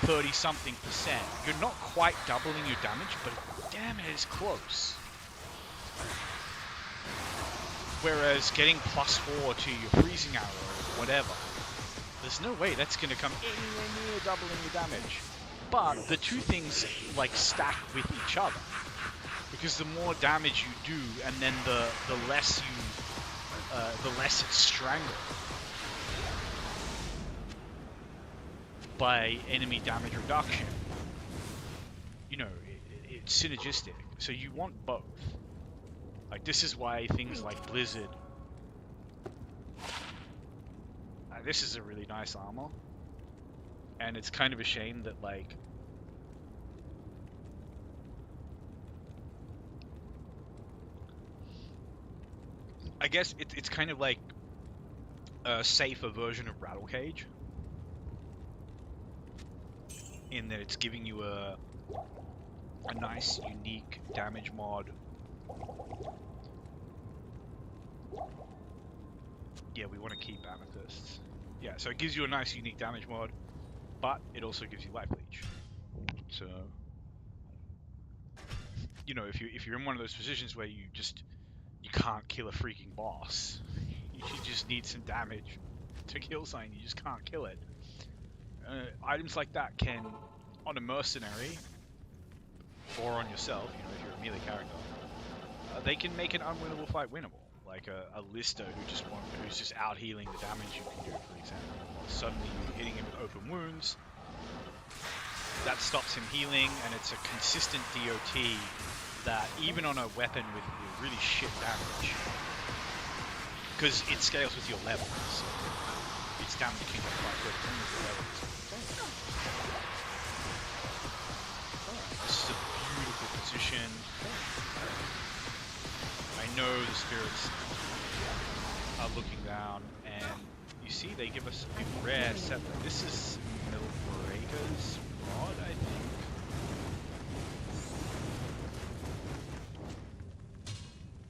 30 something percent, you're not quite doubling your damage, but damn it is close. Whereas getting +4 to your freezing arrow or whatever, there's no way that's going to come anywhere near doubling your damage. But the two things like stack with each other, because the more damage you do, and then the less it's strangled by enemy damage reduction. You know, it's synergistic. So you want both. Like this is why things like Blizzard. This is a really nice armor, and it's kind of a shame that like I guess it's kind of like a safer version of Rattle Cage, in that it's giving you a nice unique damage mod. Yeah, we want to keep amethysts. Yeah, so it gives you a nice unique damage mod, but it also gives you life leech. So, you know, if you're in one of those positions where you you can't kill a freaking boss. You just need some damage to kill something. You just can't kill it. Items like that can, on a mercenary, or on yourself, you know, if you're a melee character, they can make an unwinnable fight winnable. Like a lister who's just out healing the damage you can do, for example. Suddenly you're hitting him with open wounds. That stops him healing, and it's a consistent DOT that even on a weapon with really shit damage, because it scales with your levels, so its damage can get quite good depending on your levels. This is a beautiful position. I know the spirits are looking down, and you see they give us a rare set. This is Milbraker's rod, I think.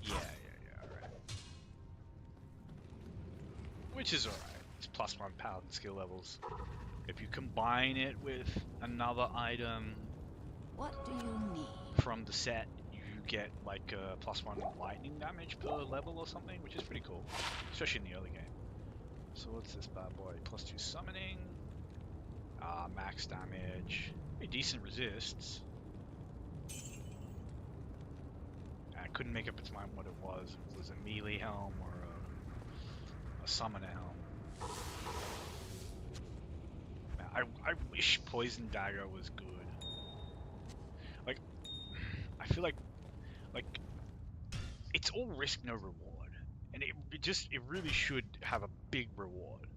Yeah, alright. Which is alright. It's +1 paladin skill levels. If you combine it with another item What do you need? from the set, you get like a +1 lightning damage per level or something, which is pretty cool, especially in the early game. So what's this bad boy? +2 summoning, max damage, pretty decent resists. I couldn't make up its mind what it was. If it was a melee helm or a summoner helm. I wish Poison Dagger was good. Like, I feel like it's all risk, no reward, and it really should have a big reward.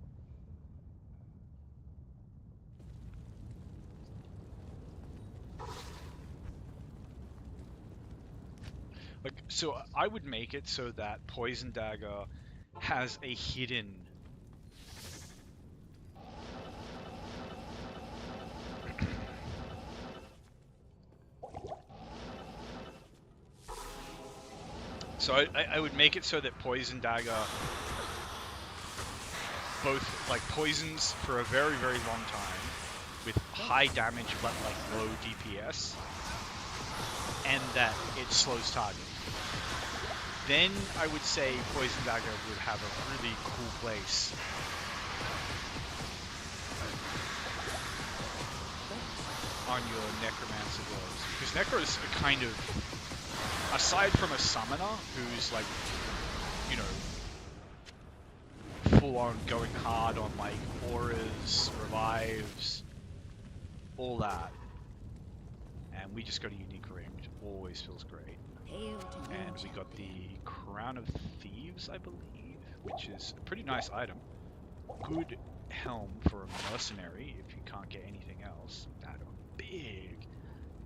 Like, so I would make it so that Poison Dagger has a hidden so I would make it so that Poison Dagger both like poisons for a very, very long time with high damage but like low DPS, and that it slows target. Then I would say Poison Dagger would have a really cool place on your Necromancer gloves, because Necro's a kind of, aside from a summoner who's like, you know, full on going hard on like auras, revives, all that, and we just got a unique ring, which always feels great. And we got the Crown of Thieves, I believe, which is a pretty nice item. Good helm for a mercenary if you can't get anything else. At a big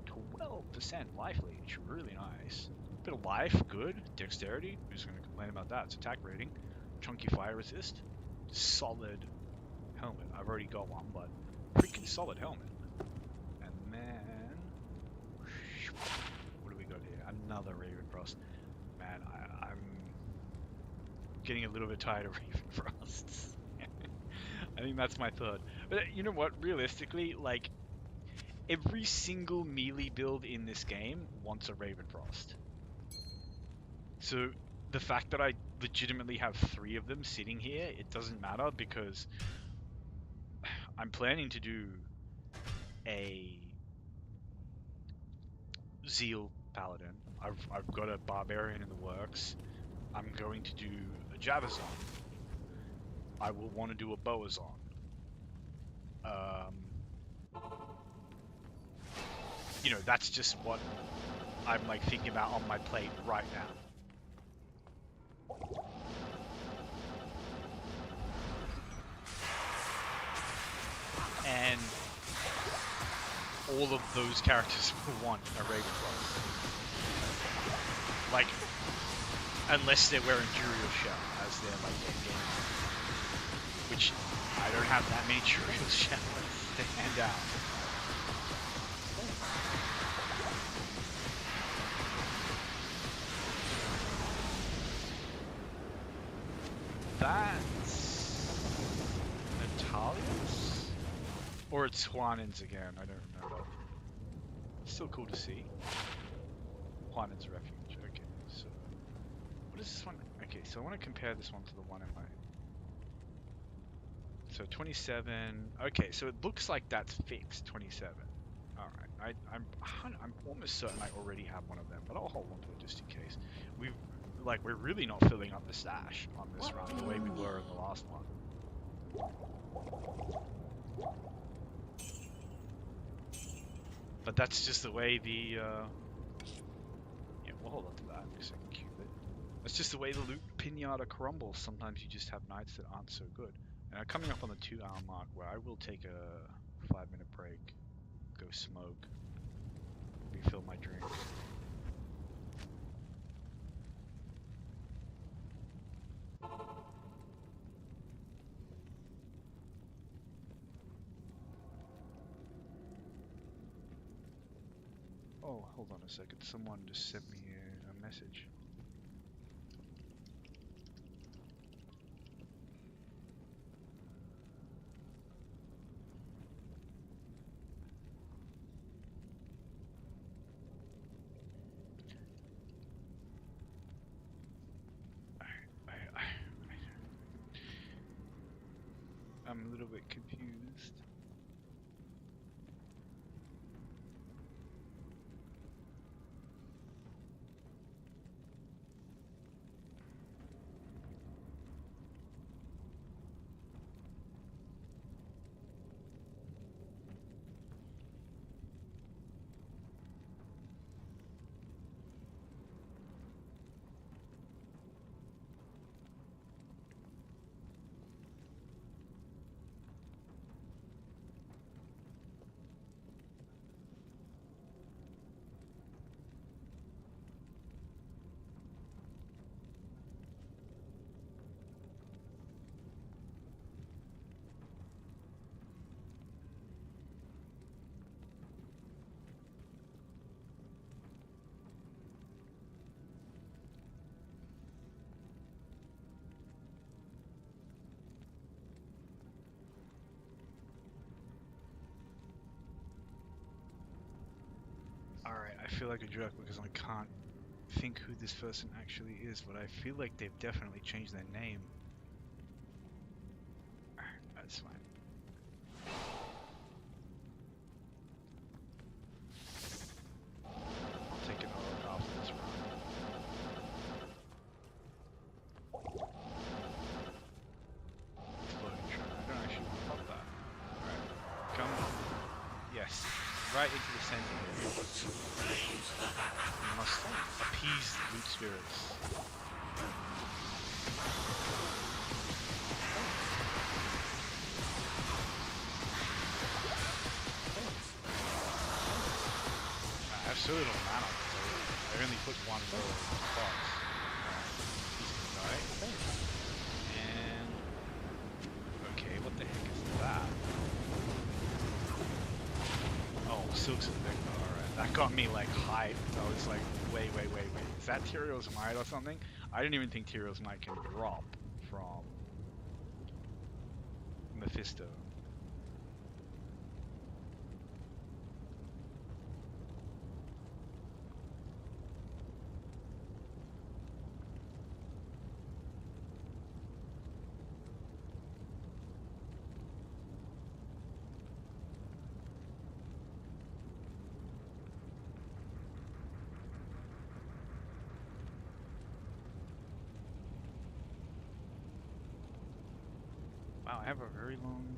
12% life leech, really nice. Bit of life, good. Dexterity, who's going to complain about that? It's attack rating. Chunky fire resist. Solid helmet. I've already got one, but freaking solid helmet. And then, what do we got here? Another Ravenfrost. Man, I'm getting a little bit tired of Ravenfrosts. I think that's my third. But you know what? Realistically, like, every single melee build in this game wants a Ravenfrost. So the fact that I legitimately have 3 of them sitting here, it doesn't matter, because I'm planning to do a Zeal Paladin. I've got a Barbarian in the works. I'm going to do a Javazon. I will want to do a Boazon. You know, that's just what I'm like thinking about on my plate right now. And all of those characters will want a Ravenfrost. Like, unless they're wearing Juriel Shell as their like endgame, which I don't have that many Juriel Shells to hand out. That's Natalia's? Or it's Juanin's again, I don't remember. Still cool to see. Juanin's Refuge, okay, so... What does this one... Okay, so I want to compare this one to the one in my... So 27... Okay, so it looks like that's fixed, 27. Alright, I'm almost certain I already have one of them, but I'll hold on to it just in case. We're really not filling up the stash on this What run do the way you we were in need? the last one. But that's just the way the, yeah, we'll hold on to that because I can cube it. That's just the way the loot pinata crumbles. Sometimes you just have nights that aren't so good. And I'm coming up on the 2 hour mark where I will take a 5-minute break, go smoke, refill my drink. Oh, hold on a second. Someone just sent me a message. I'm a little bit confused. Alright, I feel like a jerk because I can't think who this person actually is, but I feel like they've definitely changed their name. That's fine. I'll take another look after this run. Floating shrine. I don't actually want to pop that. Alright, come. Yes, right into the center here. We must appease the loot spirits. I have so little mana. I only put one row of spots. Alright, he's gonna die. And... Okay, what the heck is that? Oh, Silk's Invicta, alright. That got me like hyped. I was like, wait. Is that Tyrio's Might or something? I didn't even think Tyrio's Might can drop from Mephisto. Wow, I have a very long...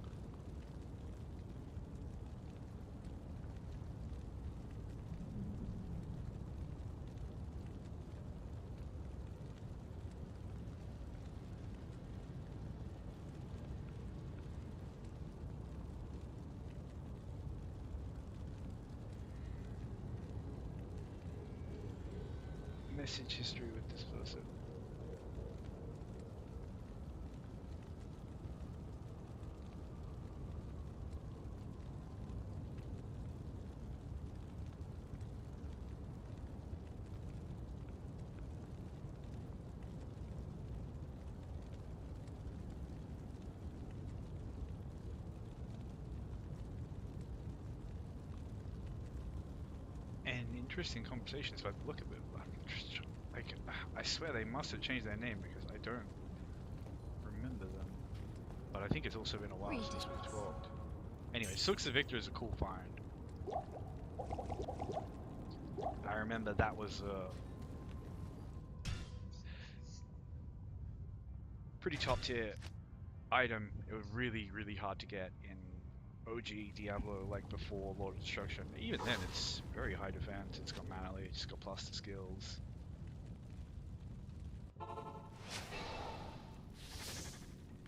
message history with this person. And interesting conversations by the look of it. I'm just, like, I swear they must have changed their name because I don't remember them. But I think it's also been a while since we've talked. Anyway, Sooks the Victor is a cool find. I remember that was a pretty top tier item. It was really, really hard to get in OG Diablo, like before Lord of Destruction. Even then, it's very high defense. It's got mana leech, it's got plus to skills.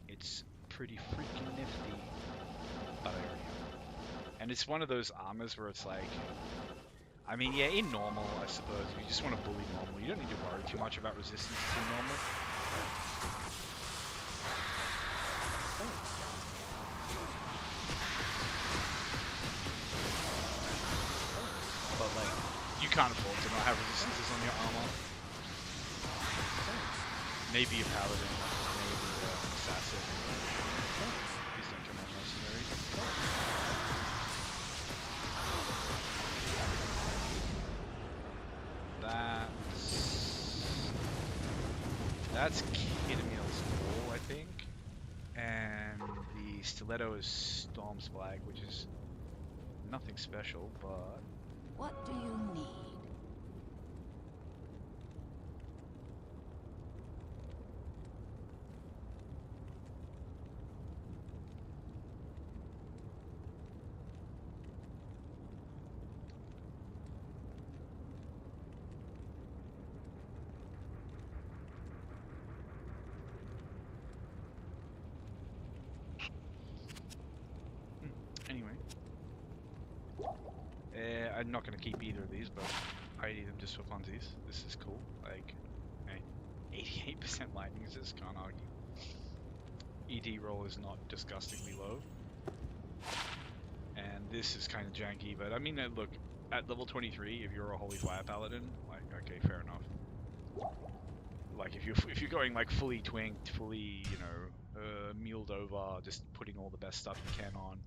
It's pretty freaking nifty, but I already have it. And it's one of those armors where it's like, I mean, yeah, in normal, I suppose, if you just want to bully normal, you don't need to worry too much about resistance to normal. But like, you can't afford to not have resistances on your armor. Maybe a paladin, maybe an assassin. Please don't come out mercenary. That's Kidamil's Wall, I think. And the stiletto is Storm's Flag, which is nothing special, but... What do you need? Anyway. I'm not going to keep either of these, but I need them just for funsies. This is cool. Like, hey, 88% lightning resist, can't argue. ED roll is not disgustingly low. And this is kind of janky, but I mean, look, at level 23, if you're a Holy Fire Paladin, like, okay, fair enough. Like, if you're going like fully twinked, fully, you know, muled over, just putting all the best stuff you can on,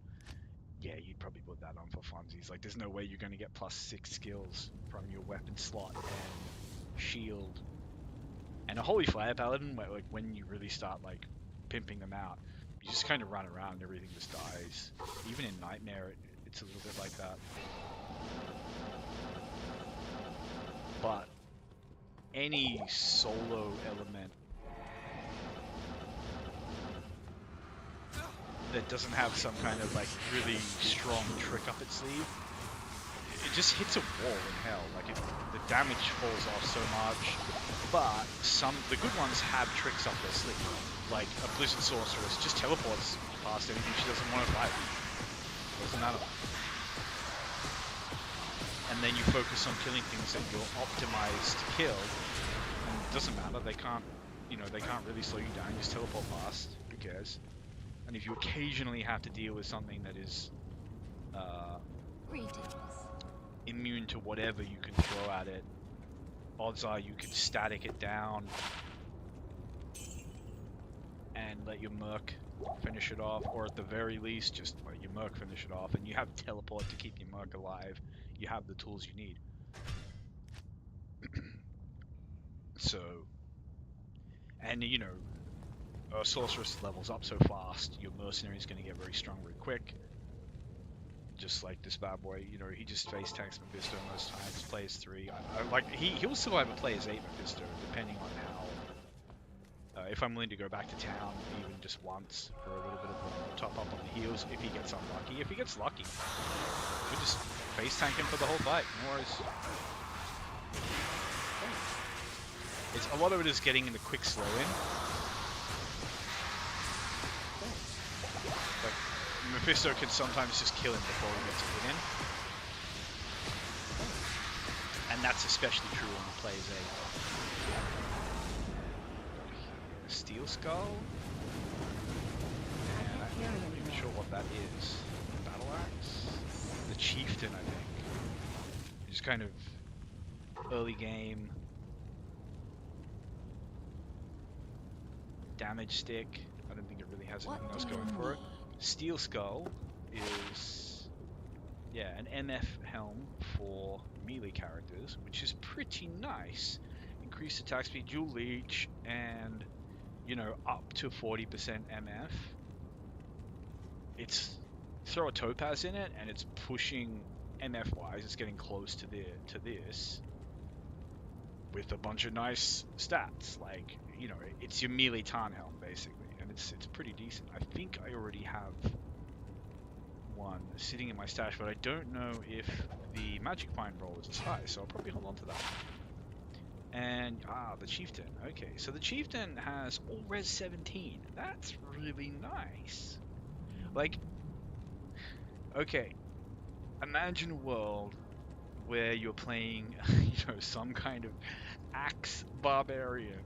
yeah, you'd probably put that on for funsies. Like, there's no way you're going to get +6 skills from your weapon slot and shield. And a Holy Fire Paladin, like, when you really start, like, pimping them out, you just kind of run around and everything just dies. Even in Nightmare, it's a little bit like that. But any solo element that doesn't have some kind of like really strong trick up its sleeve, it just hits a wall in hell. Like the damage falls off so much, but the good ones have tricks up their sleeve. Like a Blizzard Sorceress just teleports past anything she doesn't want to fight. Doesn't matter. And then you focus on killing things that you're optimized to kill, and it doesn't matter. They can't, they can't really slow you down. You just teleport past. Who cares? And if you occasionally have to deal with something that is immune to whatever you can throw at it, odds are you can static it down and let your merc finish it off, or at the very least just let your merc finish it off, and you have teleport to keep your merc alive. You have the tools you need. So, and a sorceress levels up so fast, your mercenary is going to get very strong very quick. Just like this bad boy, he just face tanks Mephisto most times, plays 3. He'll survive a player's 8 Mephisto, depending on how, if I'm willing to go back to town, even just once, for a little bit of a top up on the heals, if he gets unlucky. If he gets lucky, we just face tank him for the whole fight, no worries. A lot of it is getting in the quick slow in. Like, Mephisto can sometimes just kill him before he gets a hit in. And that's especially true when he plays a Steel Skull. And I'm not even sure what that is. Battle Axe? The Chieftain, I think. Just kind of early game. Damage stick. I don't think it really has anything else going for it. Steel Skull is, an MF helm for melee characters, which is pretty nice. increased attack speed, dual leech, and you know, up to 40% MF. It's throw a topaz in it, and it's pushing MF wise. It's getting close to this with a bunch of nice stats. Like, you know, it's your melee Tarnhelm basically, and it's pretty decent. I think I already have one sitting in my stash, but I don't know if the magic find roll is as high, so I'll probably hold on to that. And the chieftain. Okay, so the chieftain has all res 17. That's really nice. Like, okay, imagine a world where you're playing, you know, some kind of axe barbarian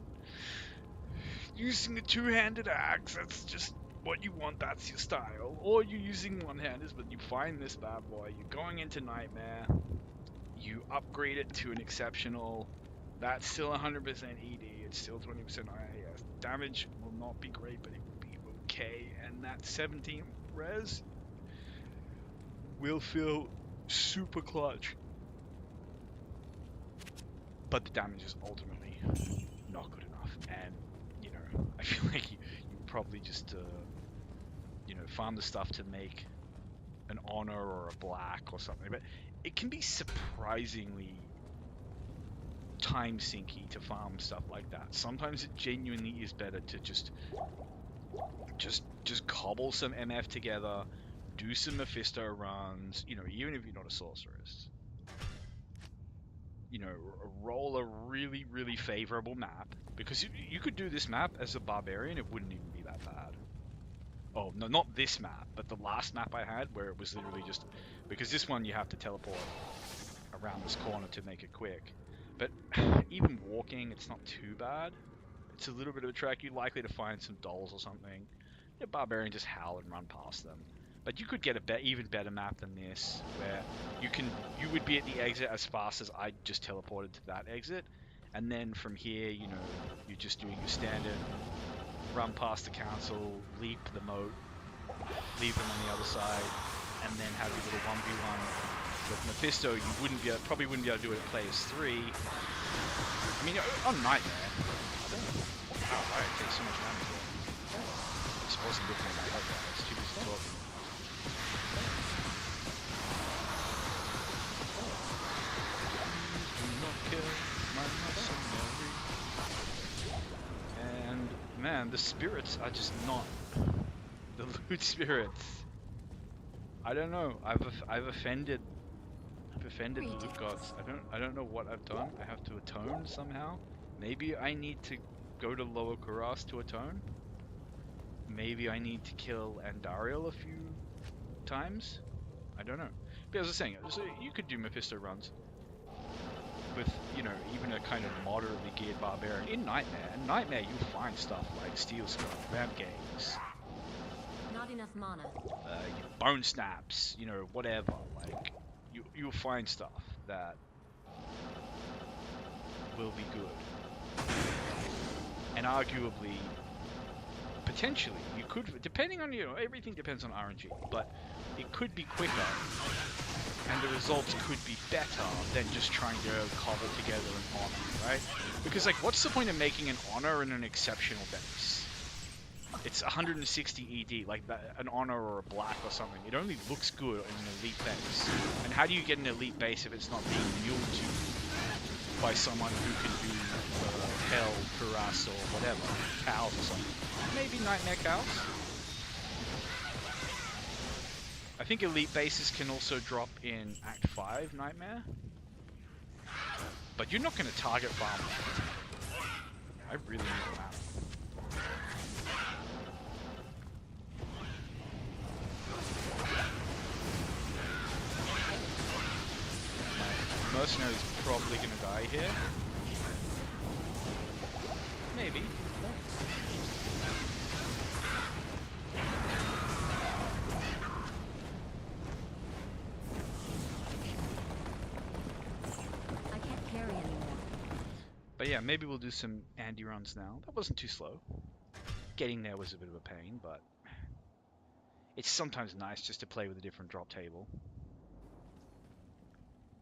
using a two-handed axe. That's just what you want. That's your style. Or you're using one-handers, but you find this bad boy. You're going into Nightmare. You upgrade it to an exceptional. That's still 100% ED. It's still 20% IAS. Damage will not be great, but it will be okay. And that 17 res will feel super clutch. But the damage is ultimately not good enough. And, you know, I feel like you probably just, you know, farm the stuff to make an honor or a black or something. But it can be surprisingly time sinky to farm stuff like that. Sometimes it genuinely is better to just cobble some MF together, do some Mephisto runs, you know, even if you're not a sorceress. You know, roll a really, really favorable map, because you could do this map as a barbarian, it wouldn't even be that bad. Oh, no, not this map, but the last map I had, where it was literally just, because this one you have to teleport around this corner to make it quick. But even walking, it's not too bad. It's a little bit of a trek. You're likely to find some dolls or something. The barbarian just howl and run past them. But you could get a even better map than this, where you would be at the exit as fast as I just teleported to that exit, and then from here, you know, you're just doing your standard run past the council, leap the moat, leave them on the other side, and then have your little 1v1. With Mephisto, you probably wouldn't be able to do it at players 3. I mean, on Nightmare, I don't know why it takes so much damage there. I just wasn't looking at my head there. It's too busy talking. Do not kill my mercenary. And man, the spirits are just not the loot spirits. I don't know. I've offended the loot gods. I don't know what I've done. I have to atone somehow. Maybe I need to go to Lower Kurast to atone. Maybe I need to kill Andariel a few times. I don't know. But as I was saying, so you could do Mephisto runs with, you know, even a kind of moderately geared barbarian in Nightmare. In Nightmare, you'll find stuff like Steel Skull, Ramp Games, Not enough mana. Bone Snaps, you know, whatever. Like, you'll find stuff that will be good. And arguably, potentially, you could, depending on, you know, everything depends on RNG, but it could be quicker, and the results could be better than just trying to cobble together an honor, right? Because, like, what's the point of making an honor and an exceptional base? It's 160 ED, like an honor or a black or something. It only looks good in an elite base. And how do you get an elite base if it's not being muled to by someone who can do Hell, Kurast, or whatever, cows or something? Maybe Nightmare cows? I think elite bases can also drop in Act 5 Nightmare. But you're not going to target farm that. I really need a map. Mercenary's probably gonna die here. Maybe. I can't carry anymore. But yeah, maybe we'll do some Andy runs now. That wasn't too slow. Getting there was a bit of a pain, but it's sometimes nice just to play with a different drop table.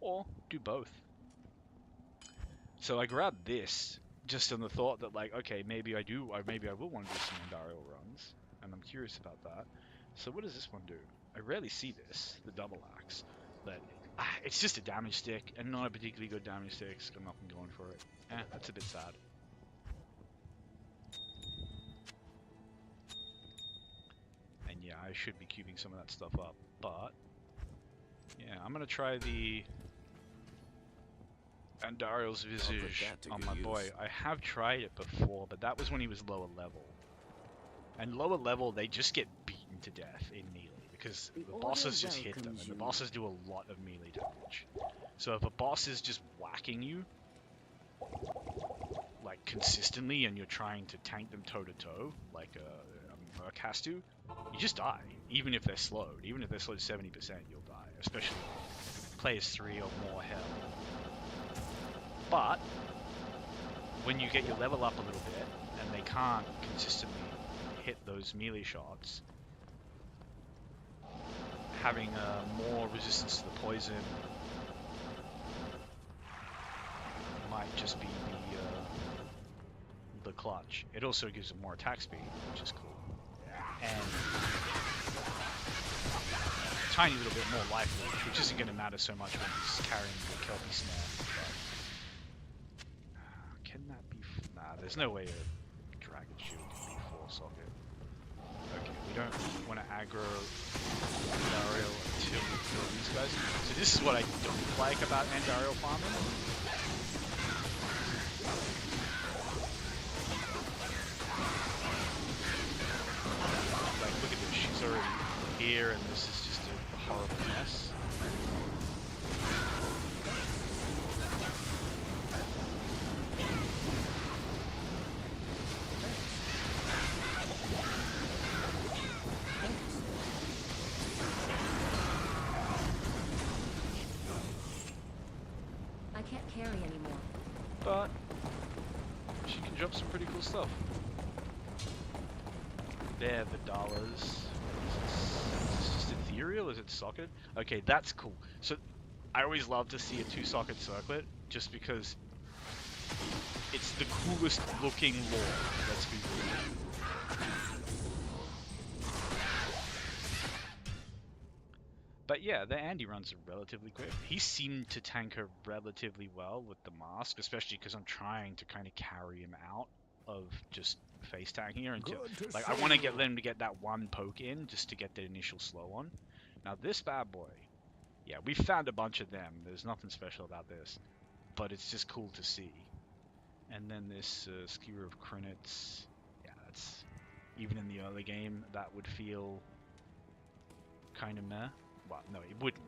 Or do both. So I grabbed this just on the thought that like, okay, maybe I do, or maybe I will want to do some Andariel runs, and I'm curious about that. So what does this one do? I rarely see this, the double axe, but it's just a damage stick, and not a particularly good damage stick. It's got nothing going for it. That's a bit sad. And yeah, I should be cubing some of that stuff up, but yeah, I'm gonna try the Andariel's Visage on my boy. I have tried it before, but that was when he was lower level. And lower level, they just get beaten to death in melee, because the bosses just hit them, and the bosses do a lot of melee damage. So if a boss is just whacking you, like consistently, and you're trying to tank them toe to toe, like a Merc has to, you just die. Even if they're slowed. Even if they're slowed 70%, you'll die. Especially players 3 or more hell. But when you get your level up a little bit, and they can't consistently hit those melee shots, having more resistance to the poison might just be the clutch. It also gives them more attack speed, which is cool, and a tiny little bit more life leech, which isn't going to matter so much when he's carrying the Kelpie Snare. But can that be? Nah, there's no way a Dragon Shield can be 4-socket. Okay, we don't want to aggro Andariel until we kill these guys. So this is what I don't like about Andariel farming. Like, look at this, she's already here, and this is just a horrible mess. I can't carry anymore. But she can drop some pretty cool stuff. There, the dollars. Is this just ethereal? Is it socket? Okay, that's cool. So I always love to see a 2-socket circlet, just because it's the coolest looking lore. Let's be real. But yeah, the Andy runs are relatively quick. He seemed to tank her relatively well with the mask, especially because I'm trying to kind of carry him out of just face tagging her until, like, I want to get them to get that one poke in just to get the initial slow on. Now this bad boy, yeah, we found a bunch of them. There's nothing special about this, but it's just cool to see. And then this Skewer of Crinets, yeah, that's, even in the early game, that would feel kind of meh. Well, no, it wouldn't.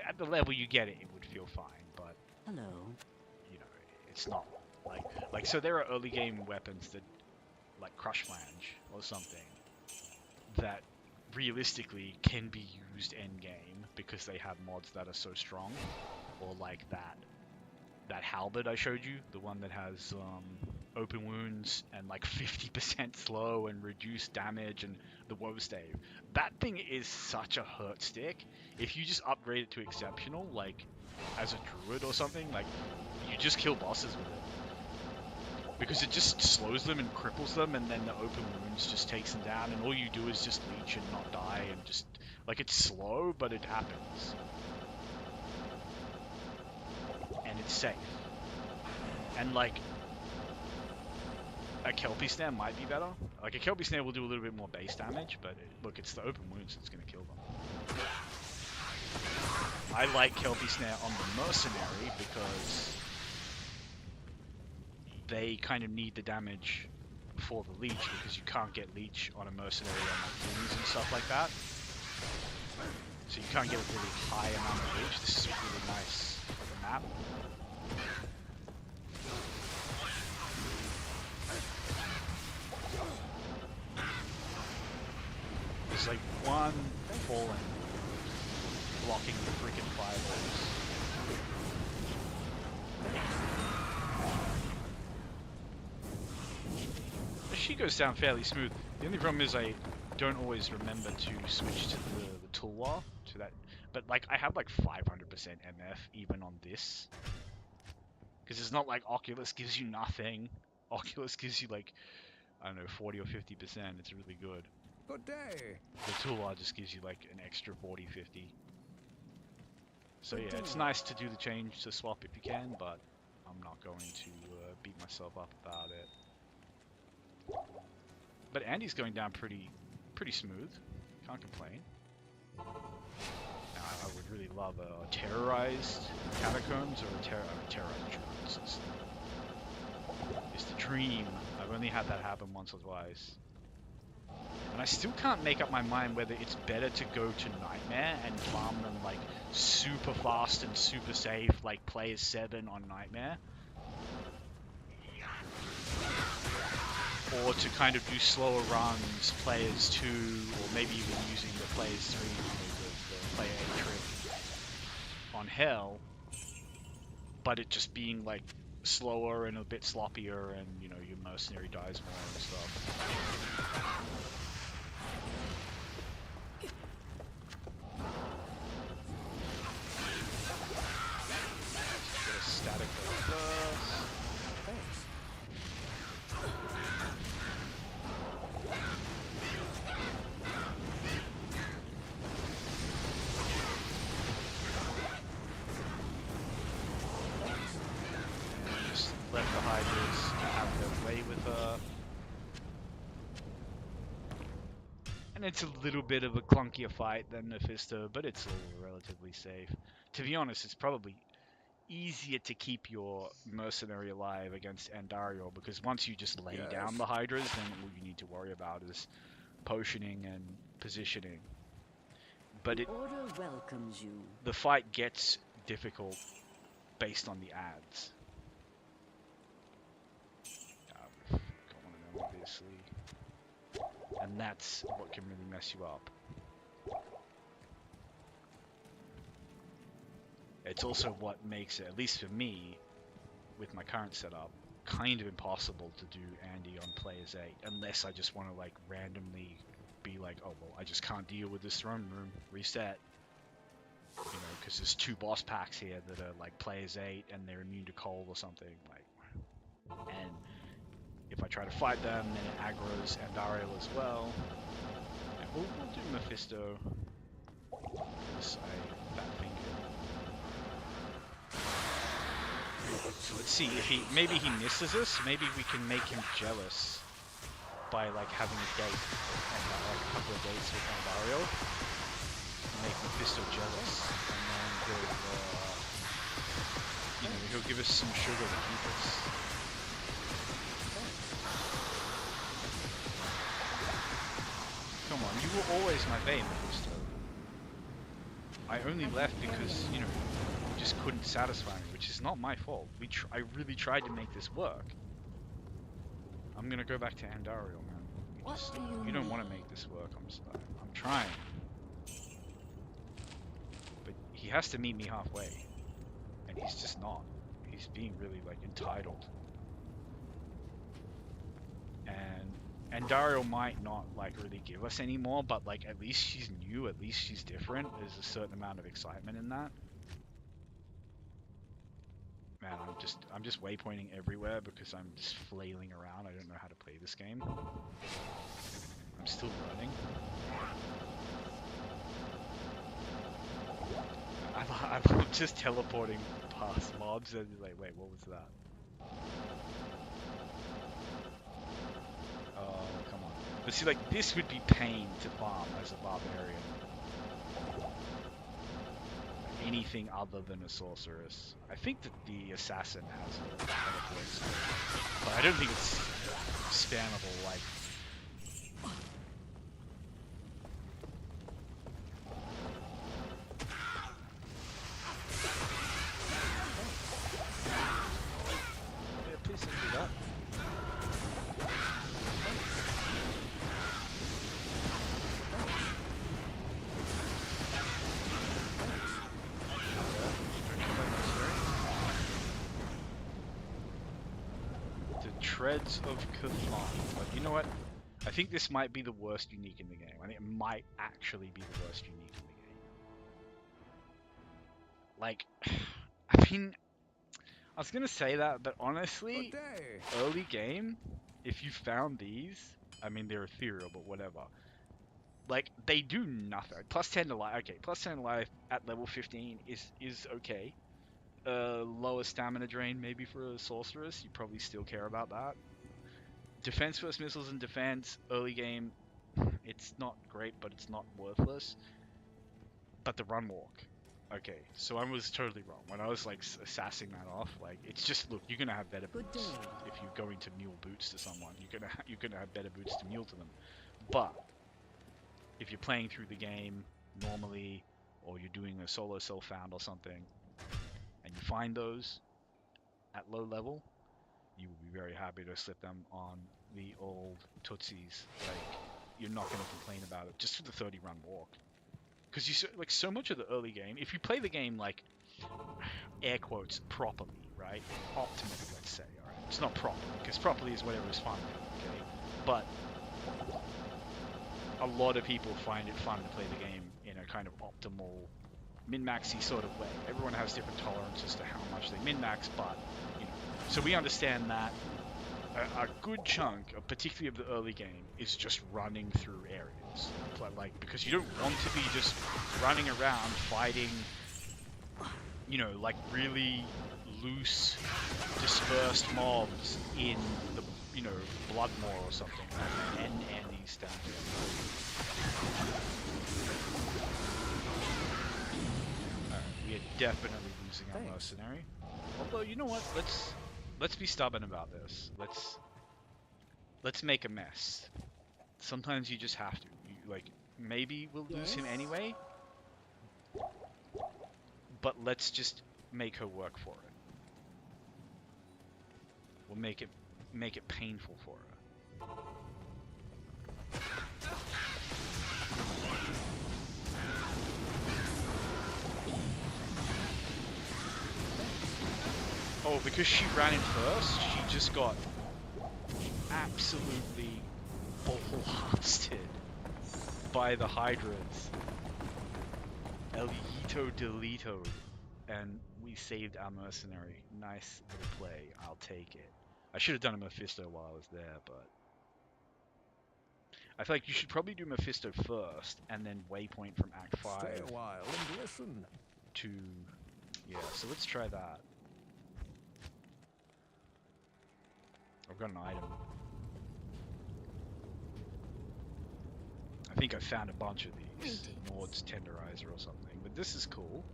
At the level you get it, it would feel fine, but Hello. you know, it's not like so there are early game weapons that, like Crush Flange or something, that realistically can be used end game because they have mods that are so strong, or like that halberd I showed you, the one that has open wounds and like 50% slow and reduced damage and the woe stave. That thing is such a hurt stick. If you just upgrade it to exceptional, like as a druid or something, like you just kill bosses with it. Because it just slows them and cripples them, and then the open wounds just takes them down, and all you do is just leech and not die, and just, like, it's slow, but it happens. And it's safe. And like, a Kelpie Snare might be better. Like, a Kelpie Snare will do a little bit more base damage, but look, it's the open wounds that's going to kill them. I like Kelpie Snare on the Mercenary because they kind of need the damage for the leech, because you can't get leech on a Mercenary on like wings and stuff like that. So you can't get a really high amount of leech. This is a really nice map. There's like one fallen blocking the freaking fireballs. She goes down fairly smooth. The only problem is I don't always remember to switch to the toolbar to that. But like I have like 500% MF even on this Because it's not like Oculus gives you nothing. Oculus gives you like, I don't know, 40 or 50%. It's really good. Good day. The toolbar just gives you like an extra 40, 50. So yeah, it's nice to do the change to swap if you can, but I'm not going to beat myself up about it. But Andy's going down pretty smooth. Can't complain. Now, I would really love a terrorized catacombs or a terrorized druids. It's the dream. I've only had that happen once or twice. And I still can't make up my mind whether it's better to go to Nightmare and farm them like super fast and super safe, like Players 7 on Nightmare, or to kind of do slower runs, Players 2, or maybe even using the Players 3, the Player 8 trick on Hell, but it just being like slower and a bit sloppier, and you know, your mercenary dies more and stuff. Static first. Thanks. Just let the Hydras have their way with her. And it's a little bit of a clunkier fight than Mephisto, but it's all relatively safe. To be honest, it's probably easier to keep your mercenary alive against Andariel, because once you just lay down the Hydras, then all you need to worry about is potioning and positioning. But Order welcomes you. the fight gets difficult based on the ads. We've got one of them, obviously. And that's what can really mess you up. It's also what makes it, at least for me, with my current setup, kind of impossible to do Andy on Players 8, unless I just want to like randomly be like, oh well, I just can't deal with this throne room, reset. You know, because there's 2 boss packs here that are like Players 8 and they're immune to cold or something, like, and if I try to fight them, then it aggroes Andariel as well. And we'll do Mephisto, because I fat fingered. So let's see if maybe he misses us. Maybe we can make him jealous by like having a date, and like a couple of dates with Andariel, make Mephisto jealous, and then he'll give us some sugar to keep us. Come on, you were always my bae, Mephisto. I only left because, you know, you just couldn't satisfy me, which is not my fault. I really tried to make this work. I'm gonna go back to Andariel, man. You don't want to make this work. I'm trying. But he has to meet me halfway. And he's just not. He's being really, like, entitled. And Dario might not like really give us any more, but like at least she's new, at least she's different. There's a certain amount of excitement in that. Man, I'm just waypointing everywhere because I'm just flailing around. I don't know how to play this game. I'm still learning. I'm just teleporting past mobs and like, wait, what was that? Oh, come on. But see, like, this would be pain to farm as a barbarian. Anything other than a sorceress. I think that the assassin has a teleport skill, but I don't think it's spammable like... Yeah, please don't do that. Treads of Cthulhu. But you know what? I think this might be the worst unique in the game. I think it might actually be the worst unique in the game. Like, I mean, I was gonna say that, but Good honestly, day. early game, if you found these, I mean they're ethereal, but whatever. Like they do nothing. Plus 10 to life. Okay, plus 10 to life at level 15 is okay. Lower stamina drain maybe for a sorceress. You probably still care about that. Defense first missiles and defense early game, it's not great, but it's not worthless. But the run walk. Okay, so I was totally wrong when I was like sassing that off. Like it's just look, you're gonna have better Good boots day. if you're going to mule boots to someone. You're gonna have better boots to mule to them. But if you're playing through the game normally, or you're doing a solo self found or something, and you find those at low level, you will be very happy to slip them on the old Tootsies. Like you're not gonna complain about it just for the 30 run walk. Because like so much of the early game, if you play the game like air quotes properly, right? Optimally, let's say. All right, it's not properly because properly is whatever is fun. Okay, but a lot of people find it fun to play the game in a kind of optimal, min-maxy sort of way. Everyone has different tolerances to how much they min-max, but you know, so we understand that a good chunk, particularly of the early game, is just running through areas. Like, because you don't want to be just running around fighting, you know, like really loose, dispersed mobs in the, you know, Bloodmoor or something, and these down here. Alright, we are definitely losing our mercenary. Although, you know what? Let's be stubborn about this. Let's make a mess. Sometimes you just have to. Like, maybe we'll lose him anyway, but let's just make her work for it. We'll make it painful for her. Oh, because she ran in first, she just got absolutely blasted by the Hydras. Elito Delito. And we saved our mercenary. Nice little play. I'll take it. I should have done a Mephisto while I was there, but I feel like you should probably do Mephisto first, and then Waypoint from Act 5 Stay a while and listen. to... Yeah, so let's try that. I've got an item. I think I found a bunch of these. Nord's Tenderizer or something. But this is cool.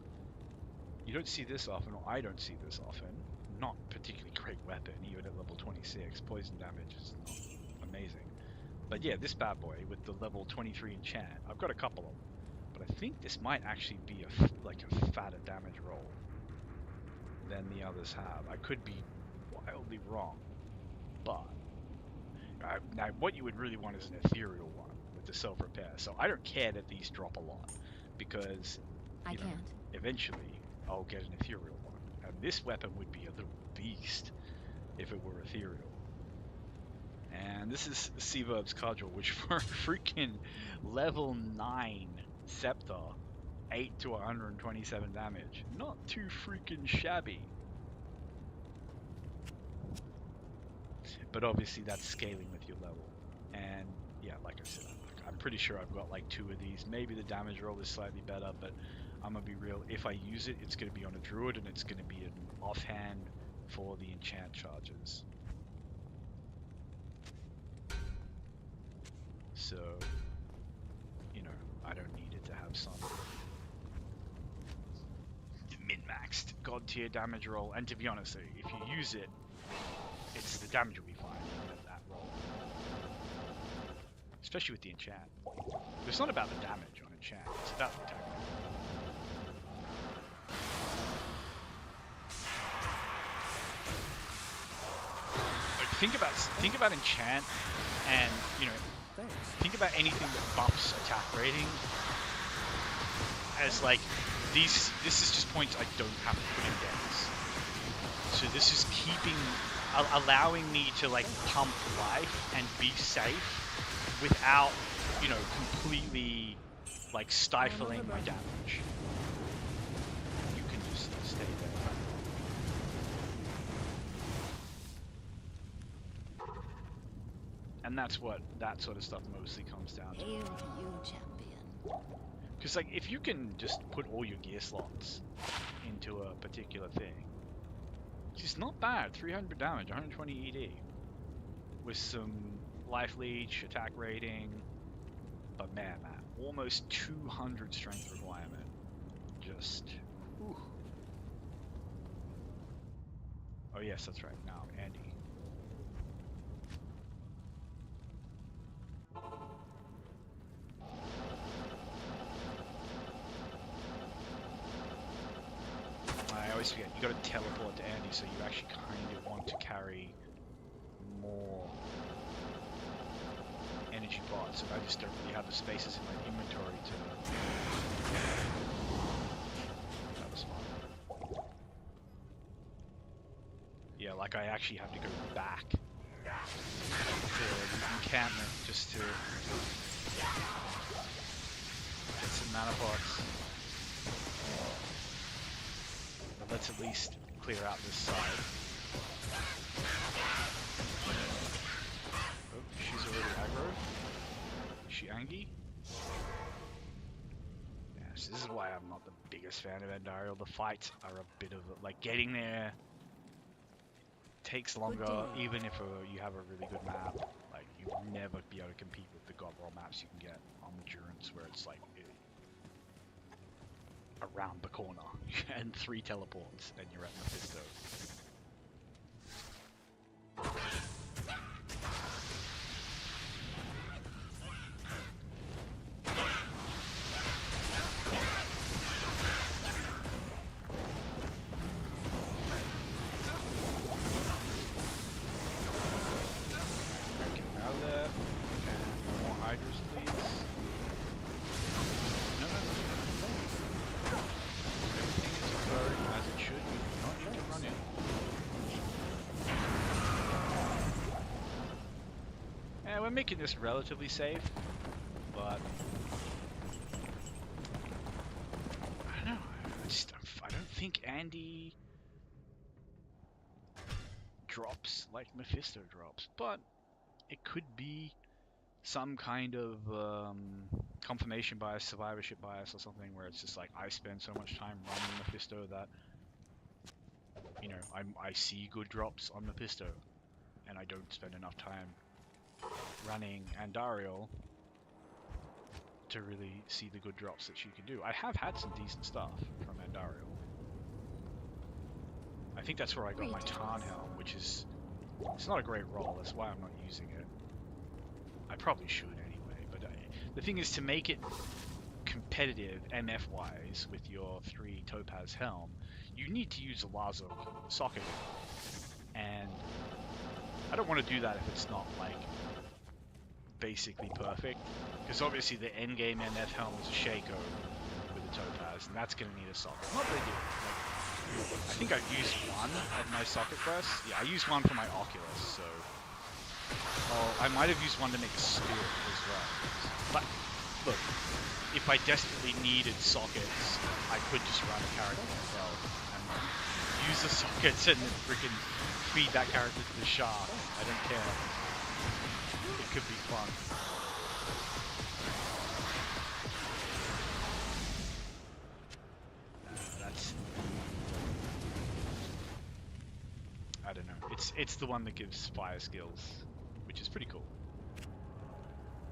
You don't see this often, or I don't see this often. Not particularly great weapon, even at level 26. Poison damage is not amazing. But yeah, this bad boy with the level 23 enchant. I've got a couple of them. But I think this might actually be a fatter damage roll than the others have. I could be wildly wrong. But now what you would really want is an ethereal one with the self-repair. So I don't care that these drop a lot, because I can't. eventually I'll get an ethereal one. And this weapon would be a little beast if it were ethereal. And this is Seaverb's Cudgel, which for freaking level 9 Scepter, 8 to 127 damage. Not too freaking shabby. But obviously that's scaling with your level. And yeah, like I said, I'm pretty sure I've got like 2 of these. Maybe the damage roll is slightly better, but I'm gonna be real. If I use it, it's gonna be on a druid, and it's gonna be an offhand for the enchant charges. So, you know, I don't need it to have some min-maxed god tier damage roll. And to be honest, if you use it, the damage will be fine at that roll. Especially with the enchant. It's not about the damage on enchant, it's about the attack. Like, think about enchant, and you know, think about anything that buffs attack rating as like these. This is just points I don't have to put in decks. So this is allowing me to like pump life and be safe without, you know, completely like stifling my damage. You can just stay there. And that's what that sort of stuff mostly comes down to. Hail to you, champion. Because like, if you can just put all your gear slots into a particular thing, it's not bad. 300 damage, 120 ED, with some life leech, attack rating, but man, almost 200 strength requirement. Just, whew. Oh yes, that's right. Now, Andy. I always forget, you gotta teleport to Andy, so you actually kind of want to carry more energy pots, and I just don't really have the spaces in my inventory to... That was fun. Yeah, like I actually have to go back to the encampment just to get some mana pots. But let's at least clear out this side. Oh, she's already aggro. Is she Angie? Yes, this is why I'm not the biggest fan of Andariel. The fights are a bit of like getting there takes longer, even if you have a really good map. Like you'll never be able to compete with the god roll maps you can get on Endurance, where it's like around the corner and 3 teleports and you're at Mephisto. We're making this relatively safe, but I don't know. I don't think Andy drops like Mephisto drops, but it could be some kind of confirmation bias, survivorship bias, or something where it's just like I spend so much time running Mephisto that I see good drops on Mephisto, and I don't spend enough time running Andariel to really see the good drops that she can do. I have had some decent stuff from Andariel. I think that's where I got my Tarn Helm, which is... It's not a great roll, that's why I'm not using it. I probably should anyway, but the thing is to make it competitive MF-wise with your 3 Topaz Helm, you need to use a Lazo socket. And I don't want to do that if it's not like basically perfect, because obviously the endgame MF helm is a Shaco with a Topaz, and that's going to need a socket. Not big deal. Like, I think I've used one at my socket quest. Yeah, I used one for my Oculus, so... Oh, I might have used one to make a spirit as well. But, look, if I desperately needed sockets, I could just run a character myself and use the sockets and then freaking feed that character to the shaft. I don't care. It could be fun. That's... I don't know. It's the one that gives fire skills, which is pretty cool.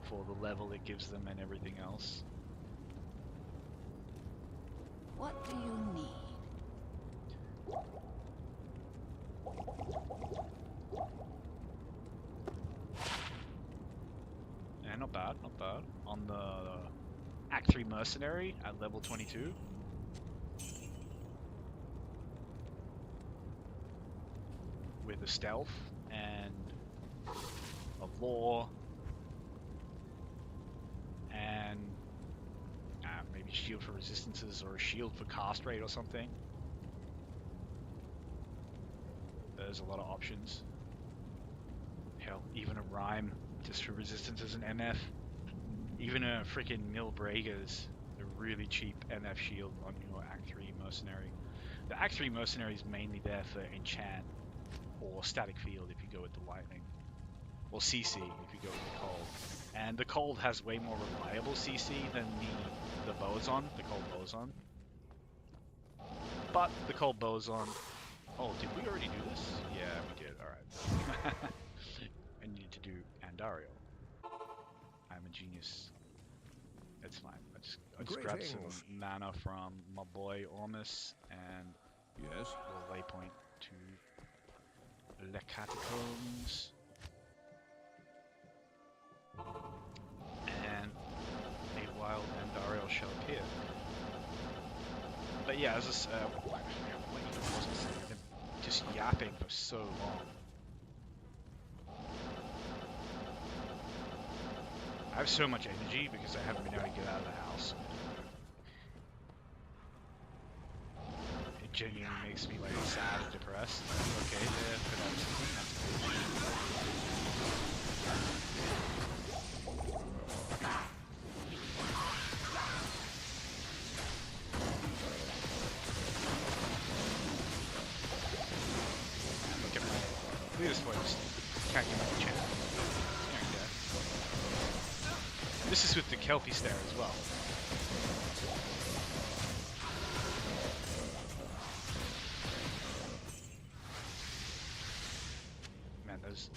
For the level it gives them and everything else. What do you need? Yeah, not bad, not bad. On the Act 3 Mercenary at level 22. With a stealth and a lore and maybe shield for resistances or a shield for cast rate or something. There's a lot of options. Hell, even a rhyme just for resistances and MF. Even a freaking Mil Bragas, a really cheap MF shield on your Act 3 Mercenary. The Act 3 Mercenary is mainly there for enchant or static field if you go with the lightning. Or CC if you go with the cold. And the cold has way more reliable CC than the boson, the cold boson. But the cold boson... Oh, did we already do this? Yeah, we did. Alright. I need to do Andariel. I'm a genius. It's fine. I just grabbed some mana from my boy Ormus and Yes. we'll waypoint to Le Catacombs. And a wild Andariel shall appear. But yeah, as this, what even was I saying? I've been just yapping for so long. I have so much energy because I haven't been able to get out of the house. It genuinely makes me like sad and depressed. Okay, there, but that's look at my look at this voice. Can't get my channel. This is with the Kelpie Stare as well. Man, those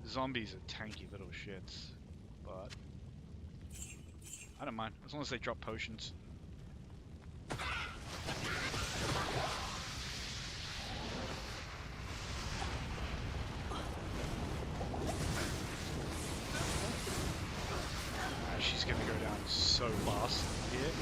zombies are tanky little shits, but I don't mind as long as they drop potions. She's gonna go down so fast here.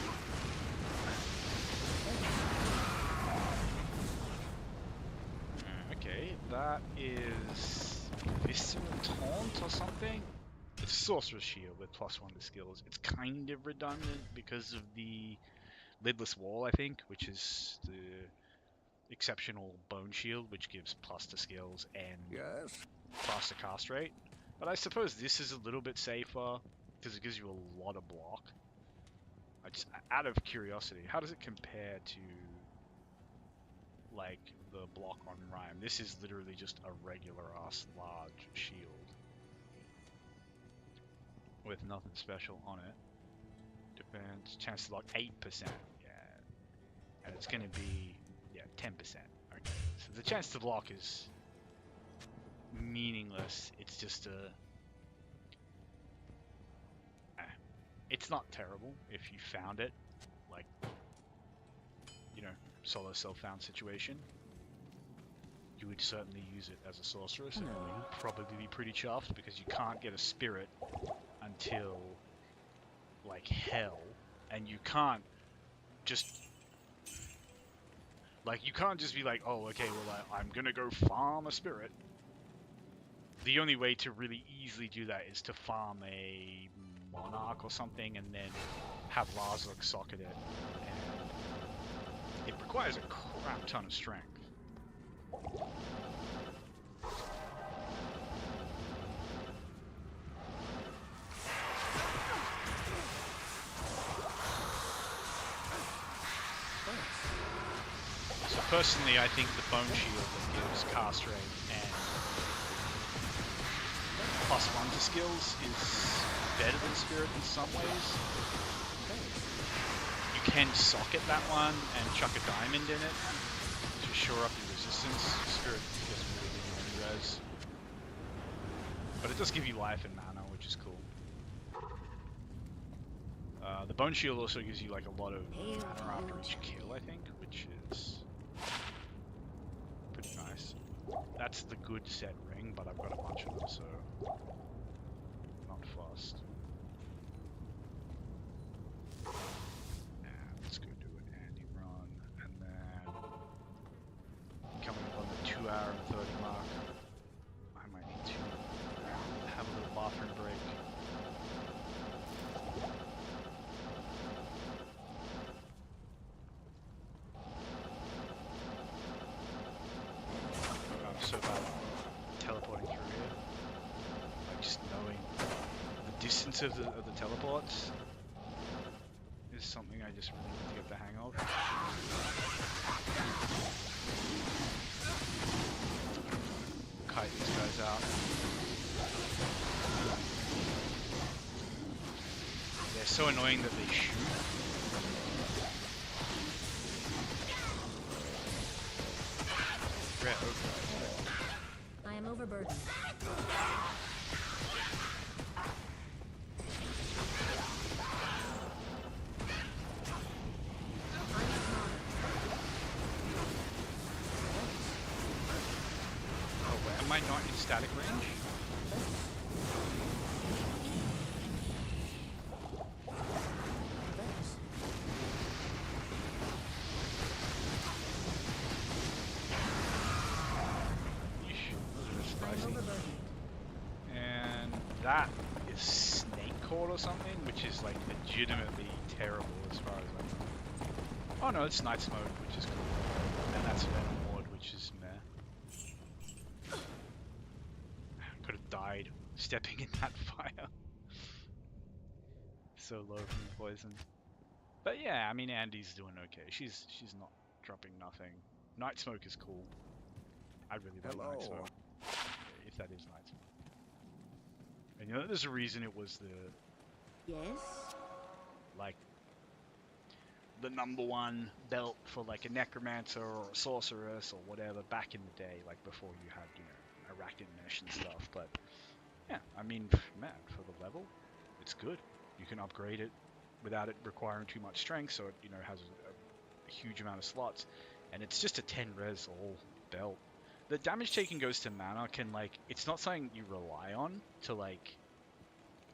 Okay, that is Visceral Taunt or something? It's Sorcerer's Shield with +1 to skills. It's kind of redundant because of the Lidless Wall, I think, which is the exceptional Bone Shield, which gives + to skills and Yes. faster cast rate. But I suppose this is a little bit safer because it gives you a lot of block. Out of curiosity, how does it compare to like the block on Rhyme? This is literally just a regular ass large shield with nothing special on it. Defense, chance to block 8%. Yeah, and it's gonna be 10%. Okay, so the chance to block is meaningless. It's just a it's not terrible if you found it, like, you know, solo self-found situation. You would certainly use it as a sorceress, and you'd probably be pretty chuffed because you can't get a spirit until, like, hell, and you can't just, like, you can't just be like, oh, okay, well, I'm gonna go farm a spirit. The only way to really easily do that is to farm a Monarch or something and then have Lazarus socket it, and it requires a crap ton of strength. So personally I think the Bone Shield that gives cast rate and +1 to skills is better than Spirit in some ways. You can socket that one and chuck a diamond in it to shore up your resistance. Spirit doesn't really give you any res. But it does give you life and mana, which is cool. The Bone Shield also gives you like a lot of mana after each kill, I think, which is pretty nice. That's the good set ring, but I've got a bunch of them, so not fast. Let's go do an Andy run, and then coming up on the 2 hour and 30 mark, I might need to have a little bathroom break. I'm so bad at teleporting through here. Like just knowing the distance of the teleports is something I just really need to get the hang of. Kite these guys out. they're so annoying that they shoot. Rare oak guys. I am overburdened. Oh, wait, am I not in static range? Thanks. Yeesh, those are I am spicy. overburdened. And that is snake court or something, which is like legitimately terrible as far as I know. Oh no, it's Night's Mode, which is cool. And that's Venom Lord, which is meh. Could have died stepping in that fire. So low from the poison. But yeah, I mean Andy's doing okay. She's not dropping nothing. Night Smoke is cool. I really like Night Hello. Smoke. If that is Night Smoke. And you know there's a reason it was the Yes? like the #1 belt for like a necromancer or a sorceress or whatever back in the day, like before you had, you know, arachnid mesh and stuff. But yeah, I mean, man, for the level, it's good. You can upgrade it without it requiring too much strength, so it, you know, has a huge amount of slots, and it's just a 10 res all belt. The damage taking goes to mana can like it's not something you rely on to like.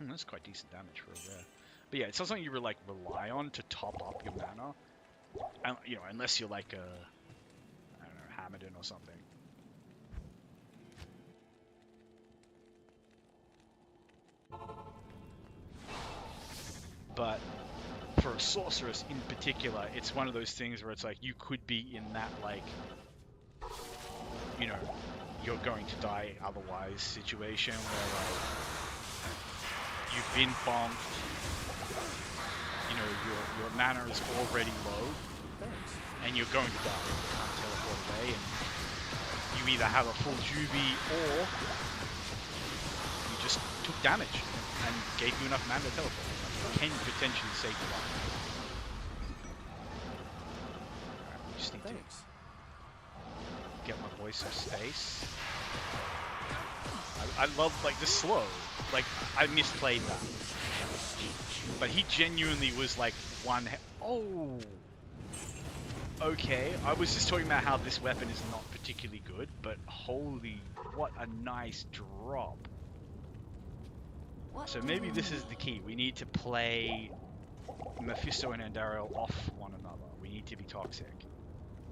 That's quite decent damage for a rare. But yeah, it's not something you like rely on to top up your mana, you know, unless you're like a, I don't know, Hamilton or something. But for a sorceress in particular, it's one of those things where it's like you could be in that like, you know, you're going to die otherwise situation where like you've been bombed. You know, your mana is already low, Thanks. and you're going to die. You can't teleport away, and you either have a full juvie or you just took damage and gave you enough mana to teleport. Like, can potentially save your life. Alright, we just need to Thanks. get my boy some space. I love like the slow. Like I misplayed that. But he genuinely was like one. Oh. Okay, I was just talking about how this weapon is not particularly good, but holy, what a nice drop. What So do maybe you this is need? the key. We need to play Mephisto and Andariel off one another. We need to be toxic.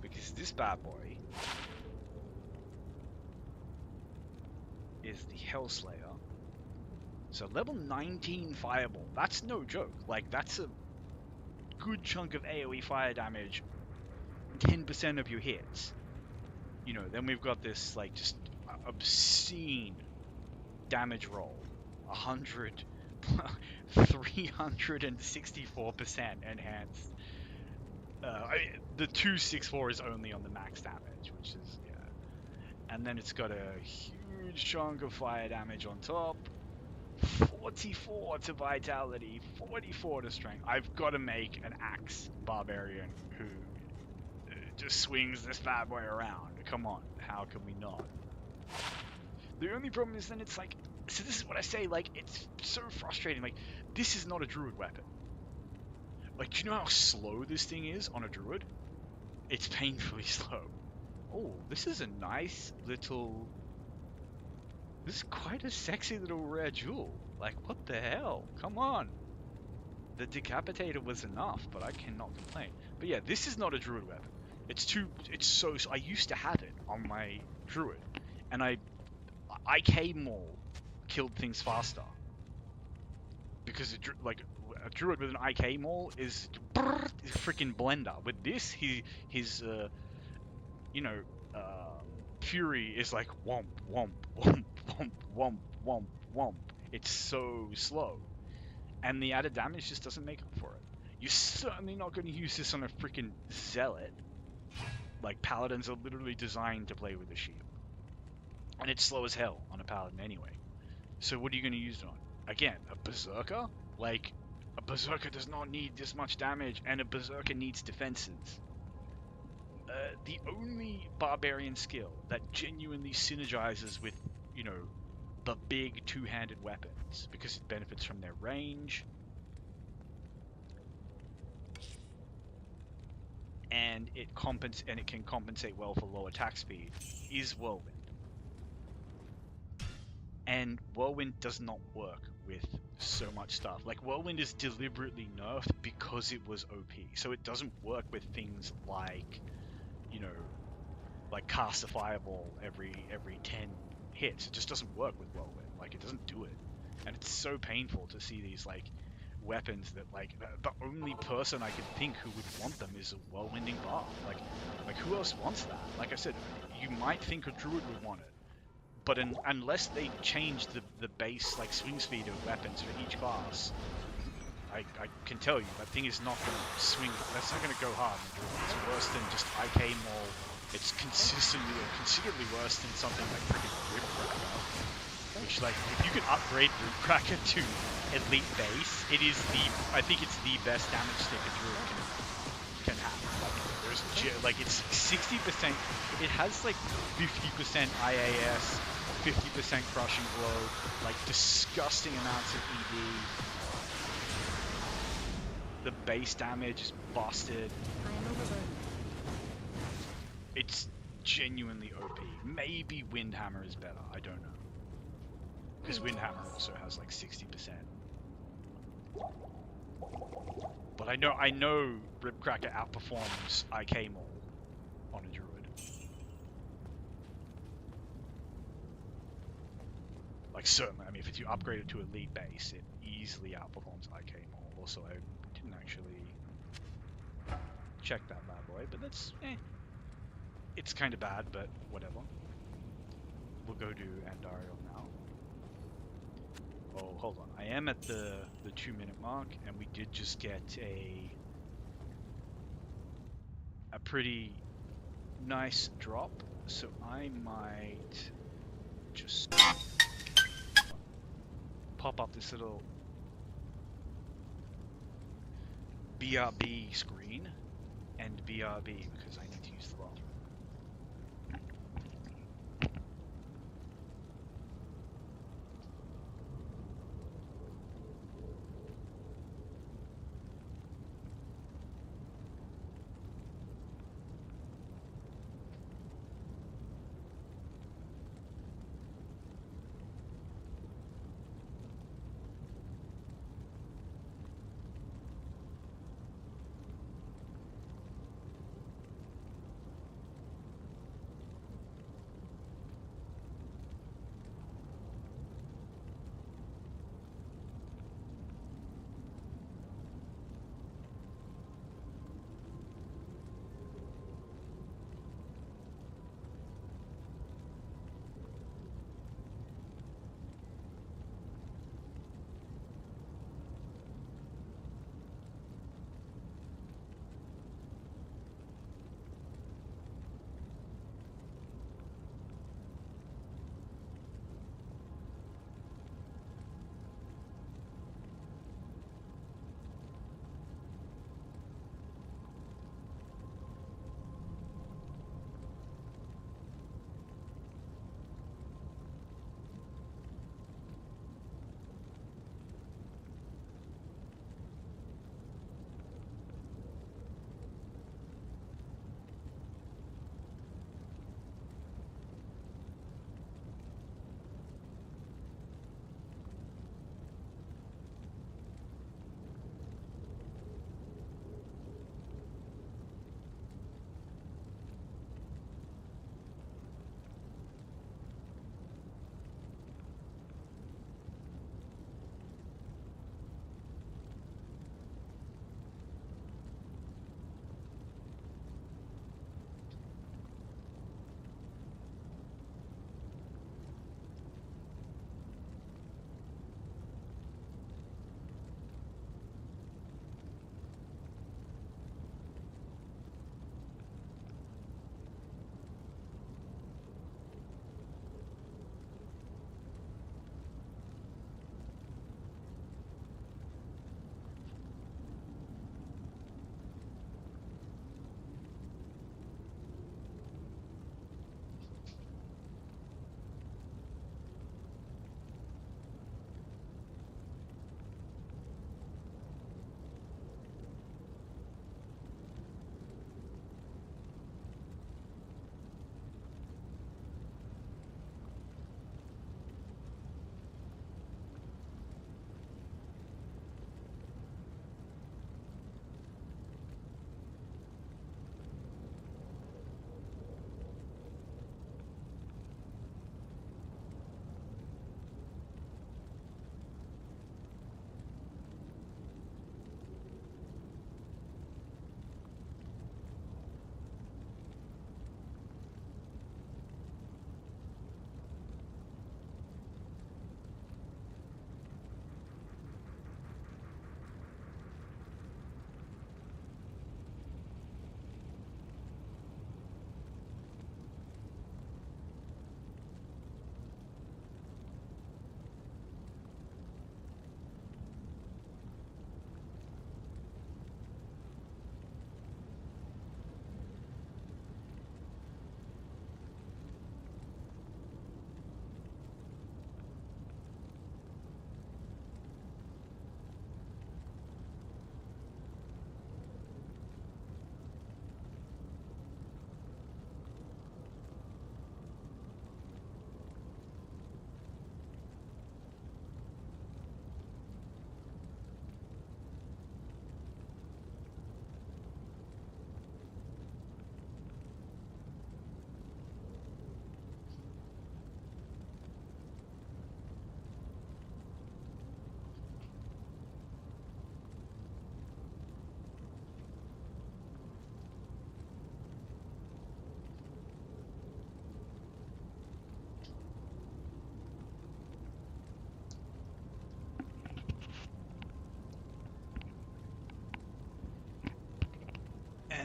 Because this bad boy is the Hellslayer. So level 19 Fireball. That's no joke. Like, that's a good chunk of AoE fire damage. 10% of your hits. You know, then we've got this, like, just obscene damage roll. 100... 364% enhanced. The 264 is only on the max damage, which is, yeah. And then it's got a huge chunk of fire damage on top. 44 to vitality, 44 to strength. I've got to make an axe barbarian who just swings this bad boy around. Come on, how can we not? The only problem is then it's like, so this is what I say, like, it's so frustrating. Like, this is not a druid weapon. Like, do you know how slow this thing is on a druid? It's painfully slow. Oh, this is a nice little... This is quite a sexy little rare jewel. Like, what the hell? Come on. The Decapitator was enough, but I cannot complain. But yeah, this is not a druid weapon. It's so... I used to have it on my druid. And IK Maul killed things faster. Because, a druid with an IK Maul is a freaking blender. With this, his fury is like womp, womp, womp, womp, womp, womp, womp. It's so slow. And the added damage just doesn't make up for it. You're certainly not going to use this on a freaking zealot. Like, paladins are literally designed to play with a shield. And it's slow as hell on a paladin anyway. So what are you going to use it on? Again, a berserker? Like, A berserker does not need this much damage, and a berserker needs defenses. The only barbarian skill that genuinely synergizes with, you know, the big two-handed weapons, because it benefits from their range, and it can compensate well for low attack speed, is Whirlwind. And Whirlwind does not work with so much stuff. Like, Whirlwind is deliberately nerfed because it was OP, so it doesn't work with things like, you know, like cast a fireball every 10 hits. It just doesn't work with Whirlwind. Like, it doesn't do it. And it's so painful to see these, like, weapons that, like, the only person I can think who would want them is a Whirlwinding Bard. Like who else wants that? Like I said, you might think a Druid would want it, but unless they change the base, like, swing speed of weapons for each class, I can tell you that thing is not going to swing. That's not going to go hard. It's worse than just IK Maul. It's consistently or considerably worse than something like freaking Ribcracker. Which, like, if you can upgrade Ribcracker to elite base, I think it's the best damage stick a Druid can have. Like, it's 60%. It has like 50% IAS, 50% crushing blow, like disgusting amounts of ED. The base damage is busted. It's genuinely OP. Maybe Windhammer is better. I don't know. Because Windhammer also has like 60%. But I know Ribcracker outperforms IK Maul on a Druid. Like, certainly, I mean, if you upgrade it to elite base, it easily outperforms IK Maul. Also, I didn't actually check that bad boy, but that's, it's kind of bad, but whatever. We'll go to Andariel now. Oh, hold on. I am at the 2-minute mark, and we did just get a pretty nice drop, so I might just pop up this little BRB screen and BRB because I need to use the bathroom.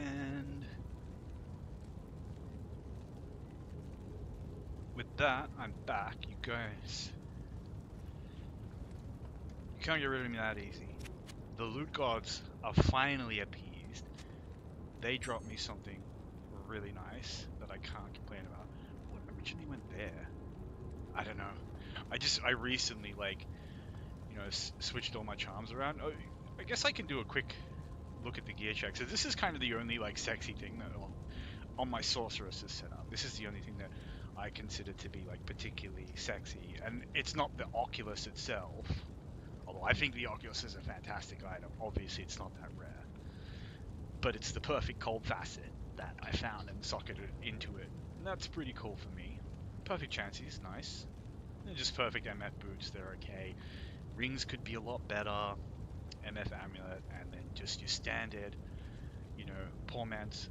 And with that, I'm back. You guys, you can't get rid of me that easy. The loot gods are finally appeased. They dropped me something really nice that I can't complain about. What originally went there? I don't know. I recently, like, you know, switched all my charms around. Oh, I guess I can do a quick look at the gear check. So this is kind of the only, like, sexy thing that on my sorceress is set up. This is the only thing that I consider to be, like, particularly sexy. And it's not the Oculus itself. Although I think the Oculus is a fantastic item. Obviously, it's not that rare. But it's the perfect cold facet that I found and socketed into it. And that's pretty cool for me. Perfect chances, nice. They're just perfect MF boots, they're okay. Rings could be a lot better. MF amulet, and then just your standard, you know, poor man's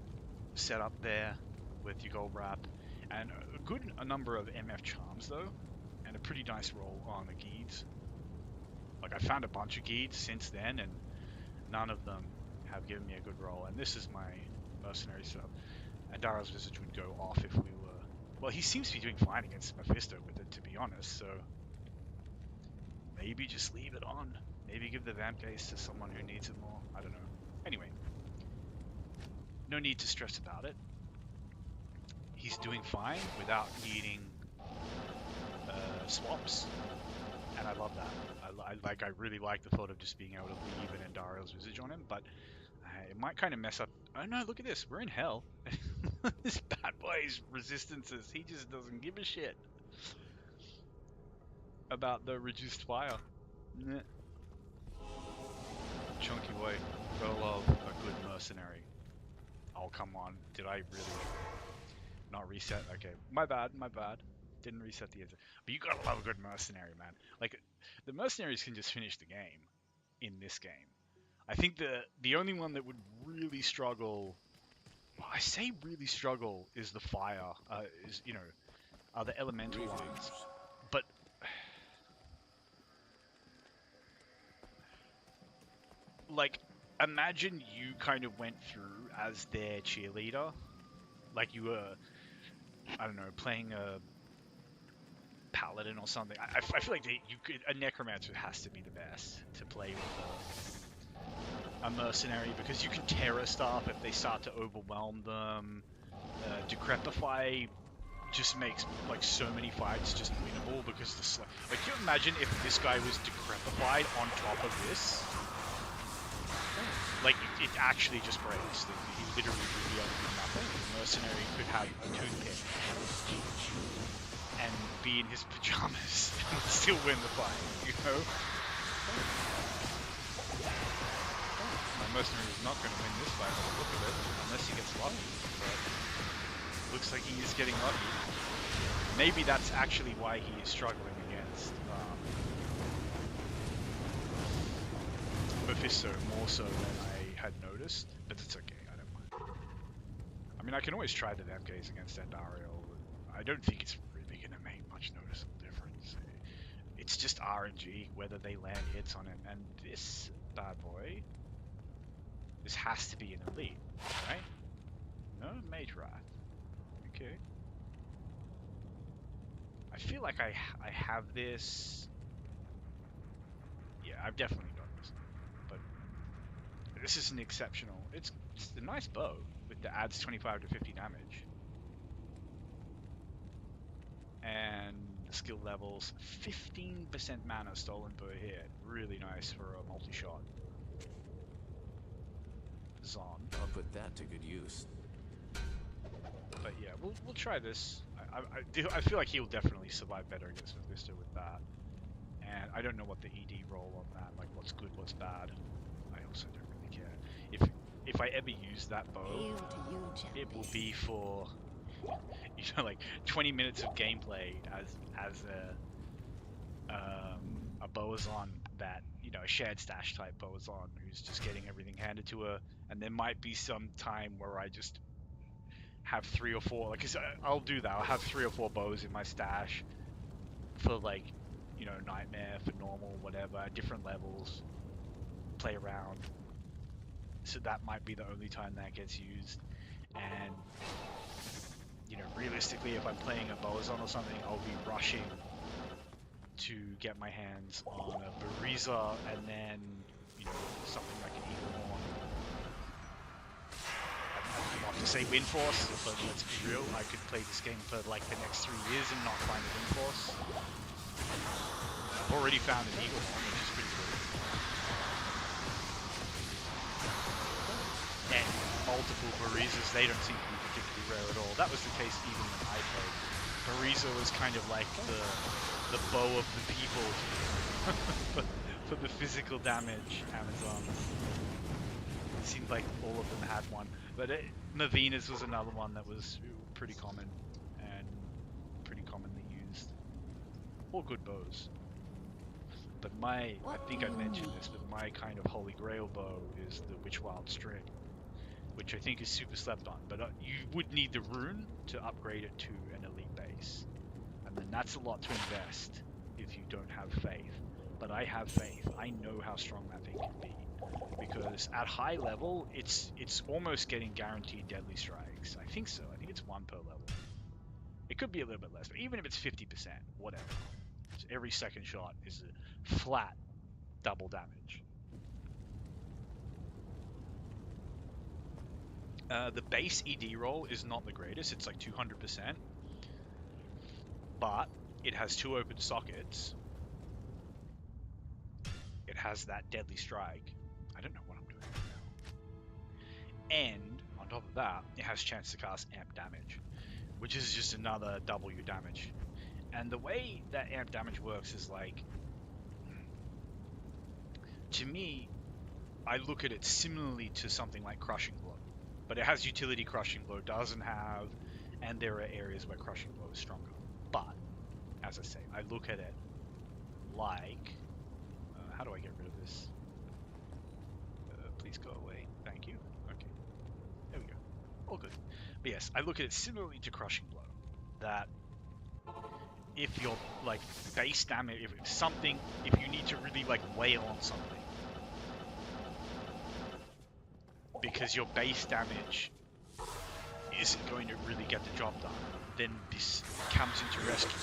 setup there with your gold wrap. And a number of MF charms though, and a pretty nice roll on the Geeds. Like, I found a bunch of Geeds since then, and none of them have given me a good roll. And this is my mercenary setup. And Darrow's Visage would go off if we were... Well, he seems to be doing fine against Mephisto with it, to be honest, so... Maybe just leave it on. Maybe give the Vamp Case to someone who needs it more. I don't know. Anyway. No need to stress about it. He's doing fine without needing swaps. And I love that. I really like the thought of just being able to leave an Endario's Visage on him, but it might kind of mess up. Oh no, look at this. We're in hell. This bad boy's resistances. He just doesn't give a shit about the reduced fire. Nah. Chunky boy. Gotta love a good mercenary. Oh, come on. Did I really not reset? Okay. My bad. Didn't reset the engine. But you gotta love a good mercenary, man. Like, the mercenaries can just finish the game in this game. I think the only one that would really struggle, well, I say really struggle, is the fire, the elemental ones. But like, imagine you kind of went through as their cheerleader, like you were, I don't know, playing a paladin or something. I feel like a necromancer has to be the best to play with a mercenary, because you can terror stuff if they start to overwhelm them. Decrepify just makes like so many fights just winnable, because the like, can you imagine if this guy was decrepified on top of this? Like, it actually just breaks. He literally would be able to do nothing. The mercenary could have a toothpick and be in his pajamas and still win the fight, you know? My mercenary is not going to win this fight by the look of it, unless he gets lucky. But looks like he is getting lucky. Maybe that's actually why he is struggling against Mephisto more so than I had noticed, but it's okay, I don't mind. I mean, I can always try the Vamp Gaze against Endario, but I don't think it's really going to make much noticeable difference. It's just RNG, whether they land hits on him, and this bad boy, this has to be an elite, right? No Mage Wrath. Okay. I feel like I have this. Yeah, I've definitely got this. But this is an exceptional. It's a nice bow with the adds 25 to 50 damage. And the skill levels, 15% mana stolen per hit. Really nice for a multi-shot. Zon. I'll put that to good use. But yeah, we'll try this. I feel like he'll definitely survive better against Mephisto with that. And I don't know what the ED roll on that, like what's good, what's bad. I also don't really care. If I ever use that bow, Hail to you, it will champion. be for, you know, like 20 minutes of gameplay as a Boazon that, you know, a shared stash type Boazon who's just getting everything handed to her, and there might be some time where I just have 3 or 4, like, 'cause I'll do that. I'll have 3 or 4 bows in my stash for, like, you know, nightmare, for normal, whatever, different levels, play around, so that might be the only time that gets used. And you know, realistically, if I'm playing a Boazon or something, I'll be rushing to get my hands on a Bariza and then, you know, something like an Eagle Horn. I'd love to say Wind Force, but let's be real, I could play this game for like the next 3 years and not find a Wind Force. I've already found an Eagle Horn, which is pretty cool. And multiple Barizas, they don't seem to be particularly rare at all. That was the case even when I played. Bariza was kind of like the bow of the people for the physical damage Amazon. It seemed like all of them had one. But Mavinas was another one that was pretty common and pretty commonly used. All good bows. But I think I mentioned this, but my kind of holy grail bow is the Witchwild String, which I think is super slept on. But you would need the rune to upgrade it to an elite base. And then that's a lot to invest if you don't have faith. But I have faith. I know how strong that thing can be. Because at high level, it's almost getting guaranteed deadly strikes. I think so. I think it's 1 per level. It could be a little bit less, but even if it's 50%, whatever. So every second shot is a flat double damage. The base ED roll is not the greatest. It's like 200%. But it has 2 open sockets. It has that deadly strike. I don't know what I'm doing right now. And on top of that, it has chance to cast amp damage, which is just another double your damage. And the way that amp damage works is like, to me, I look at it similarly to something like Crushing Blow. But it has utility Crushing Blow doesn't have, and there are areas where Crushing Blow is stronger. But, as I say, I look at it like... how do I get rid of this? Please go away. Thank you. Okay. There we go. All good. But yes, I look at it similarly to Crushing Blow. That if you're like base damage, if you need to really like wail on something, because your base damage isn't going to really get the job done, then this comes into rescue.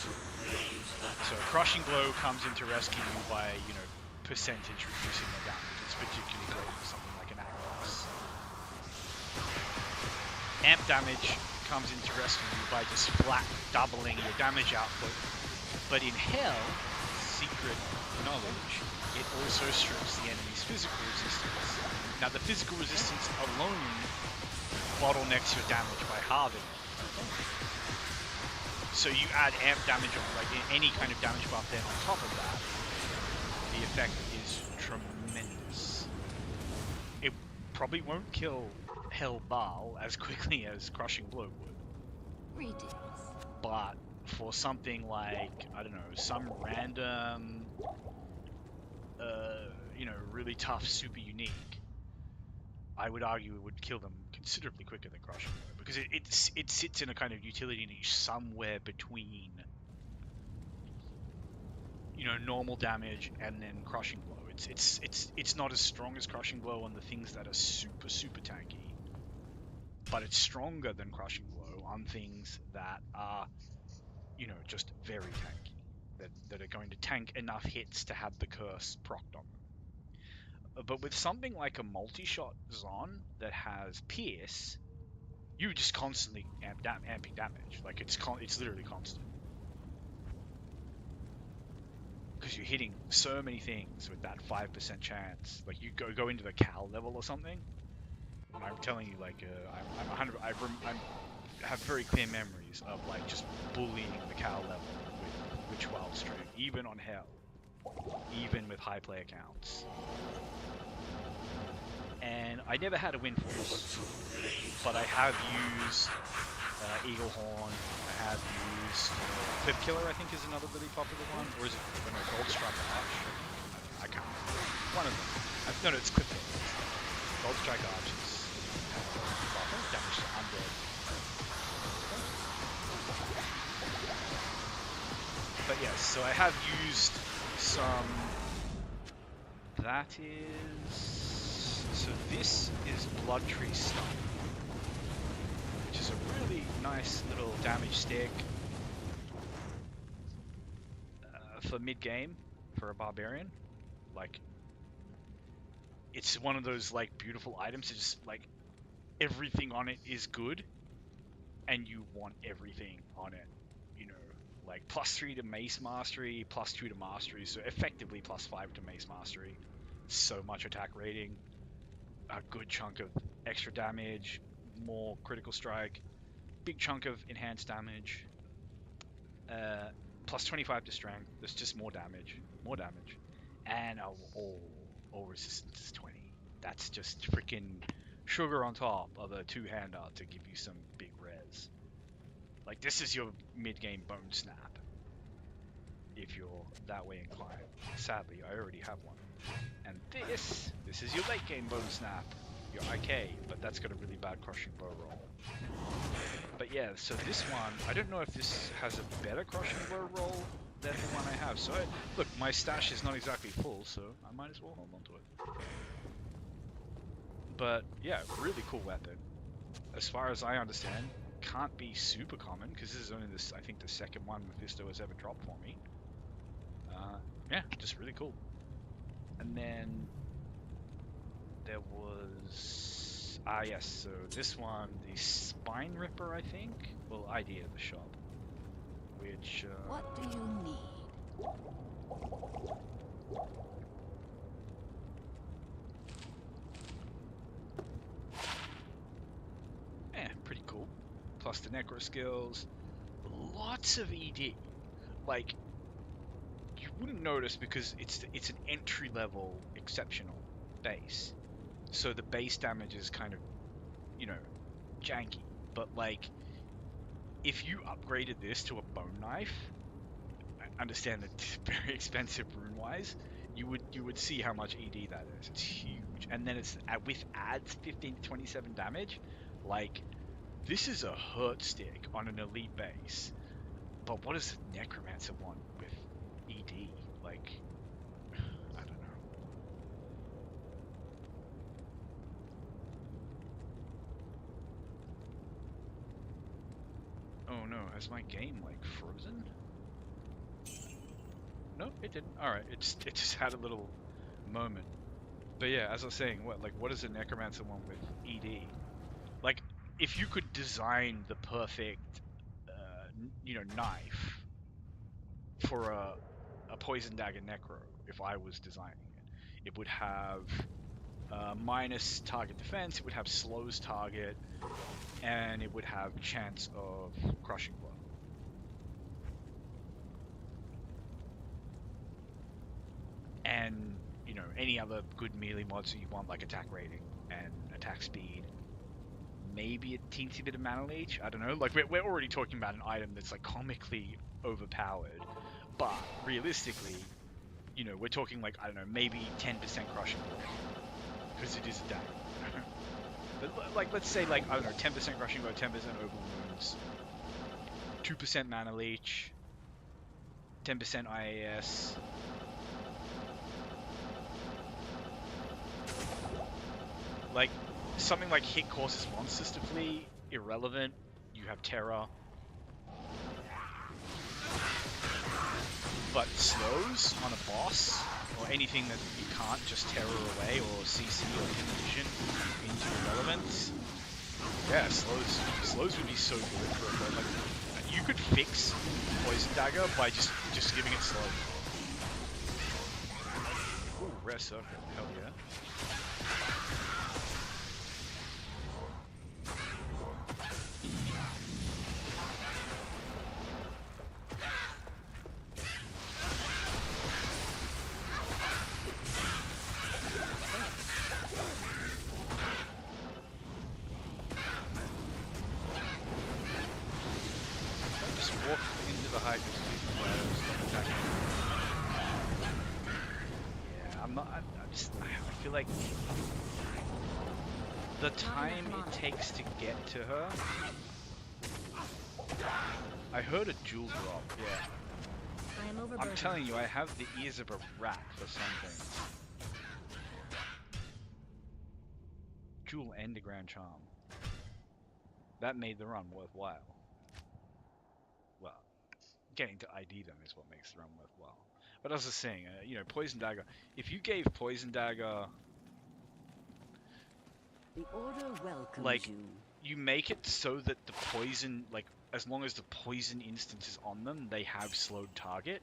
So Crushing Blow comes into rescue by, you know, percentage reducing the damage. It's particularly great for something like an Agros. Amp damage comes into rescue by just flat doubling your damage output. But in Hell, secret knowledge, it also strips the enemy's physical resistance. Now the physical resistance alone bottlenecks your damage by halving. So you add amp damage on, like any kind of damage buff then on top of that, the effect is tremendous. It probably won't kill Hell Baal as quickly as Crushing Blow would. Greetings. But for something like, I don't know, some random, you know, really tough, super unique, I would argue it would kill them considerably quicker than Crushing Blow, because it sits in a kind of utility niche somewhere between, you know, normal damage and then Crushing Blow. It's not as strong as Crushing Blow on the things that are super tanky, but it's stronger than Crushing Blow on things that are, you know, just very tanky, that are going to tank enough hits to have the curse procced on them. But with something like a multi-shot Zon that has Pierce, you just constantly amping damage. Like it's literally constant. Because you're hitting so many things with that 5% chance. Like you go into the Cal level or something, and I'm telling you, like I'm 100. I have very clear memories of like just bullying the Cal level with Witchwild String, even on Hell, even with high player counts. And I never had a Wind Force, but I have used Eagle Horn. I have used Cliff Killer, I think is another really popular one, or is it Gold Strike Arch? I can't remember. One of them. No, it's Cliff Killer. Gold Strike Arch is damage to undead. But yes, so I have used some. That is So this is Blood Tree Stump, which is a really nice little damage stick for mid-game for a barbarian. Like, it's one of those like beautiful items. It's just like everything on it is good, and you want everything on it. You know, like +3 to Mace Mastery, +2 to Mastery, so effectively +5 to Mace Mastery. So much attack rating, a good chunk of extra damage, more critical strike, big chunk of enhanced damage, +25 to strength. There's just more damage, and all resistance is 20. That's just freaking sugar on top of a two-hander to give you some big res. Like, this is your mid-game bone snap, if you're that way inclined. Sadly, I already have one. And this is your late-game bone snap, your IK, but that's got a really bad crushing blow roll. But yeah, so this one, I don't know if this has a better crushing blow roll than the one I have. So, look, my stash is not exactly full, so I might as well hold on to it. But yeah, really cool weapon. As far as I understand, can't be super common, because this is only this, I think, the second one Mephisto has ever dropped for me. Yeah, just really cool. And then there was, yes, so this one, the Spine Ripper, I think, well, ID at the shop, which What do you need? pretty cool. Plus the Necro skills, lots of ED. Like, you wouldn't notice because it's an entry level exceptional base, so the base damage is kind of, you know, janky. But like, if you upgraded this to a bone knife, I understand that it's very expensive rune wise, you would see how much ED that is. It's huge, and then it's with adds 15 to 27 damage. Like, this is a hurt stick on an elite base. But what does the Necromancer want with ED? Like, I don't know. Oh no, has my game like frozen? No, it didn't. Alright, it just had a little moment. But yeah, as I was saying, what does the Necromancer want with ED? Like, if you could design the perfect knife for a poison dagger necro, if I was designing it, it would have minus target defense, it would have slows target, and it would have chance of crushing blow. And, you know, any other good melee mods that you want, like attack rating and attack speed. Maybe a teensy bit of mana leech, I don't know. Like, we're already talking about an item that's like comically overpowered, but realistically, you know, we're talking like, I don't know, maybe 10% crushing blow, because it is a dagger. But like, let's say like, I don't know, 10% crushing blow, 10% over wounds, 2% mana leech, 10% IAS. Like, something like hit causes monsters to flee, irrelevant. You have terror. But slows on a boss, or anything that you can't just terror away, or CC or confusion into irrelevance. Yeah, slows would be so good for a boss. Like, you could fix Poison Dagger by just giving it slow. Ooh, rare circuit, hell yeah. I feel like the time it takes to get to her. I heard a jewel drop, yeah. I'm telling you, I have the ears of a rat for something. Jewel and a Grand Charm. That made the run worthwhile. Well, getting to ID them is what makes the run worthwhile. But as I was saying, Poison Dagger. If you gave Poison Dagger, The Order welcomes like, you. you make it so that the poison, like, as long as the poison instance is on them, they have slowed target.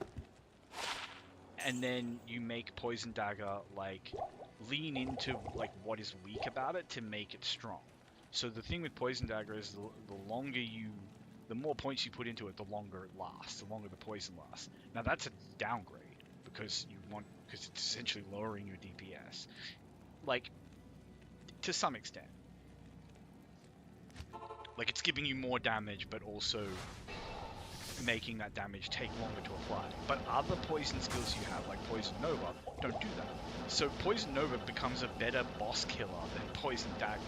And then you make Poison Dagger, like, lean into, like, what is weak about it to make it strong. So the thing with Poison Dagger is the more points you put into it, the longer it lasts, the longer the poison lasts. Now that's a downgrade, because it's essentially lowering your DPS. Like, to some extent. Like, it's giving you more damage, but also making that damage take longer to apply. But other poison skills you have, like Poison Nova, don't do that. So Poison Nova becomes a better boss killer than Poison Dagger.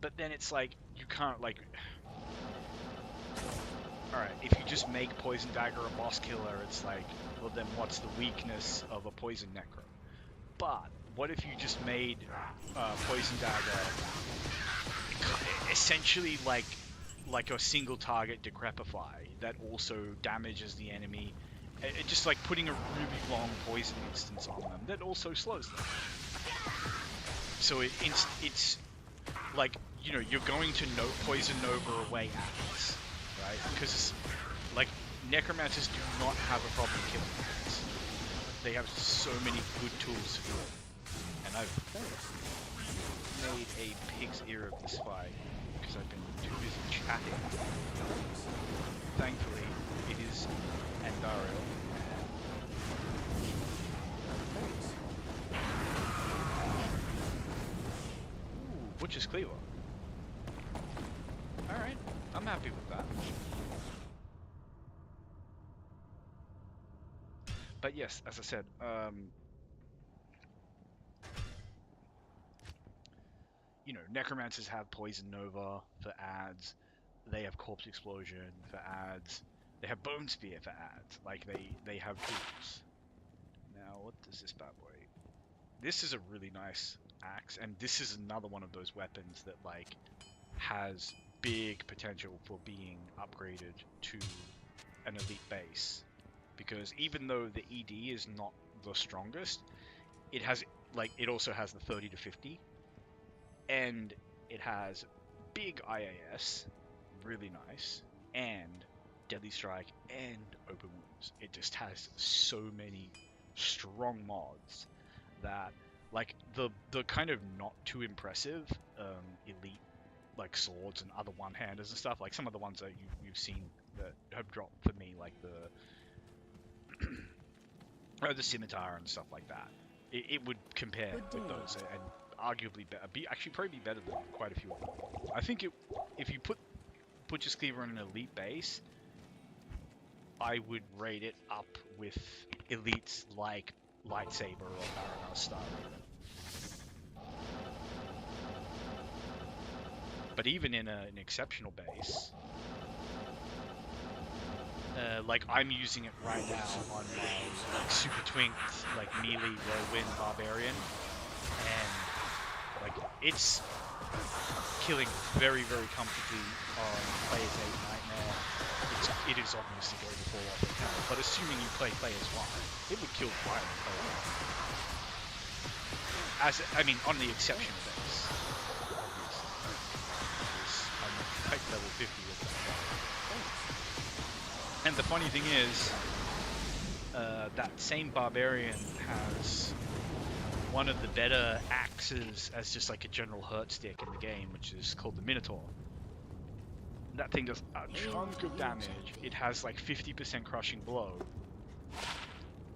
But then it's like, you can't, like... Alright, if you just make Poison Dagger a boss killer, it's like, well then what's the weakness of a Poison Necro? But, what if you just made Poison Dagger essentially like a single target Decrepify that also damages the enemy, just like putting a really long poison instance on them that also slows them. So it's like, you're going to Poison Nova away ads, right? Because like Necromancers do not have a problem killing ads. They have so many good tools to do it. And I've made a pig's ear of this fight because I've been too busy chatting. Thankfully, it is Andariel. Ooh, Butcher's Cleaver. Alright, I'm happy with that. But yes, as I said, Necromancers have Poison Nova for ads. They have Corpse Explosion for ads. They have Bone Spear for ads. Like, they have tools. Now, what does this bad boy? This is a really nice axe, and this is another one of those weapons that, like, has big potential for being upgraded to an elite base. Because even though the ED is not the strongest, it also has the 30 to 50. And it has big IAS, really nice, and Deadly Strike, and Open Wounds. It just has so many strong mods that, like, the kind of not too impressive elite, like, swords and other one-handers and stuff, like some of the ones that you've seen that have dropped for me, like the scimitar and stuff like that. It would compare with those, and arguably better. Probably be better than quite a few of them. I think if you put Butcher's Cleaver on an elite base, I would rate it up with elites like Lightsaber or Baroness Star. But even in an exceptional base, like I'm using it right now on my super twinked melee whirlwind barbarian, and like it's killing very, very comfortably on players 8 Nightmare. It is obviously going to fall off the camera, but assuming you play players 1, it would kill fire on player 1. On the exceptional base. I'm like level 50 with that. And the funny thing is, that same barbarian has one of the better axes as just like a general hurt stick in the game, which is called the Minotaur. That thing does a chunk of damage. It has like 50% crushing blow.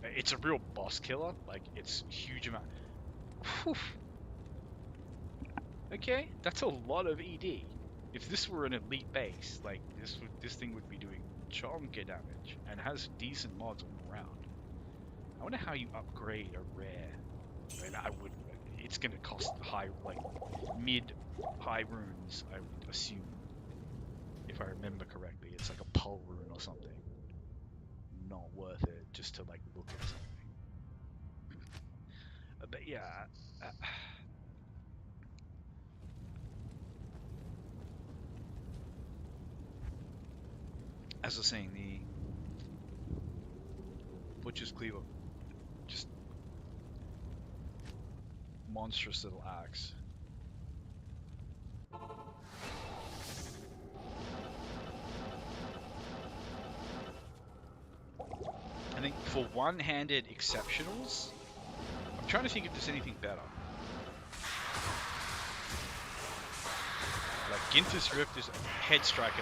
It's a real boss killer. Like, it's huge amount. Whew. Okay, that's a lot of ED. If this were an elite base, like this thing would be doing chunk of damage and has decent mods all around. I wonder how you upgrade a rare. And it's gonna cost mid-high runes, I would assume. If I remember correctly, it's like a Pull rune or something. Not worth it just to look at something. But yeah, as I was saying, the Butcher's Cleaver, just monstrous little axe. I think for one-handed exceptionals, I'm trying to think if there's anything better. Like Ginter's Rift is Head Strike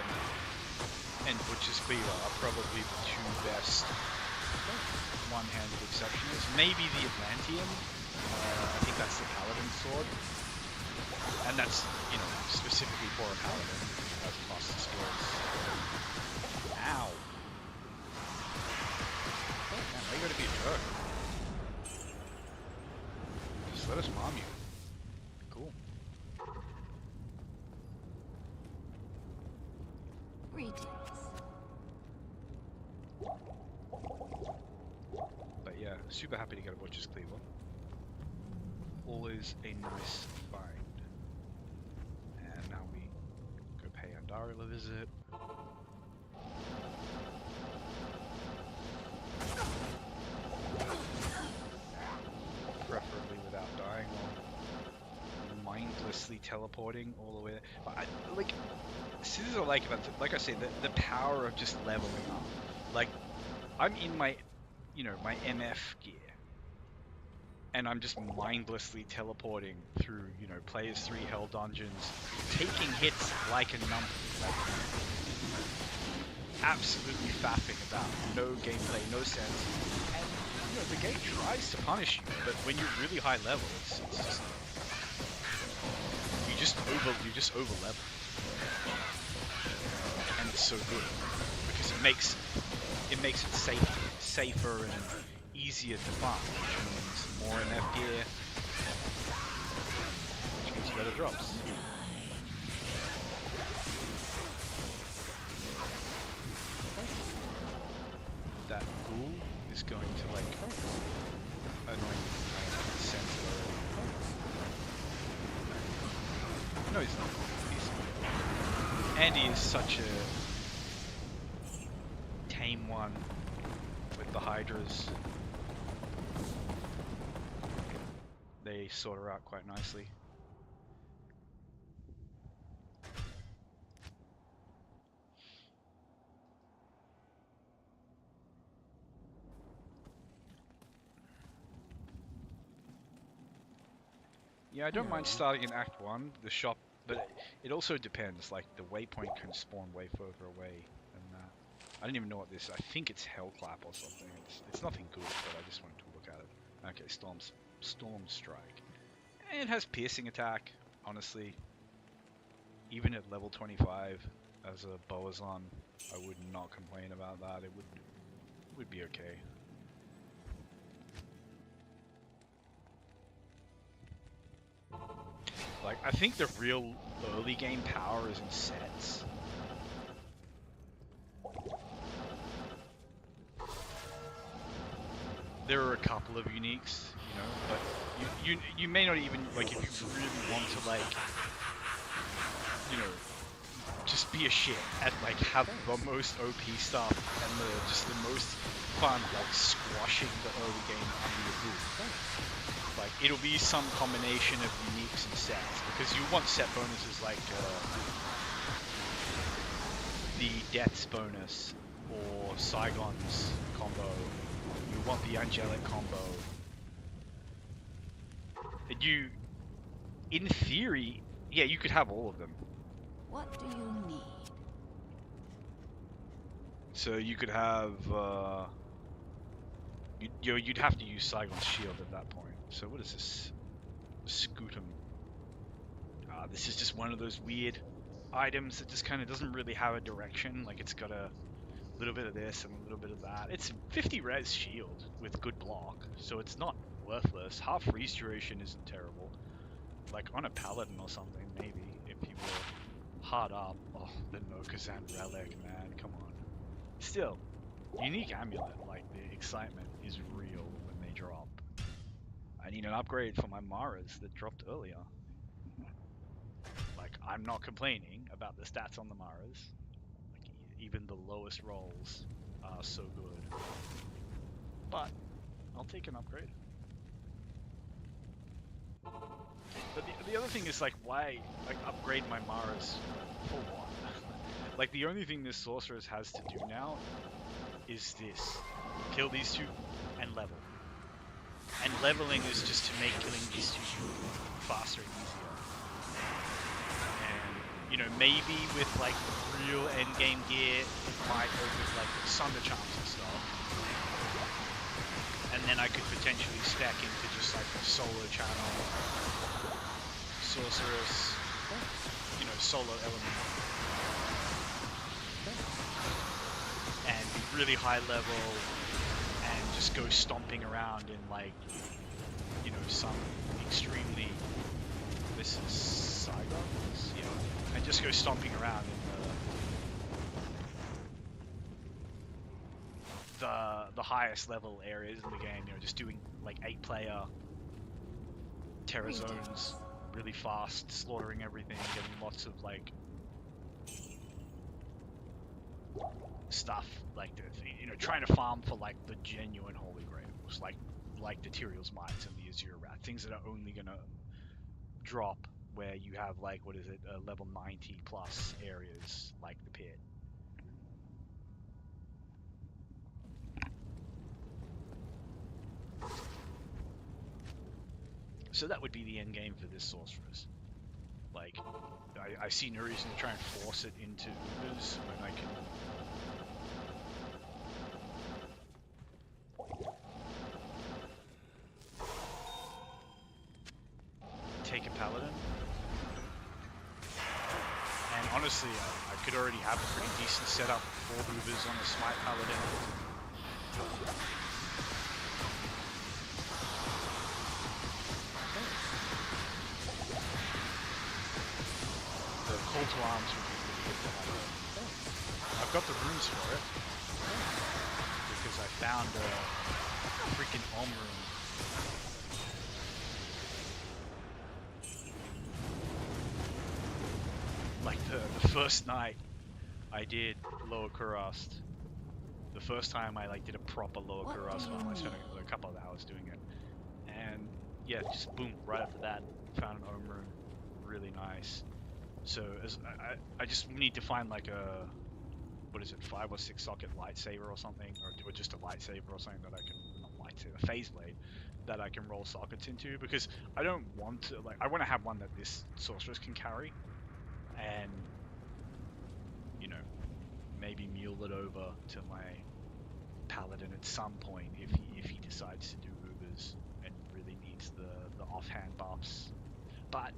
and Butcher's Cleaver are probably the two best one-handed exceptionals. Maybe the Atlantean. I think that's the Paladin sword, and that's, you know, specifically for a Paladin as opposed to skills. Ow! Man, why you gotta be a jerk? Just let us mom you. Cool. Greetings. But yeah, super happy to get a Butcher's Cleaver. Always a nice find. And now we go pay Andariel a visit. Preferably without dying or mindlessly teleporting all the way. But this is what I like about it. Like I say, the power of just leveling up. Like, I'm in my, you know, my MF gear, and I'm just mindlessly teleporting through, you know, players 3 hell dungeons, taking hits like a numpty, like, absolutely faffing about, no gameplay, no sense, and, you know, the game tries to punish you, but when you're really high level, it's just, you just over level, and it's so good, because it makes it safer and easier to farm, which means more MF gear, which means better drops. That ghoul is going to, like, annoy me. I can sense it already. No, he's not. And he is such a tame one with the Hydras. They sort her out quite nicely. Yeah, I don't mind starting in Act 1, the shop, but it also depends, like, the waypoint can spawn way further away than that. I don't even know what this is. I think it's Hellclap or something. It's nothing good, but I just wanted to look at it. Okay, Storm Strike. It has piercing attack, honestly. Even at level 25, as a Boazon, I would not complain about that. It would be okay. Like, I think the real early game power is in sets. There are a couple of uniques, you know, but you may not even, like, if you really want to, like, you know, just be a shit and, like, have the most OP stuff and just the most fun, like, squashing the early game under your boot. Like, it'll be some combination of uniques and sets, because you want set bonuses like the Death's bonus or Saigon's combo. You want the Angelic combo. And you, in theory, yeah, you could have all of them. What do you need? So you could have, you'd have to use Saigon's shield at that point. So what is this? Scutum. This is just one of those weird items that just kind of doesn't really have a direction. Like, it's got a little bit of this and a little bit of that. It's 50 res shield with good block, so it's not worthless. Half freeze duration isn't terrible. Like, on a paladin or something, maybe, if you were hard up. Oh, the Nokazan relic, man, come on. Still, unique amulet, like, the excitement is real when they drop. I need an upgrade for my Maras that dropped earlier. Like, I'm not complaining about the stats on the Maras. Like, even the lowest rolls are so good. But I'll take an upgrade. But the other thing is, like, why, like, upgrade my Maras for what? Like, the only thing this sorceress has to do now is this. Kill these two and level. And leveling is just to make killing these two faster and easier. And, you know, maybe with, like, real endgame gear, it might open, like, Sunder Charms and stuff. And then I could potentially stack into just, like, a solo channel, sorceress, you know, solo element. And be really high level and just go stomping around in, like, you know, some extremely, this is Saigon's? Yeah. And just go stomping around in the highest level areas in the game, you know, just doing like 8-player terror zones really fast, slaughtering everything, getting lots of like stuff, like the, you know, trying to farm for like the genuine holy grails, like the Tyrael's Mites and the Azure Rat, things that are only gonna drop where you have like, what is it, level 90 plus areas like the pit. So that would be the end game for this sorceress. Like, I see no reason to try and force it into Ubers when I can take a paladin. And honestly, I could already have a pretty decent setup for Ubers on a Smite paladin. The Call to Arms would be really good to have. I've got the runes for it because I found a freaking Om rune. Like the first night I did Lower Kurast, the first time I like did a proper Lower Kurast farm, I spent a couple of hours doing it, and yeah, just boom, right after that, found an Om rune, really nice. So as I just need to find like a, what is it, 5 or 6 socket lightsaber or something, or just a lightsaber or something that I can, not lightsaber, phase blade, that I can roll sockets into, because I don't want to, like, I want to have one that this sorceress can carry, and, you know, maybe mule it over to my paladin at some point if he decides to do Ubers and really needs the offhand buffs. But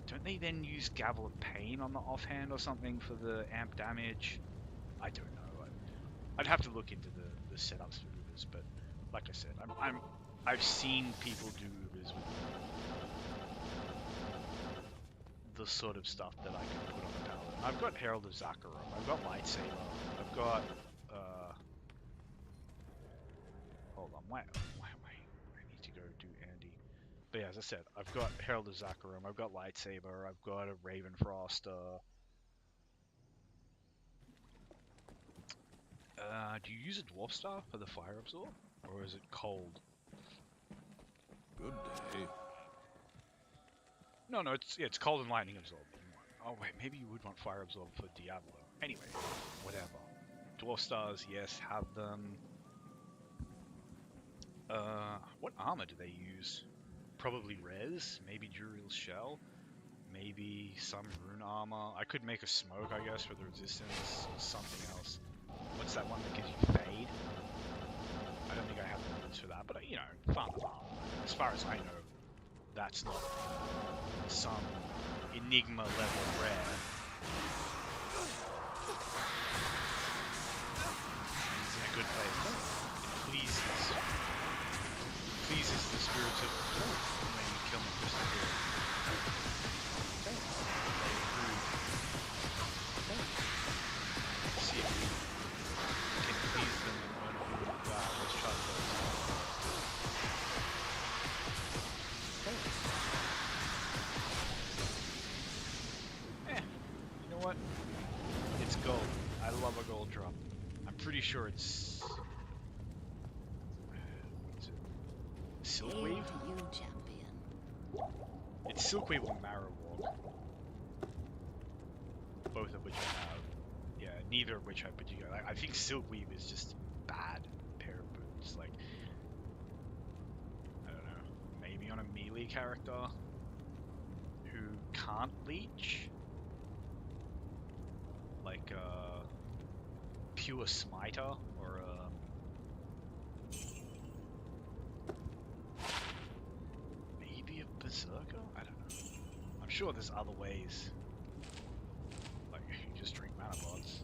don't they then use Gavel of Pain on the offhand or something for the amp damage? I don't know. I'd have to look into the setups for Ubers, but like I said, I've seen people do Ubers with the sort of stuff that I can put on a paladin. I've got Herald of Zakharum, I've got Lightsaber, I've got hold on, why I need to go do Andy. But yeah, as I said, I've got Herald of Zakharum, I've got Lightsaber, I've got a Ravenfrost. Do you use a Dwarf Staff for the Fire Absorb? Or is it cold? Good day. No, it's cold and lightning absorb. Oh wait, maybe you would want fire absorb for Diablo. Anyway, whatever. Dwarf stars, yes, have them. What armor do they use? Probably res, maybe Duriel's shell, maybe some rune armor. I could make a smoke, I guess, for the resistance, or something else. What's that one that gives you fade? I don't think I have the runes for that, but you know, farm them up. As far as I know, that's not some Enigma level rare. It's in a good place. It pleases the spirits of when you kill them just to do it. They approve. See if we can please them and learn a bit of that. Let's try those. You know what? It's gold. I love lava gold drop. I'm pretty sure it's... What is it? Silkweave? Hail to you, champion. It's Silkweave or Marowak. Both of which I have. Yeah, neither of which I put together. I think Silkweave is just bad pair of boots. Like, I don't know. Maybe on a melee character who can't leech? Like a pure smiter or a... Maybe a berserker? I don't know. I'm sure there's other ways. Like, you just drink mana pods.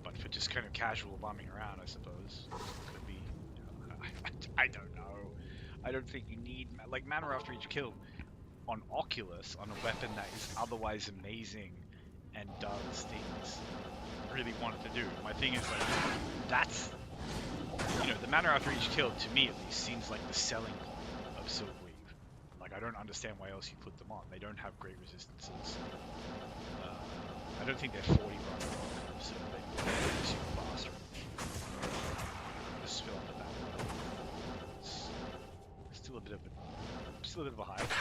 But for just kind of casual bumming around, I suppose. Could be... I don't know. I don't think you need... Like, mana after each kill on Oculus, on a weapon that is otherwise amazing and does things you really want it to do. My thing is, like, that's... You know, the mana after each kill, to me at least, seems like the selling point of Silkweave. Like, I don't understand why else you put them on. They don't have great resistances. I don't think they're 40 run, so they make super fast or anything. Just fill up with that one. It's still a bit of a hype.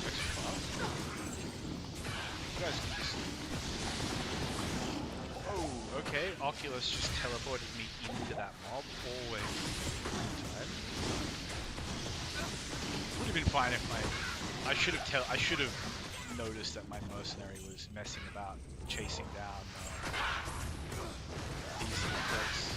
Extra fast. You guys can just... Oh, okay. Oculus just teleported me into that mob always. Would have been fine if I should have noticed that my mercenary was messing about chasing down these things.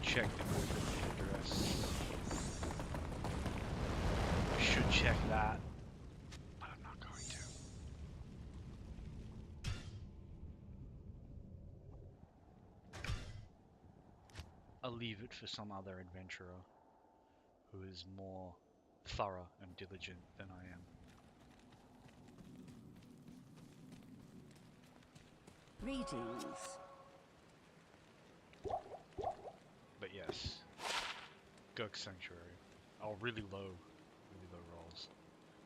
Check the movement address. I should check that, but I'm not going to. I'll leave it for some other adventurer who is more thorough and diligent than I am. Greetings. But yes, Gurk Sanctuary. Oh, really low rolls.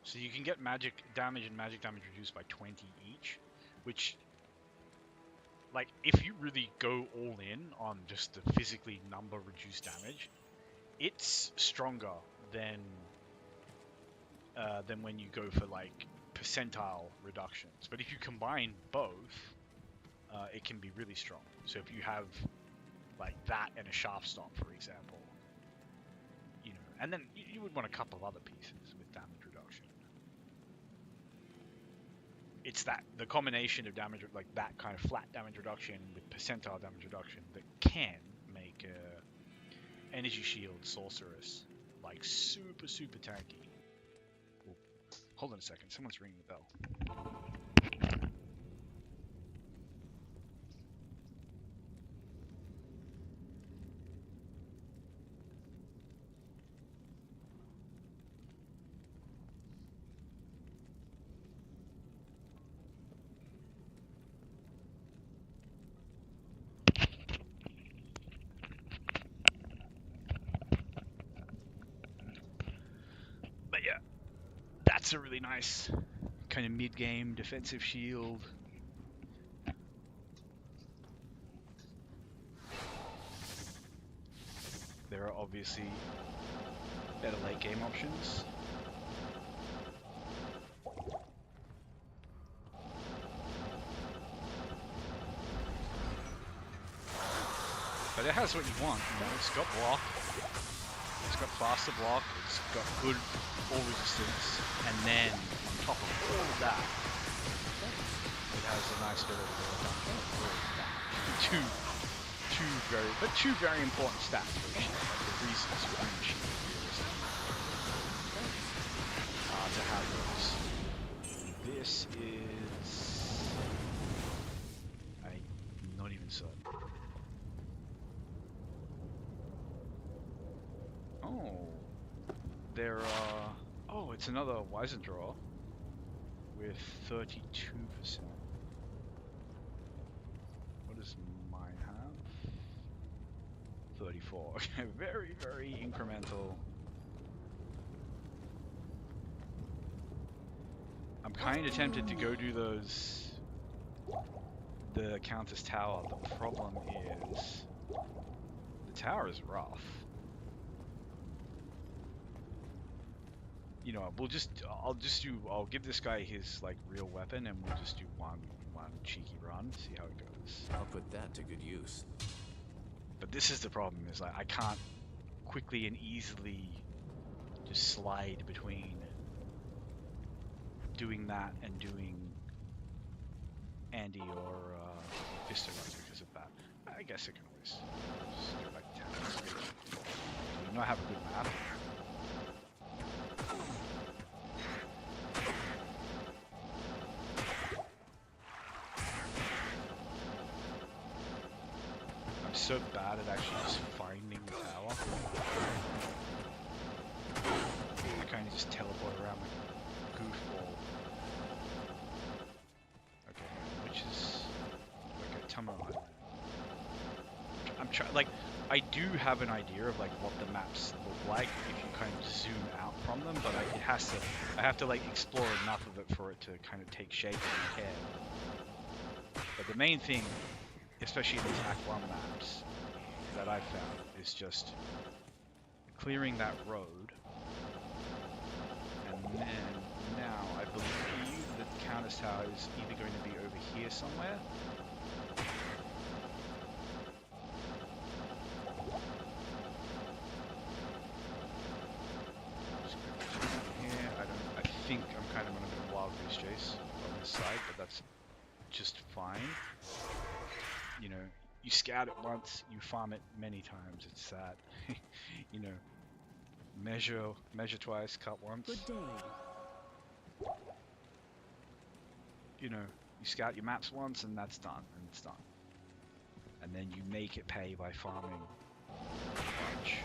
So you can get magic damage and magic damage reduced by 20 each, which, like, if you really go all in on just the physically number reduced damage, it's stronger than when you go for like percentile reductions. But if you combine both, it can be really strong. So if you have like that and a sharp stop, for example, you know, and then you would want a couple of other pieces with damage reduction. It's that the combination of damage, like that kind of flat damage reduction with percentile damage reduction, that can make a energy shield sorceress like super tanky. Ooh, hold on a second, someone's ringing the bell. That's a really nice kind of mid-game defensive shield. There are obviously better late game options. But it has what you want, you know, it's got block. It's got faster block, it's got good all resistance, and then on top of all of that, it has a nice bit of two very important stats for the shield, like the reasons you own the shield to have those. This is there are... Oh, it's another Weisendraw with 32%. What does mine have? 34. Okay, very, very incremental. I'm kind of tempted to go do the Countess Tower. The problem is the tower is rough. You know, I'll give this guy his like real weapon, and we'll just do one cheeky run, see how it goes. I'll put that to good use. But this is the problem: is like I can't quickly and easily just slide between doing that and doing Andy or Mephisto because of that. I guess I can always just go back to town. Do we not have a good map? I'm so bad at actually just finding the tower. I kind of just teleport around like a goofball. Okay, which is like a Tumor. I'm trying, like, I do have an idea of like what the maps look like if you kind of zoom out from them, but I have to like explore enough of it for it to kind of take shape in my head. But the main thing, especially in these Act 1 maps, that I've found is just clearing that road, and then now I believe that the Countess Tower is either going to be over here somewhere. I think I'm kind of on a bit of a wild goose chase on this side, but that's just fine. You know, you scout it once, you farm it many times. It's that, you know, measure twice, cut once. Good day. You know, you scout your maps once, and that's done, and it's done. And then you make it pay by farming a bunch.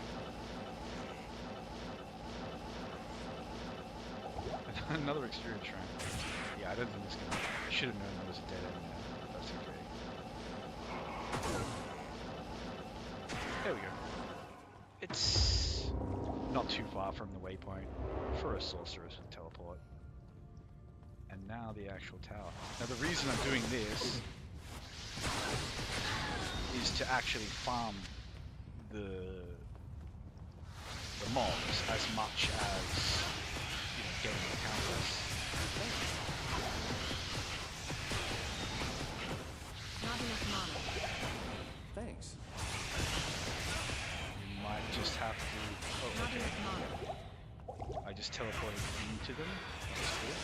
Another exterior shrine. Yeah, I don't think this can. I should have known there was a dead end there. That's okay. There we go. It's not too far from the waypoint for a sorceress with teleport. And now the actual tower. Now the reason I'm doing this is to actually farm the mobs as much as getting the counters. Not enough mana. Thanks. You might just have to... Oh, Not okay. enough mana. I just teleported into them. That was cool.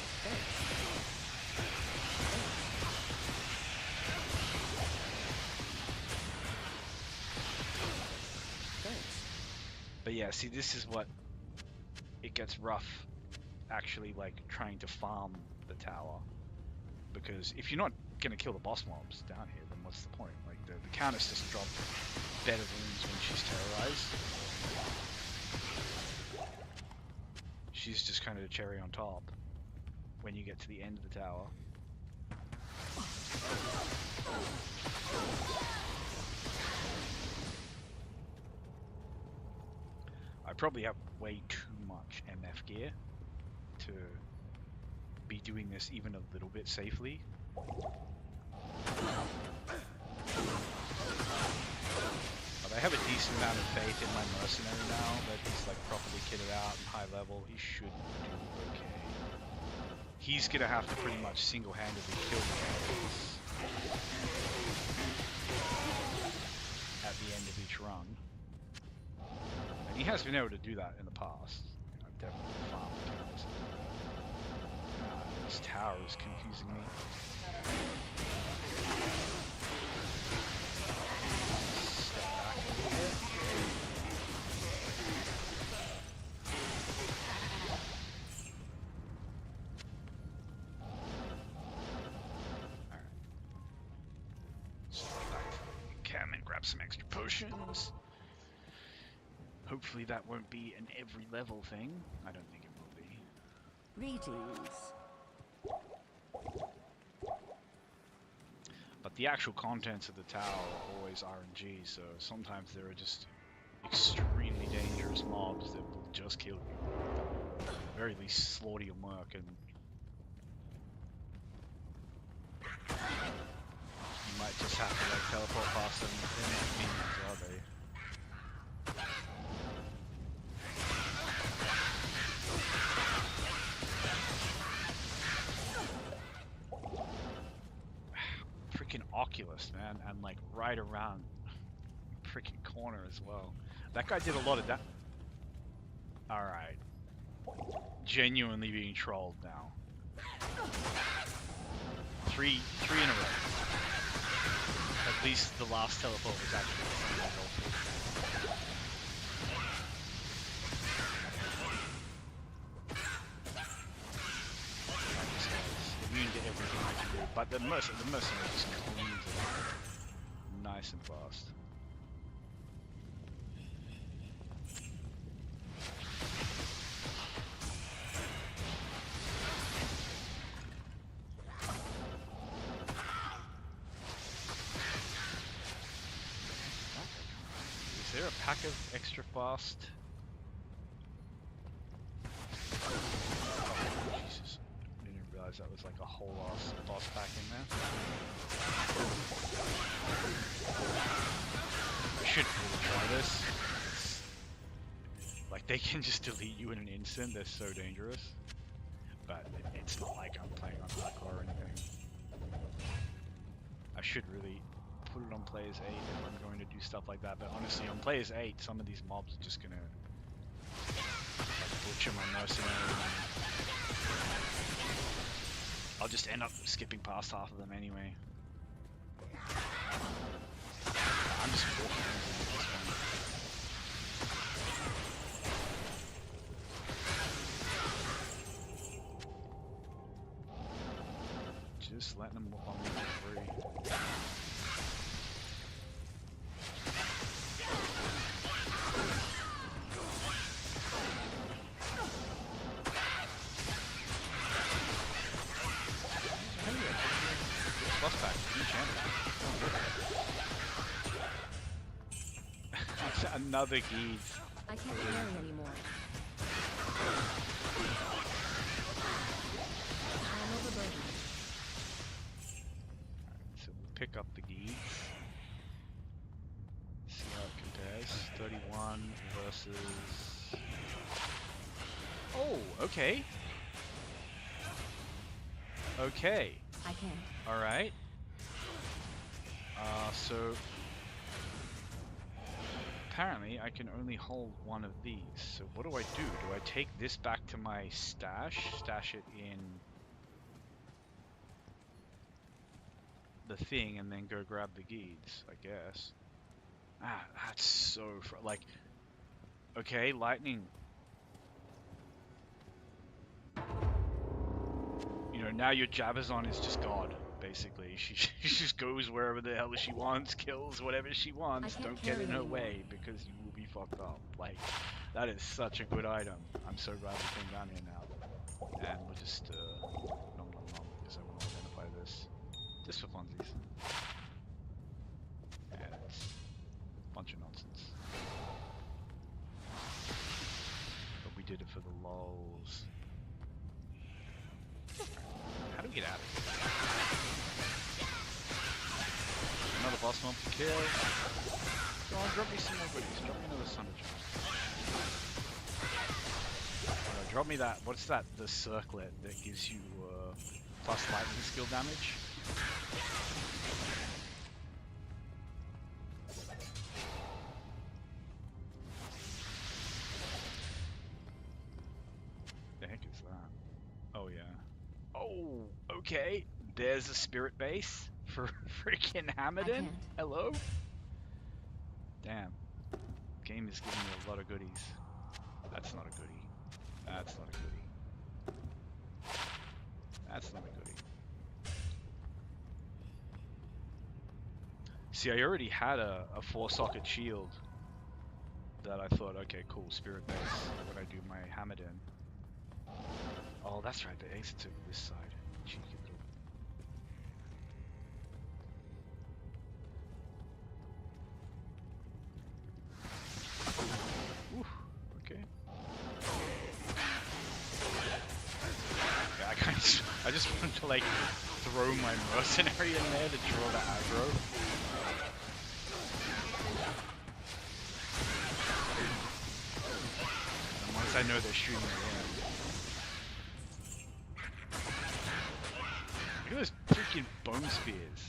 Thanks. But yeah, see, this is what... It gets rough, actually, like, trying to farm the tower. Because if you're not going to kill the boss mobs down here, then what's the point? Like, the Countess doesn't drop better wounds when she's terrorized. She's just kind of a cherry on top when you get to the end of the tower. I probably have way too much MF gear to be doing this even a little bit safely. But I have a decent amount of faith in my mercenary now that he's like properly kitted out and high level. He should do okay. He's gonna have to pretty much single-handedly kill the enemies at the end of each run. And he has been able to do that in the past. I've definitely farmed the counters. This tower is confusing me. Step back a little bit. Alright. Step back to the camp and grab some extra potions. Hopefully that won't be an every level thing. I don't think it will be. Greetings. But the actual contents of the tower are always RNG, so sometimes there are just extremely dangerous mobs that will just kill you. At the very least slaughter your merc, and you might just have to like teleport past them. They're not minions, are they? Freaking Oculus, man, and like right around the freaking corner as well. That guy did a lot of that. Alright. Genuinely being trolled now. Three in a row. At least the last teleport was actually the same level. This guy's immune to everything I can do, but the mercenary just cleans it up nice and fast. Is there a pack of extra fast? Oh, Jesus. I didn't realize that was like a whole ass boss pack in there. I should really try this. Like, they can just delete you in an instant, they're so dangerous. But it's not like I'm playing on hardcore or anything. I should really put it on players 8 if I'm going to do stuff like that, but honestly on players 8 some of these mobs are just gonna like, butcher my mercenary. I'll just end up skipping past half of them anyway. I'm just walking over this one. Just letting them walk on me for free. Plus pack, another Geeds. I can't carry anymore. I'm overburdened. So we'll pick up the Geeds. See how it compares. 31 versus... Oh, okay. Okay. I can't. Alright. So... Apparently, I can only hold one of these. So what do I do? Do I take this back to my stash? Stash it in... the thing and then go grab the Geeds, I guess. Ah, that's so... like... Okay, lightning. You know, now your Jabazon is just God, basically. She just goes wherever the hell she wants, kills whatever she wants. Don't get in her way because you will be fucked up. Like, that is such a good item. I'm so glad we came down here now. And we'll just, nom nom nom, because I want to identify this. Just for funsies. And it's a bunch of nonsense. But we did it for the lols. How do we get out of here? Another boss mob to kill. Go on, drop me some more goodies. Drop me another Thunder Charm. Drop me that. What's that? The circlet that gives you plus lightning skill damage. The heck is that? Oh yeah. Oh, okay. There's a spirit base for freaking Hamadin. Hello? Damn. Game is giving me a lot of goodies. That's not a goodie. That's not a goodie. That's not a goodie. See, I already had a 4-socket shield that I thought, okay, cool, spirit base, when I do my Hammerden. Oh, that's right, the exits are this side. Cheeky little. Ooh, okay. Yeah, I just wanted to like throw my mercenary in there to draw the aggro. And once I know they're shooting me in. Look at those freaking bone spears.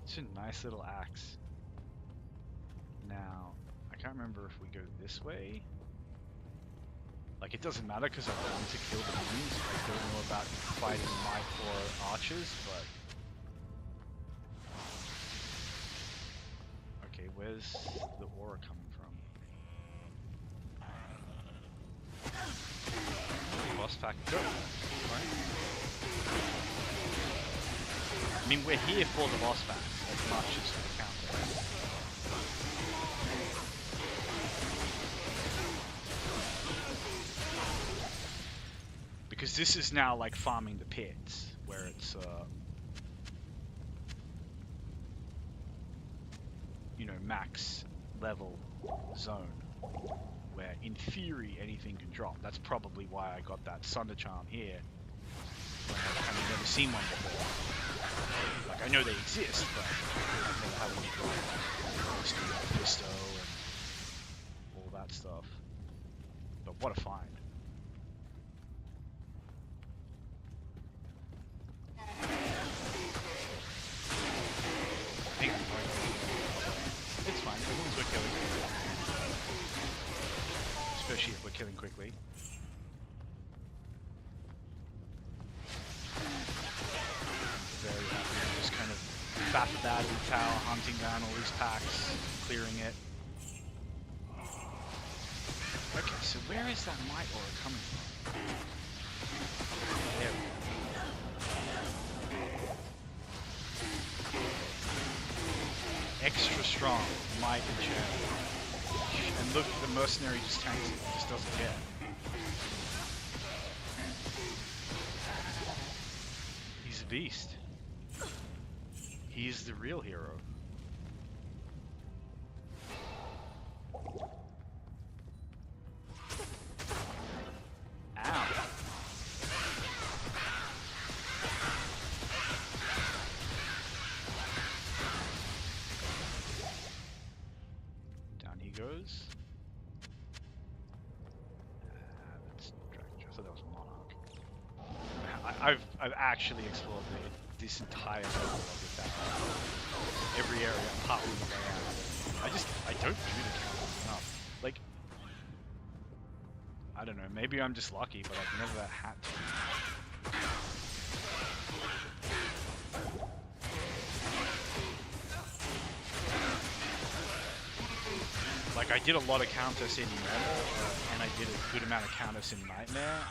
It's a nice little axe. Now, I can't remember if we go this way. Like, it doesn't matter because I want to kill the minions. I don't know about fighting my four archers, but... Okay, where's the aura coming from? Boss factor. Right. I mean, we're here for the boss fight as much as for the counter. Because this is now like farming the pits, where it's you know, max level zone, where in theory anything can drop. That's probably why I got that Sunder Charm here, when I've never seen one before. Like, I know they exist, but I've never had one drop. Mephisto and all that stuff. But what a find. I think I'm going to... It's fine, as long as we're killing quickly. Especially if we're killing quickly. Very happy. I'm just kind of fat battle tower, hunting down all these packs, clearing it. Okay, so where is that might aura coming from? There we go. Extra strong, might and gem. And look, the mercenary just tanks it, just doesn't care. He's a beast. He's the real hero. Ow. Down he goes. That's Dragon. I thought that was Monarch. I've actually explored this entire level of the tower. Every area apart from the way out. I don't do the counters enough. Like, I don't know, maybe I'm just lucky, but I've never had to. Like, I did a lot of counters in Normal, and I did a good amount of counters in Nightmare.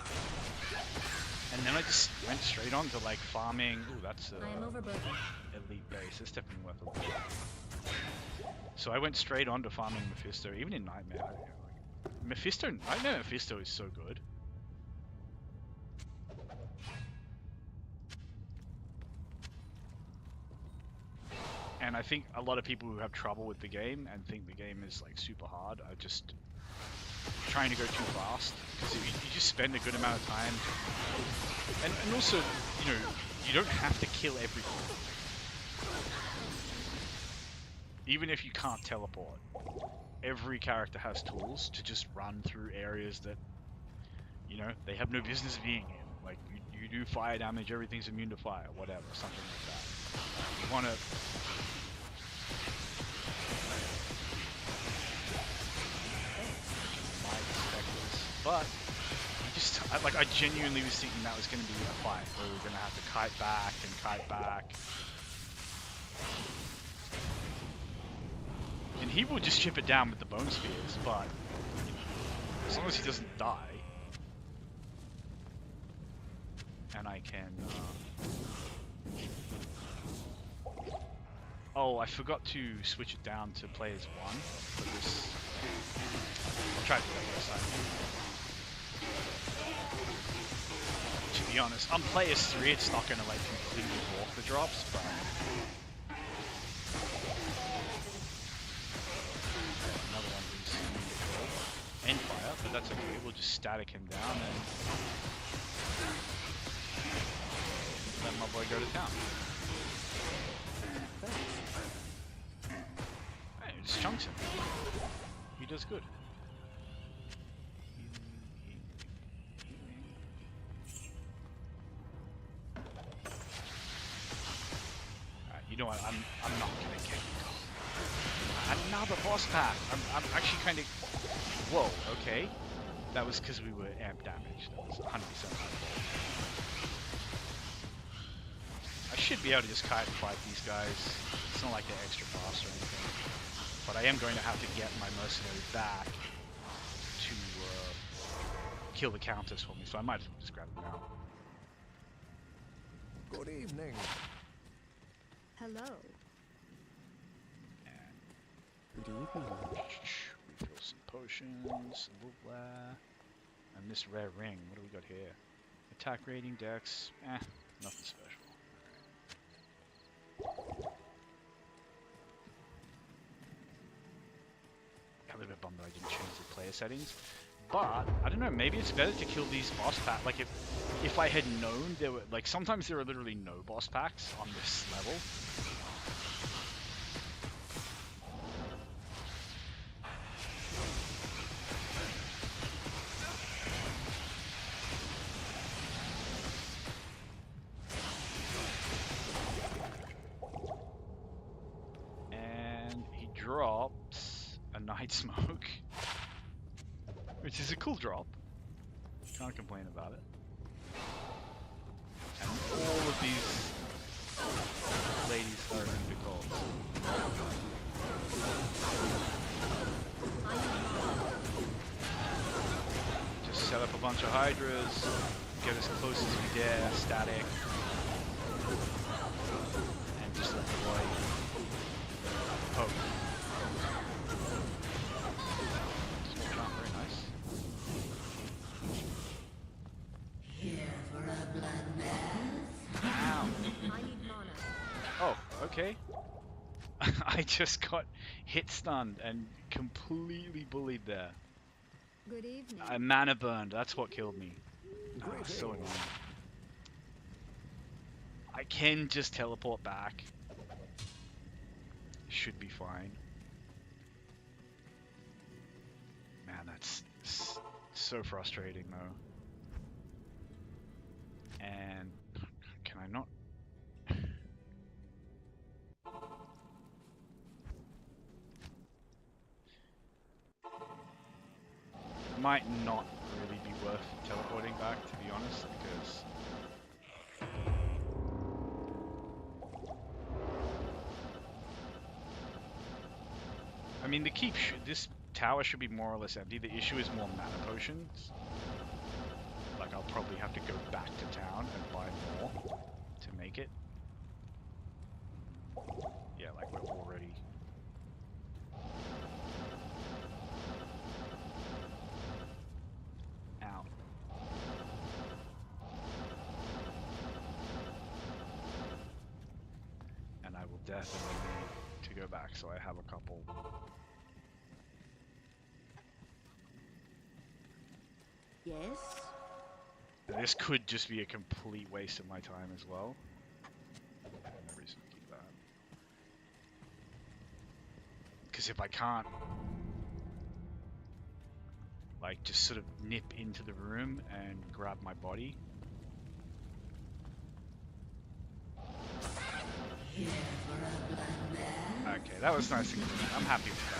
And then I just went straight on to like farming. Ooh, that's I am overburdened. elite base. It's definitely worth a look. So I went straight on to farming Mephisto, even in Nightmare. Nightmare Mephisto is so good. And I think a lot of people who have trouble with the game and think the game is like super hard are just trying to go too fast, because if you just spend a good amount of time, and also, you know, you don't have to kill everything. Even if you can't teleport, every character has tools to just run through areas that, you know, they have no business being in. Like, you do fire damage, everything's immune to fire, whatever, something like that. You want to... But I genuinely was thinking that was going to be a fight where we were going to have to kite back and kite back. And he will just chip it down with the bone spears, but as long as he doesn't die, and I can Oh, I forgot to switch it down to play as one for this. I'll try to do that next time. To be honest, on play as 3, it's not going to like completely walk the drops, but another one who's end fire, but that's okay. We'll just static him down and let my boy go to town. Hey, he just chunks him. He does good. Alright, you know what? I'm not gonna get another boss pack. I'm actually kind of. Whoa. Okay. That was because we were amp damaged. That was 100% my fault. I should be able to just kite and fight these guys. It's not like they're extra fast or anything. But I am going to have to get my mercenary back to kill the countess for me, so I might as well just grab them now. Good evening. Hello. Good evening. Refill some potions, and this rare ring. What do we got here? Attack rating, dex, nothing special. A little bit bummed that I didn't change the player settings, but I don't know. Maybe it's better to kill these boss packs. Like if I had known there were like sometimes there are literally no boss packs on this level. Drops a night smoke, which is a cool drop. Can't complain about it. And all of these ladies are in the gold. Just set up a bunch of hydras, get as close as we dare, static, and just let the boy poke. Okay. I just got hit stunned and completely bullied there. Good evening. I mana burned, that's what killed me. Oh, so annoying. I can just teleport back. Should be fine. Man, that's so frustrating though. And can I not? Might not really be worth teleporting back, to be honest, because I mean the keep this tower should be more or less empty. The issue is more mana potions. Like I'll probably have to go back to town and buy more to make it. Yeah, like we're already. Definitely need to go back, so I have a couple. Yes? Now, this could just be a complete waste of my time as well. No reason to keep that. Because if I can't, like, just sort of nip into the room and grab my body. Okay, that was nice and clean. I'm happy with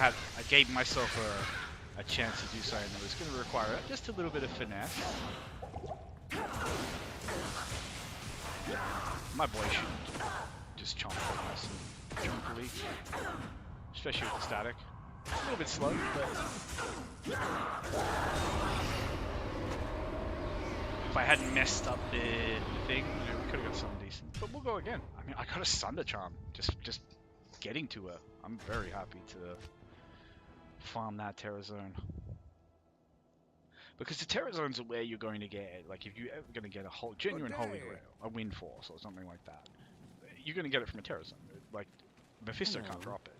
that. I gave myself a chance to do something that was going to require just a little bit of finesse. My boy should just chomp it nice and chunkily, especially with the static. A little bit slow, but if I hadn't messed up the thing, we could have got something decent. But we'll go again. I mean, I got a Sunder Charm. Just getting to her. I'm very happy to farm that Terra Zone. Because the Terra Zones are where you're going to get, like, if you're ever going to get a whole genuine Holy Grail, a Wind Force or something like that, you're going to get it from a Terra Zone. Like, Mephisto can't drop it.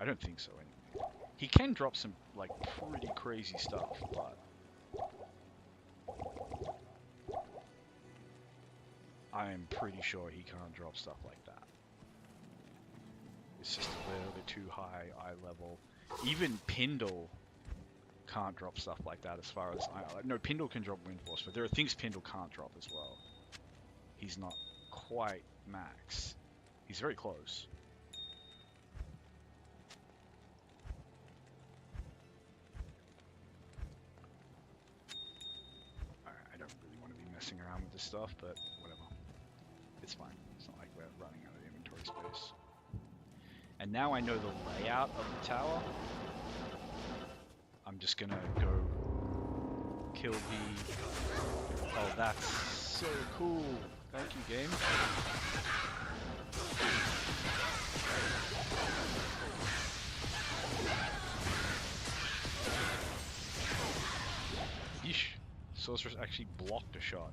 I don't think so, anyway. He can drop some, like, pretty crazy stuff, but I am pretty sure he can't drop stuff like that. It's just a little bit too high eye level. Even Pindle can't drop stuff like that as far as no, Pindle can drop Wind Force, but there are things Pindle can't drop as well. He's not quite max. He's very close. I don't really want to be messing around with this stuff, but whatever. It's fine. It's not like we're running out of inventory space. And now I know the layout of the tower. I'm just gonna go kill the... Oh, that's so cool. Thank you, game. Yeesh. Sorceress actually blocked a shot.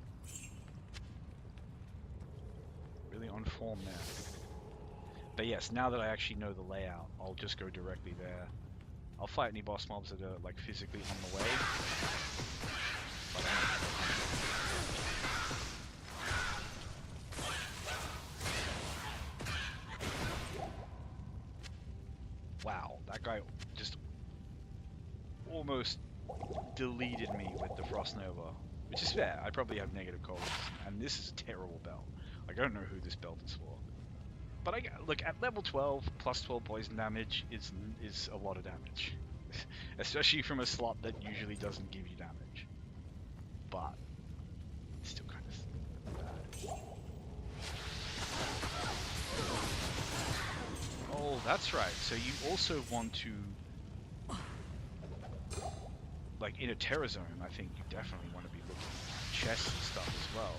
Really on form there. But yes, now that I actually know the layout, I'll just go directly there. I'll fight any boss mobs that are like physically on the way. Wow, that guy just almost deleted me with the Frost Nova, which is fair. I probably have negative cold, and this is a terrible belt. Like, I don't know who this belt is for. But look, at level 12, plus 12 poison damage is a lot of damage. Especially from a slot that usually doesn't give you damage. But, it's still kind of bad. Oh, that's right. So you also want to... Like, in a Terra Zone, I think you definitely want to be looking at chests and stuff as well.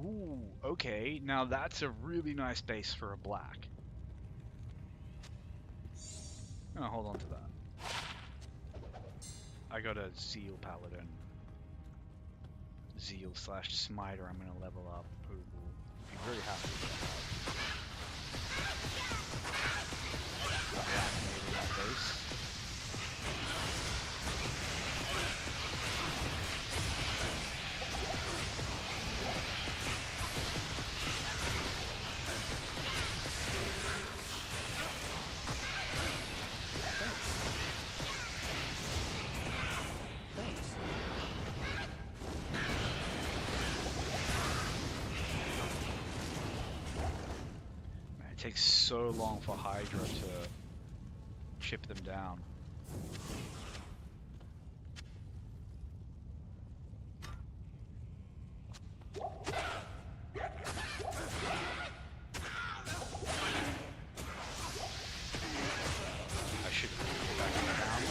Ooh, okay, now that's a really nice base for a black. I'm gonna hold on to that. I got a Zeal Paladin. Zeal / Smiter I'm gonna level up, who will be very happy with that. Reactivating that base. It takes so long for Hydra to chip them down. I should go back down and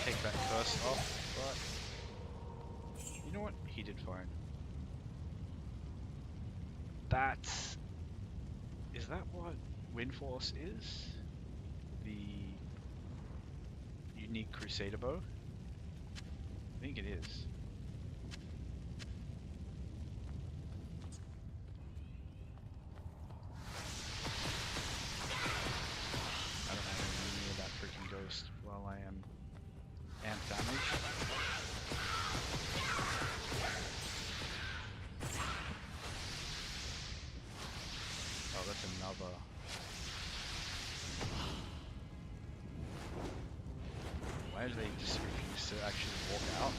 take that curse off, but you know what? He did fine. Is that what Wind Force is? The unique Crusader bow? I think it is. I don't have any near that freaking ghost while I am amp damage. Oh, that's another. Why damage, they just refuse to actually walk out.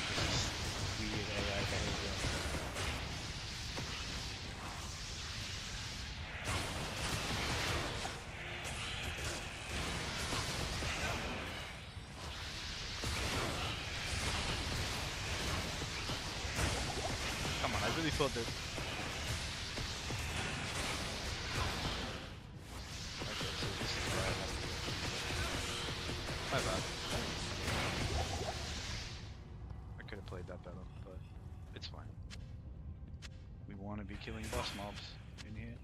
This is weird AI behavior. Come on, I really thought that. Okay, so this is where I have to. My bad. I could have played that better, but it's fine. We want to be killing boss mobs in here.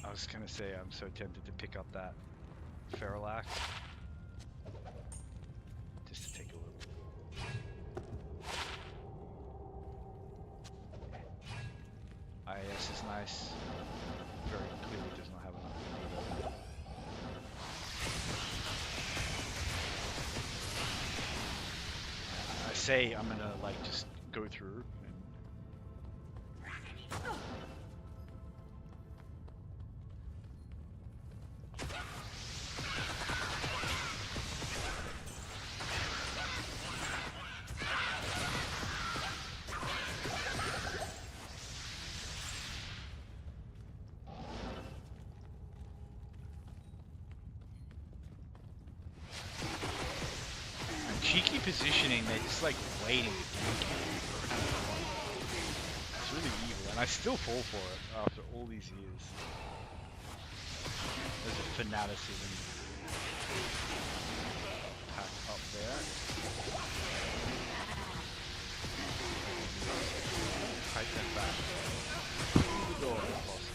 I was gonna say I'm so tempted to pick up that Feralax just to take a look. IS is nice. Very clearly does not have enough ED. I say I'm gonna like just go through and cheeky positioning, they're just like waiting to gank you. It's really evil, and I still fall for it after all these years. There's a fanaticism pack up there. Fight them back. Through the door if possible.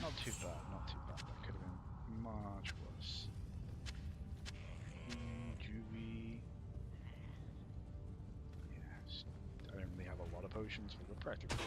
Not too bad, not too bad. That could have been much worse. Juvie. Yes. I don't really have a lot of potions, but we're practically dead.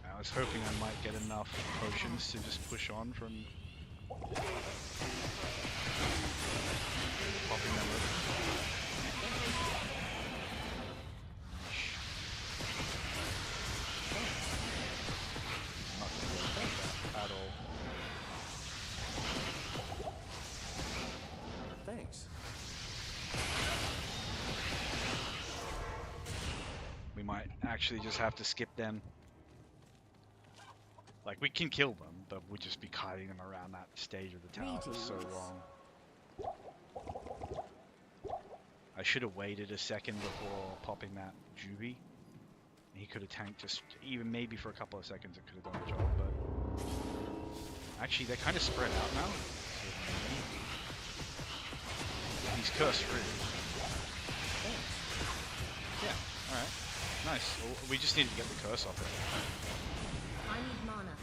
I was hoping I might get enough potions to just push on from popping them with. Not gonna worry about that at all. Thanks. We might actually just have to skip them. Like, we can kill them, but we'll just be kiting them around that stage of the tower for so long. I should have waited a second before popping that Juvie. He could have tanked just, even maybe for a couple of seconds it could have done the job, but... Actually, they're kind of spread out now. He's curse free. Yeah, alright. Nice. Well, we just need to get the curse off it. I need mana.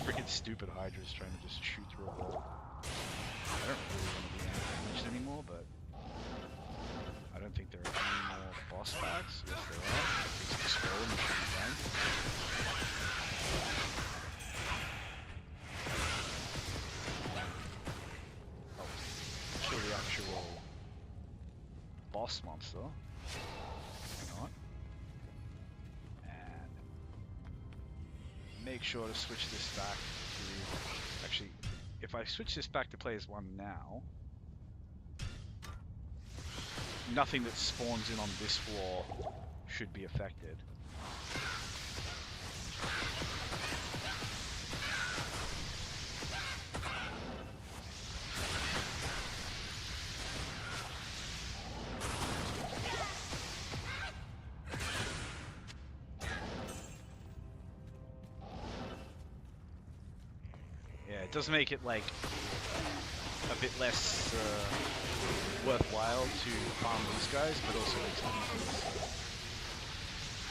Freaking stupid Hydra's trying to just shoot through a wall. I don't really want to be damaged anymore, but I don't think there are any more boss packs. Yes, there are. Just explode and shoot them. Oh, kill the actual boss monster. Hang on. Make sure to switch this back to... Actually, if I switch this back to play as one now... nothing that spawns in on this floor should be affected. Yeah, it does make it like a bit less worthwhile to farm these guys, but also makes it easier.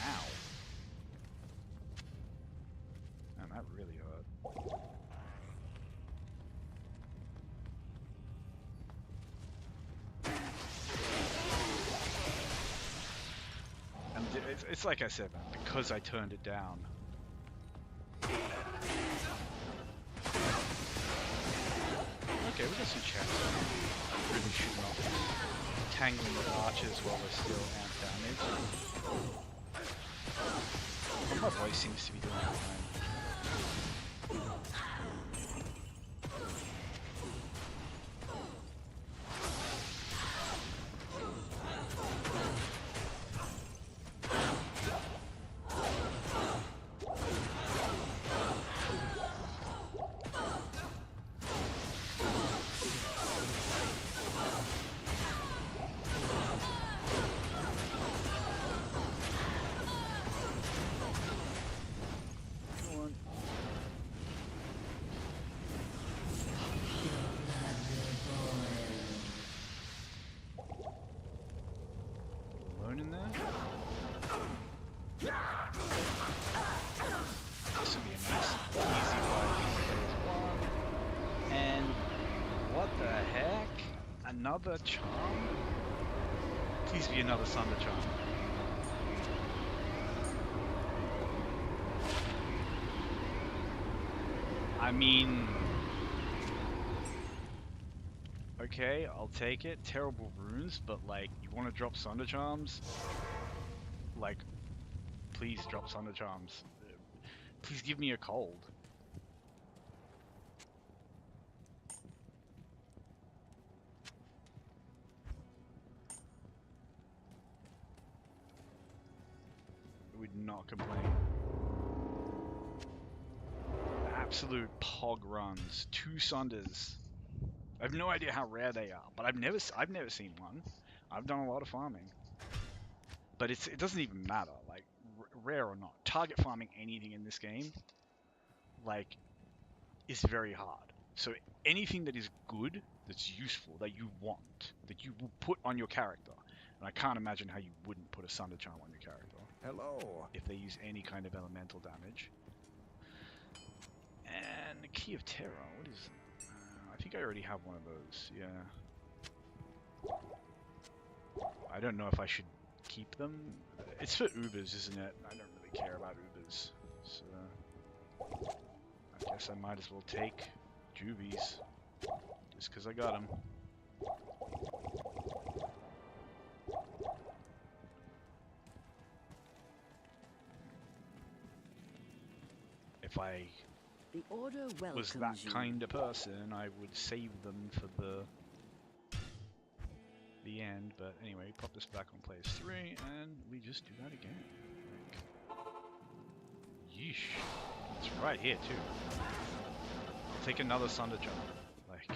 Ow. Man, that really hurt. And it's like I said, man, because I turned it down. Okay, we got some chance. Really shooting off, tangling with archers while we're still amp damage. My voice seems to be doing that, man. In there. This would be a nice, easy one. And what the heck? Another charm? Please be another Thunder charm. I mean, okay, I'll take it. Terrible runes, but like, you want to drop Thunder Charms? Like, please drop Thunder Charms. Please give me a cold. I would not complain. Absolute pog runs. 2 Thunders. I have no idea how rare they are, but I've never seen one. I've done a lot of farming, but it doesn't even matter, like rare or not. Target farming anything in this game, like, is very hard. So anything that is good, that's useful, that you want, that you will put on your character, and I can't imagine how you wouldn't put a Thunder Charm on your character. Hello. If they use any kind of elemental damage. And the Key of Terror, what is? I think I already have one of those, yeah. I don't know if I should keep them. It's for Ubers, isn't it? I don't really care about Ubers. So I guess I might as well take Juvies. Just because I got them. If I The order was that welcomes you. kind of person, I would save them for the end. But anyway, pop this back on players 3, and we just do that again. Like, yeesh. It's right here too. I'll take another Thunder Charm. Like,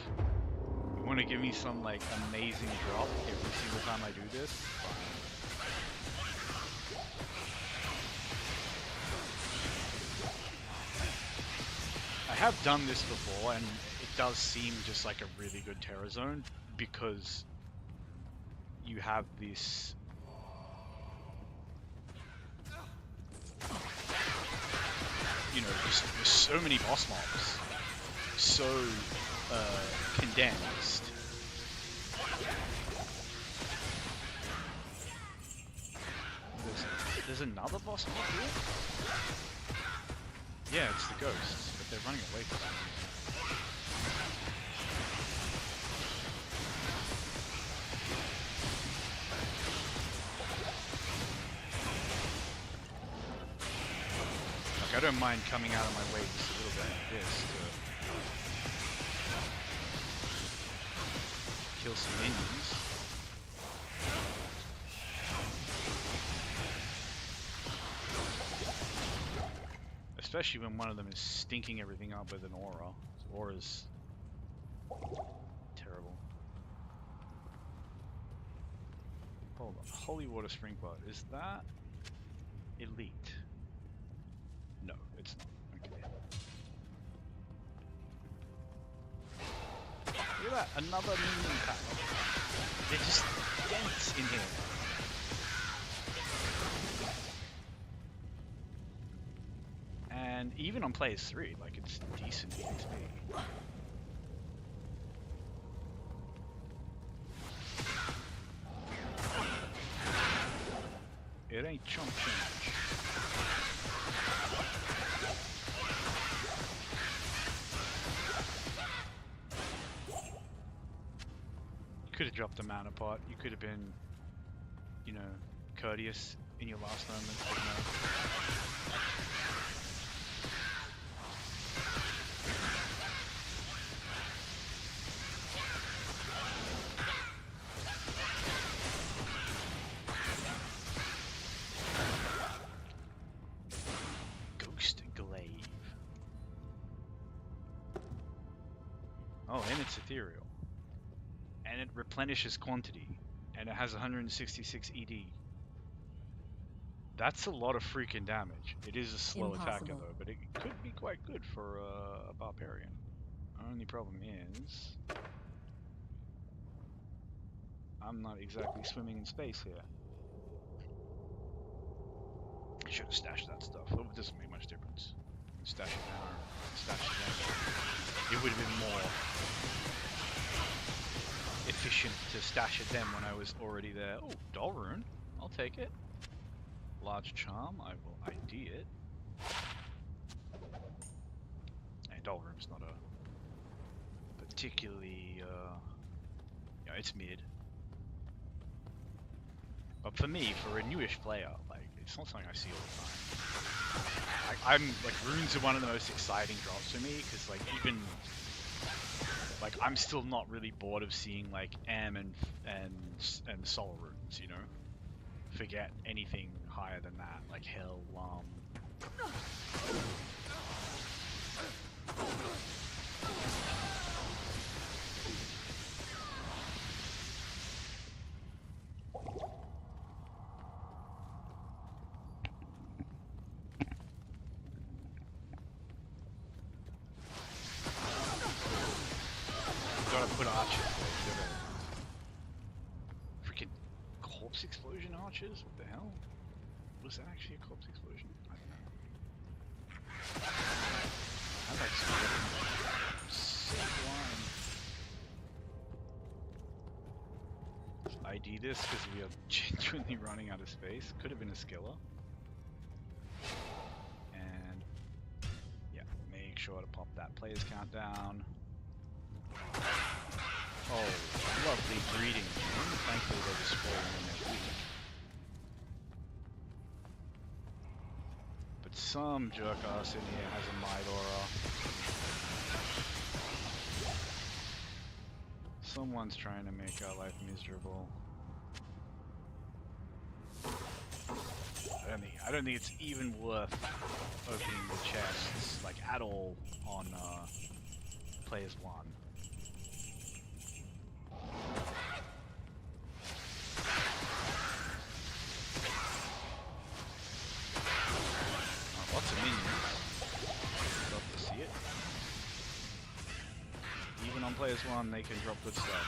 you want to give me some like amazing drop every single time I do this? Fine. I have done this before, and it does seem just like a really good Terror Zone, because you have this... You know, just there's so many boss mobs, so condensed. There's another boss mob here? Yeah, it's the ghosts, but they're running away from me. Like, I don't mind coming out of my way just a little bit like this to kill some minions. Especially when one of them is stinking everything up with an aura. Aura's terrible. Hold on. Holy water sprinkler. Is that elite? No, it's not. Okay. Look at that. Another minion pack. They're just dense in here. And even on players 3, like, it's decent XP. It ain't chump change. You could have dropped the mana pot. You could have been, you know, courteous in your last moment, but no. Oh, and it's ethereal. And it replenishes quantity. And it has 166 ED. That's a lot of freaking damage. It is a slow attacker though, but it could be quite good for a barbarian. Only problem is, I'm not exactly swimming in space here. I should have stashed that stuff. It doesn't make much difference. Stash it now or stash it then. It would have been more efficient to stash it then when I was already there. Oh, Doll Rune. I'll take it. Large Charm. I will ID it. And Doll Rune's not a particularly... yeah, it's mid. But for me, for a newish player, like, it's not something I see all the time. I'm like, runes are one of the most exciting drops for me because, like, even like, I'm still not really bored of seeing like M and soul runes, you know. Forget anything higher than that, like Hell, Gotta put archers there. Freaking corpse explosion archers? What the hell? Was that actually a corpse explosion? I don't know. I like sick line. ID this because we are genuinely running out of space. Could have been a skiller. And yeah, make sure to pop that players countdown. Oh, lovely breeding. Thankfully they're just falling in their week. But some jerk ass in here has a Might Aura. Someone's trying to make our life miserable. I don't think it's even worth opening the chests, like, at all on players 1. Lots of minions. Love to see it. Even on players 1, they can drop good stuff.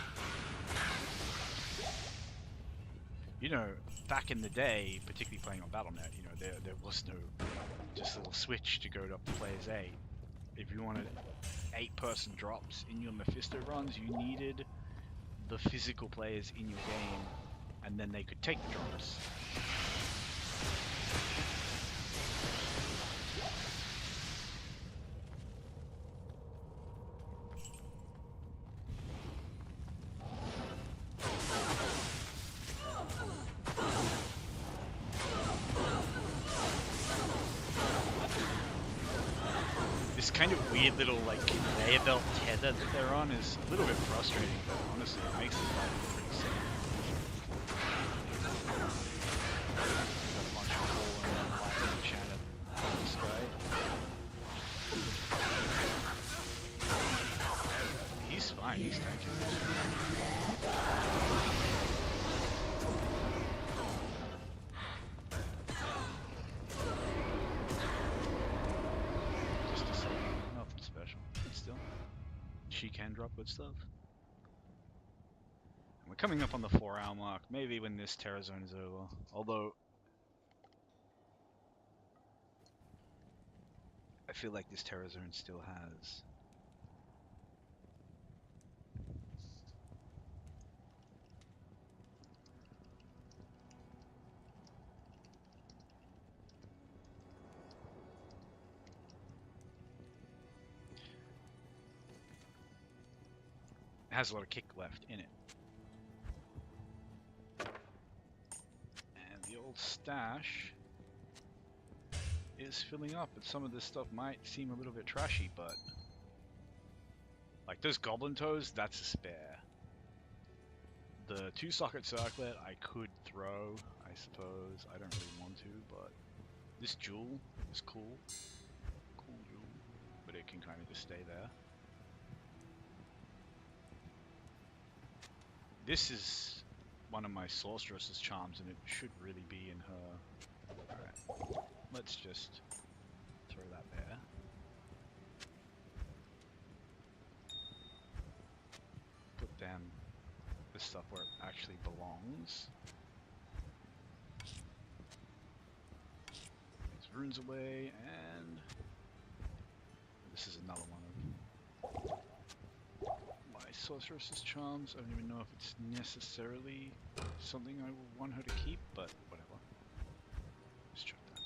You know, back in the day, particularly playing on Battle.net, you know, there was no just a little switch to go up to players 8. If you wanted 8-person drops in your Mephisto runs, you needed the physical players in your game, and then they could take the drops. Kind of weird little like conveyor belt tether that they're on is a little bit frustrating, but honestly it makes the fight pretty sick. Got a bunch of fallen and lightning shattered in the sky. these tankers. Just a second. Nothing special. But still. She can drop good stuff. And we're coming up on the 4-hour mark. Maybe when this Terror Zone is over. Although I feel like this Terror Zone still has a lot of kick left in it. And the old stash is filling up, and some of this stuff might seem a little bit trashy, but like those goblin toes, that's a spare. The 2-socket circlet I could throw, I suppose. I don't really want to, but this jewel is cool. Cool jewel, but it can kind of just stay there. This is one of my sorceress's charms, and it should really be in her. Alright, let's just throw that there. Put them this stuff where it actually belongs. These runes away, and this is another one of my sorceress's charms. I don't even know if it's necessarily something I would want her to keep, but whatever. Let's chuck that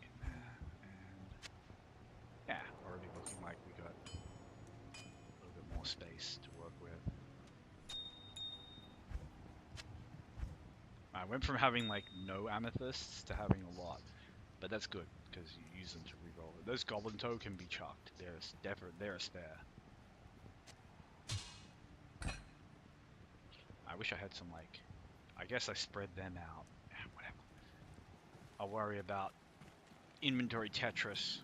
in there, and yeah, already looking like we got a little bit more space to work with. I went from having like no amethysts to having a lot, but that's good because you use them to reroll it. Those goblin toe can be chucked. They're a spare. I wish I had some like, I guess I spread them out. Whatever. I'll worry about inventory Tetris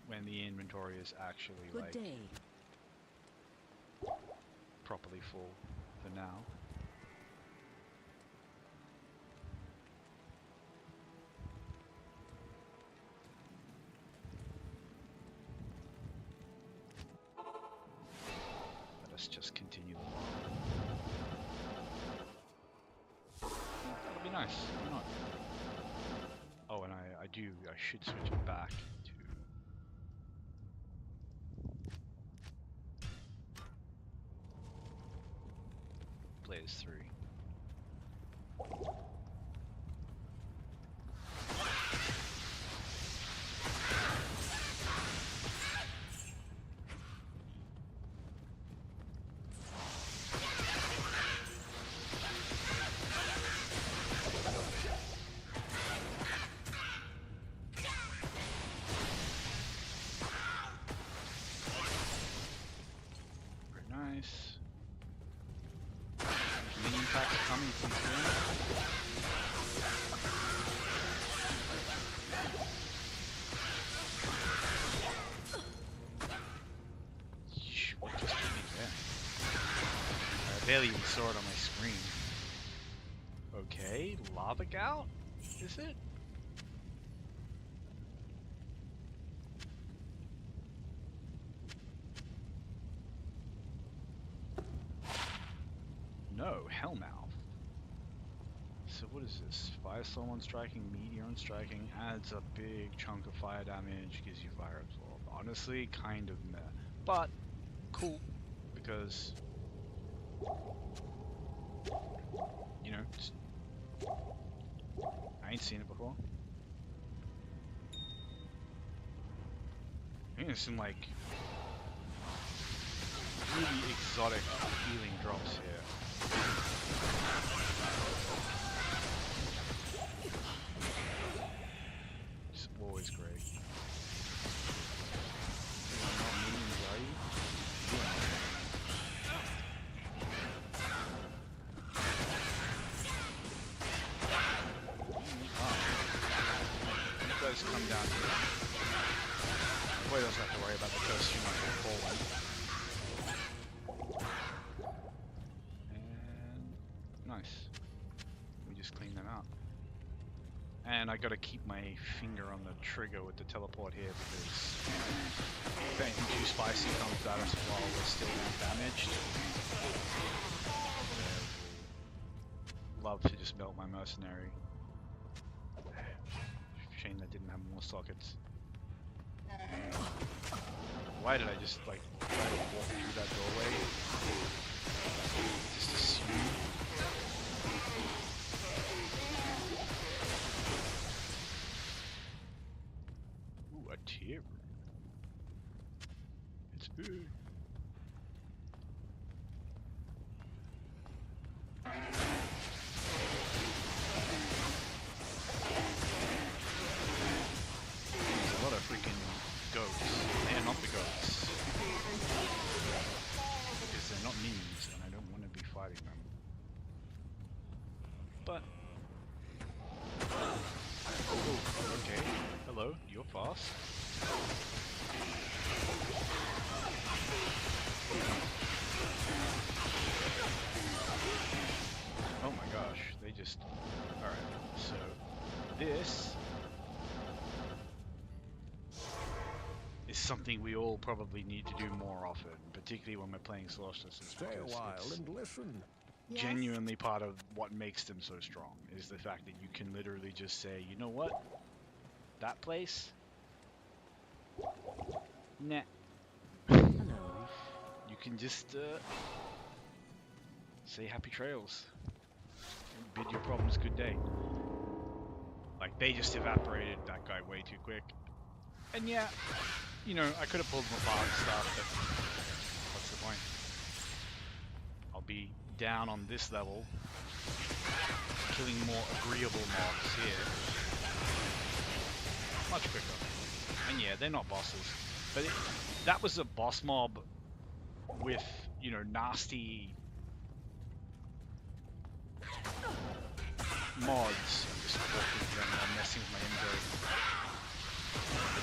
when the inventory is actually Good day. properly full for now. Let us just continue. That'll be nice. Why not? Oh, and I should switch it back to Blaze 3. Nice. Minion packs coming from here. What just hit me there? I barely even saw it on my screen. Okay, lava gout? Is it? No, Hellmouth. So what is this? Firestorm on striking, Meteor on striking, adds a big chunk of fire damage, gives you fire absorb. Honestly, kind of meh. But, cool, because, you know, I ain't seen it before. I think there's some, like, really exotic healing drops here. It's always great. You're not minions, are you? You guys come down here. Boy, doesn't have to worry about the costume like a full life. Nice. Let me just clean that out. And I gotta keep my finger on the trigger with the teleport here because if anything too spicy comes at us while we're still damaged, love to just melt my mercenary. Shame that didn't have more sockets. Why did I just like try to walk through that doorway? Just assume. Ooh, a tier room. It's big. There's a lot of freaking goats. They are not the goats. Because they're not minions and I don't want to be fighting them. But... Oh, okay. Hello, you're fast. Oh my gosh, they just... Alright, so... This... is something we all probably need to do more often, particularly when we're playing sorceresses. Stay a while and listen. Yes? Genuinely part of what makes them so strong is the fact that you can literally just say, you know what? That place? Nah. Hello. You can just say happy trails. Bid your problems good day. Like, they just evaporated that guy way too quick. And yeah, you know, I could have pulled him apart and stuff, but what's the point? I'll be down on this level, killing more agreeable mobs here. Much quicker. And yeah, they're not bosses. But that was a boss mob with, you know, nasty mods. I'm just walking around now, messing with my inventory.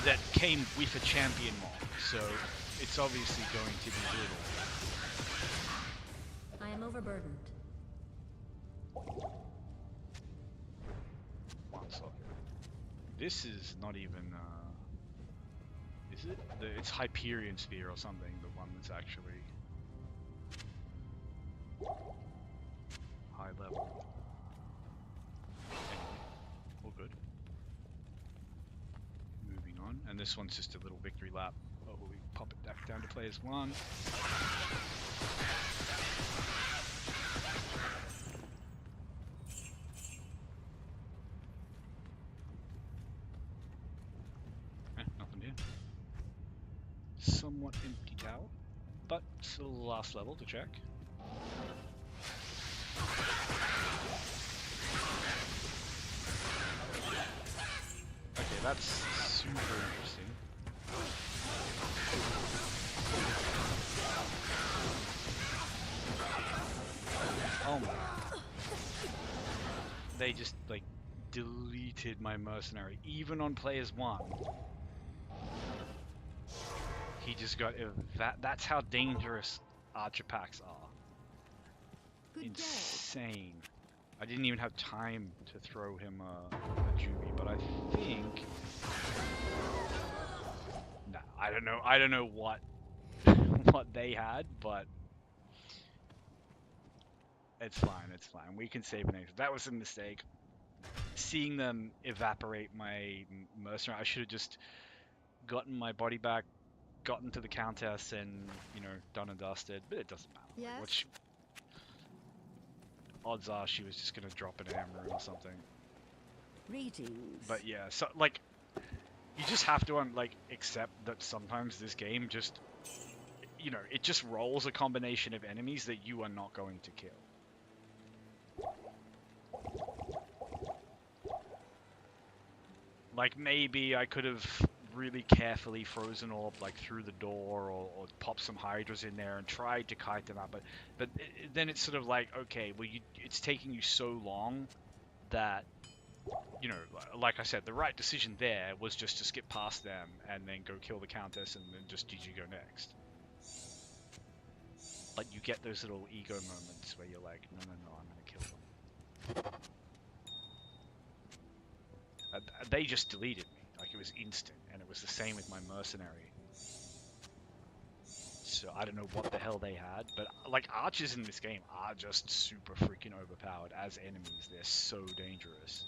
That came with a champion mod, so it's obviously going to be brutal. I am overburdened. One second. This is not even, is it? It's Hyperion Spear or something, the one that's actually high level. Anyway, all good. Moving on, and this one's just a little victory lap. Oh, we pop it back down to players one. Nothing here. Somewhat empty tower, but still the last level to check. Okay, that's super interesting. Oh my. They just, like, deleted my mercenary. Even on players one. He just got... That's how dangerous archer packs are. Good Insane. I didn't even have time to throw him a Jumi, but I think... Nah, I don't know what what they had, but it's fine, it's fine. We can save an exit. That was a mistake. Seeing them evaporate my mercenary, I should have just gotten my body back, gotten to the countess, and, you know, done and dusted, but it doesn't matter. Yes? Like, what odds are she was just gonna drop an hammer or something. Greetings. But yeah, so like, you just have to like accept that sometimes this game just, you know, it just rolls a combination of enemies that you are not going to kill. Like, maybe I could have really carefully frozen orb like through the door, or popped some hydras in there and tried to kite them out, but then it's sort of like, okay, well, it's taking you so long that, you know, like I said, the right decision there was just to skip past them and then go kill the countess and then just GG go next. but you get those little ego moments where you're like, no, no, no, I'm gonna kill them. They just deleted me. Like, it was instant, and it was the same with my mercenary. So I don't know what the hell they had, but like archers in this game are just super freaking overpowered as enemies. They're so dangerous.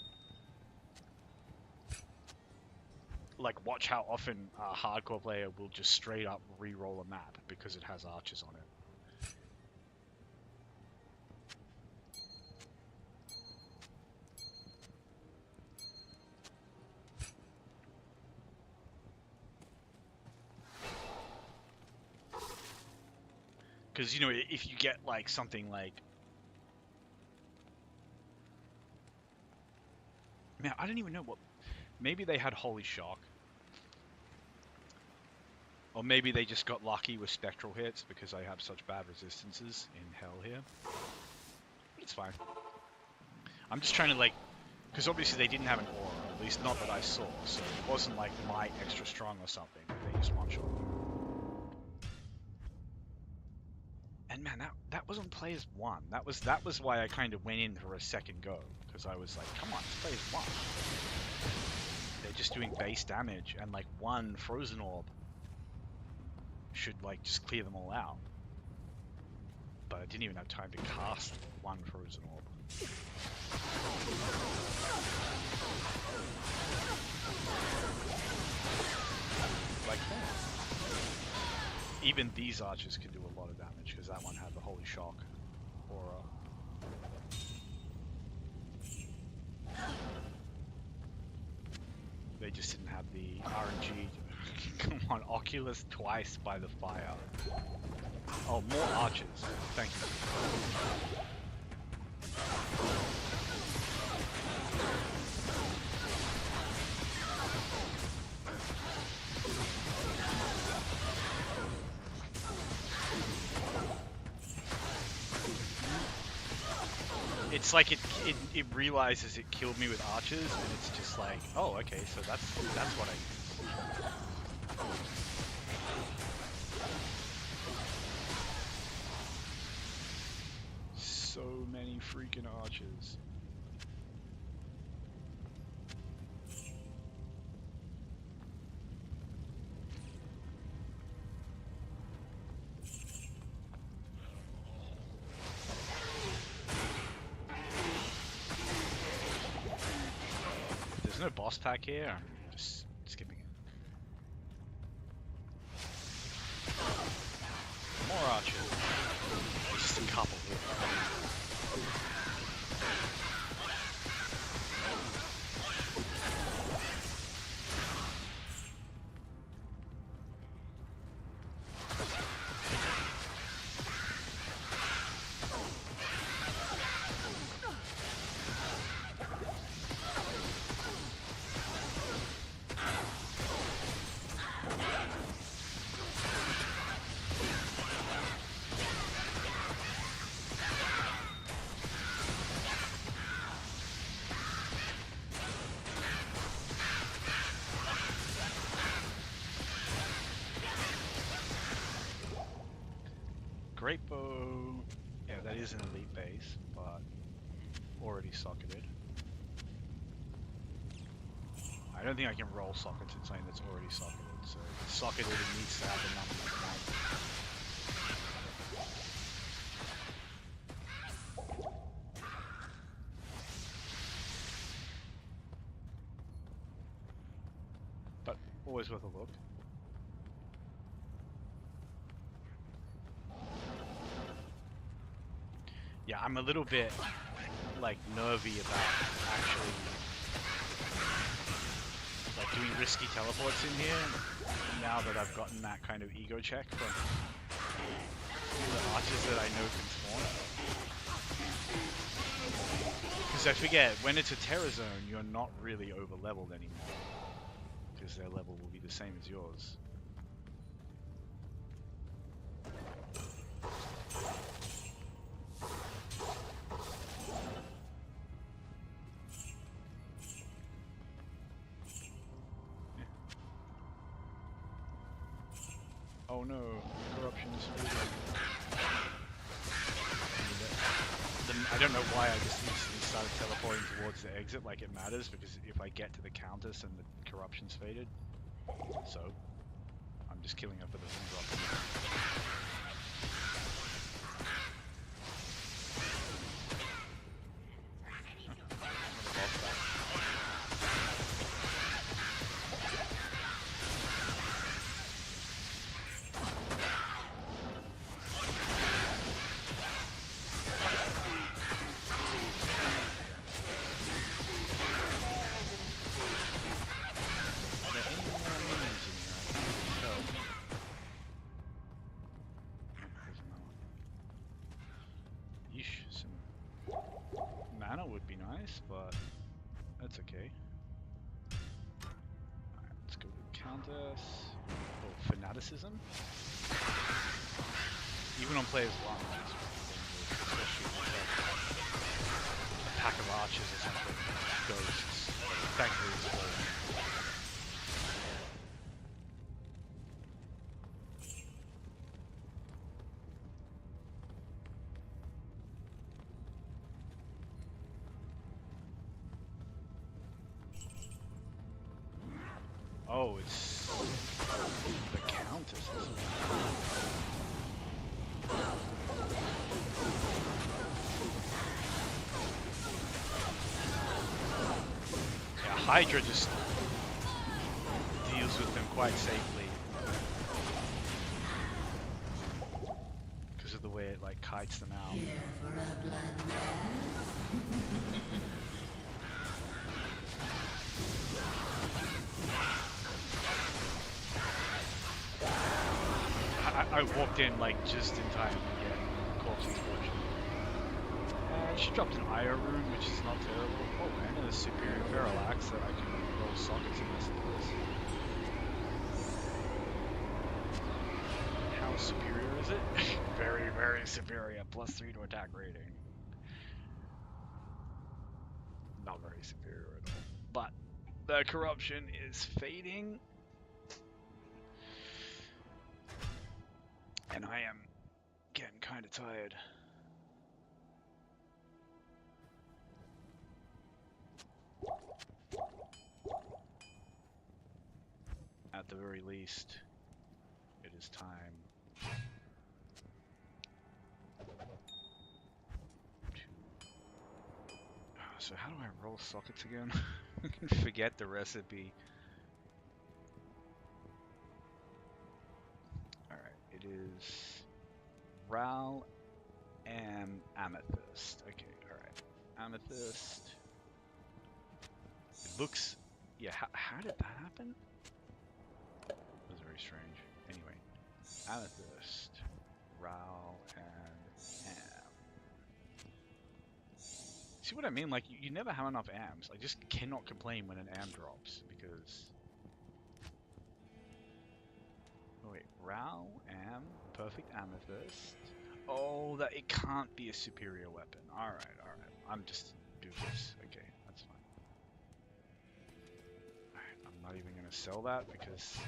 Like, watch how often a hardcore player will just straight up re-roll a map because it has archers on it. Because, you know, if you get, like, something like... Man, I don't even know what... Maybe they had Holy Shock. Or maybe they just got lucky with spectral hits because I have such bad resistances in hell here. It's fine. I'm just trying to, like... Because obviously they didn't have an aura, at least not that I saw, so it wasn't like my extra strong or something. They just one-shot me. And man, that was on players 1. That was why I kind of went in for a second go, because I was like, come on, it's players 1. They're just doing base damage, and like one frozen orb should like just clear them all out. But I didn't even have time to cast one frozen orb. Like that. Even these archers can do a lot of damage because that one had the Holy Shock aura. They just didn't have the RNG. Come on, Oculus twice by the fire. Oh, more archers. Thank you. It's like it realizes it killed me with archers, and it's just like, oh, okay, so that's what I use. So many freaking archers. There's no boss pack here. I'm just skipping it. More archers. There's just a couple here. Great bow. Yeah, that is an elite base, but already socketed. I don't think I can roll sockets in something that's already socketed, so if it's socketed, it needs to have the number of but always worth a look. Yeah, I'm a little bit, like, nervy about actually, like, doing risky teleports in here, now that I've gotten that kind of ego check from the archers that I know can spawn. Because I forget, when it's a terror zone, you're not really over-leveled anymore, because their level will be the same as yours. Oh no, corruption is freedom. I don't know why I just instantly started teleporting towards the exit like it matters, because if I get to the Countess and the corruption's faded, so I'm just killing her for the ring drop. Would be nice, but that's okay. Alright, let's go to the Countess. Oh, Fanaticism? Even on players 1, that's especially with a pack of archers or something, ghosts. Thankfully it's full. Oh, it's the Countess. Yeah, Hydra just deals with them quite safely because of the way it like kites them out. I walked in like just in time to get Corpse Explosion. And she dropped an Ire rune, which is not terrible. Oh, and a superior Parallax that I can roll sockets in this place. How superior is it? Very, very superior. +3 to attack rating. Not very superior at all. But the corruption is fading. And I am getting kind of tired. At the very least, it is time to... So how do I roll sockets again? I can forget the recipe. Alright, it is Ral and Amethyst. Okay, alright. Amethyst. It looks... Yeah, how did that happen? That was very strange. Anyway, Amethyst, Ral, and Am. See what I mean? Like, you never have enough Ams. I just cannot complain when an Am drops, because... Oh wait, Ral, Am, perfect Amethyst. Oh, that it can't be a superior weapon. Alright. I'm just doofus. Okay, that's fine. Alright, I'm not even gonna sell that because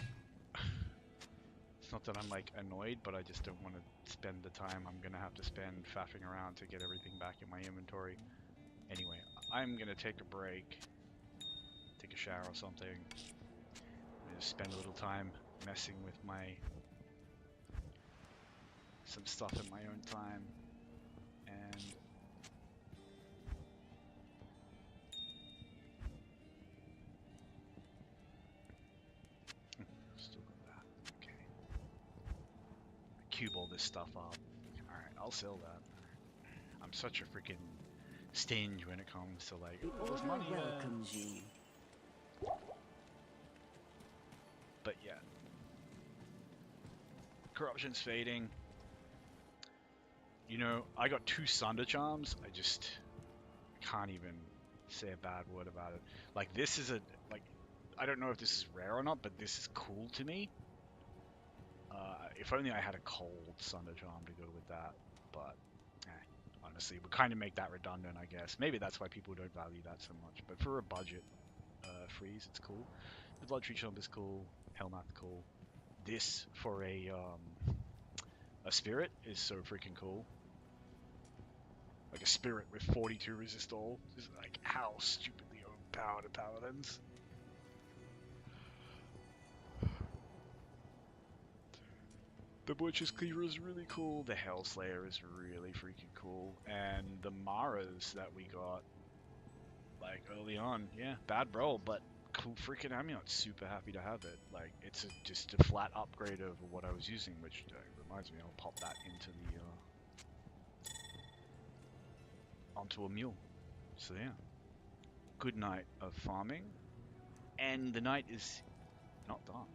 it's not that I'm like annoyed, but I just don't want to spend the time I'm gonna have to spend faffing around to get everything back in my inventory. Anyway, I'm gonna take a break, take a shower or something, and just spend a little time messing with some stuff in my own time, and still got that. Okay, cube all this stuff up. All right, I'll sell that. I'm such a freaking stinge when it comes to like, oh, there's money. Welcomes you. But yeah, corruption's fading. You know, I got 2 Sunder Charms. I just can't even say a bad word about it. Like, this is I don't know if this is rare or not, but this is cool to me. If only I had a cold Sunder Charm to go with that. But, honestly, we kind of make that redundant, I guess. Maybe that's why people don't value that so much. But for a budget freeze, it's cool. The Blood Tree Chomp is cool. Hellmouth cool. This for a spirit is so freaking cool. Like a spirit with 42 resist all. Just like how stupidly overpowered are paladins. The Butcher's Cleaver is really cool. The Hellslayer is really freaking cool. And the Maras that we got, like, early on, yeah, bad roll, but cool freaking amulet. Super happy to have it. Like, it's just a flat upgrade over what I was using, which reminds me, I'll pop that into the, onto a mule. So yeah, good night of farming. And the night is not done.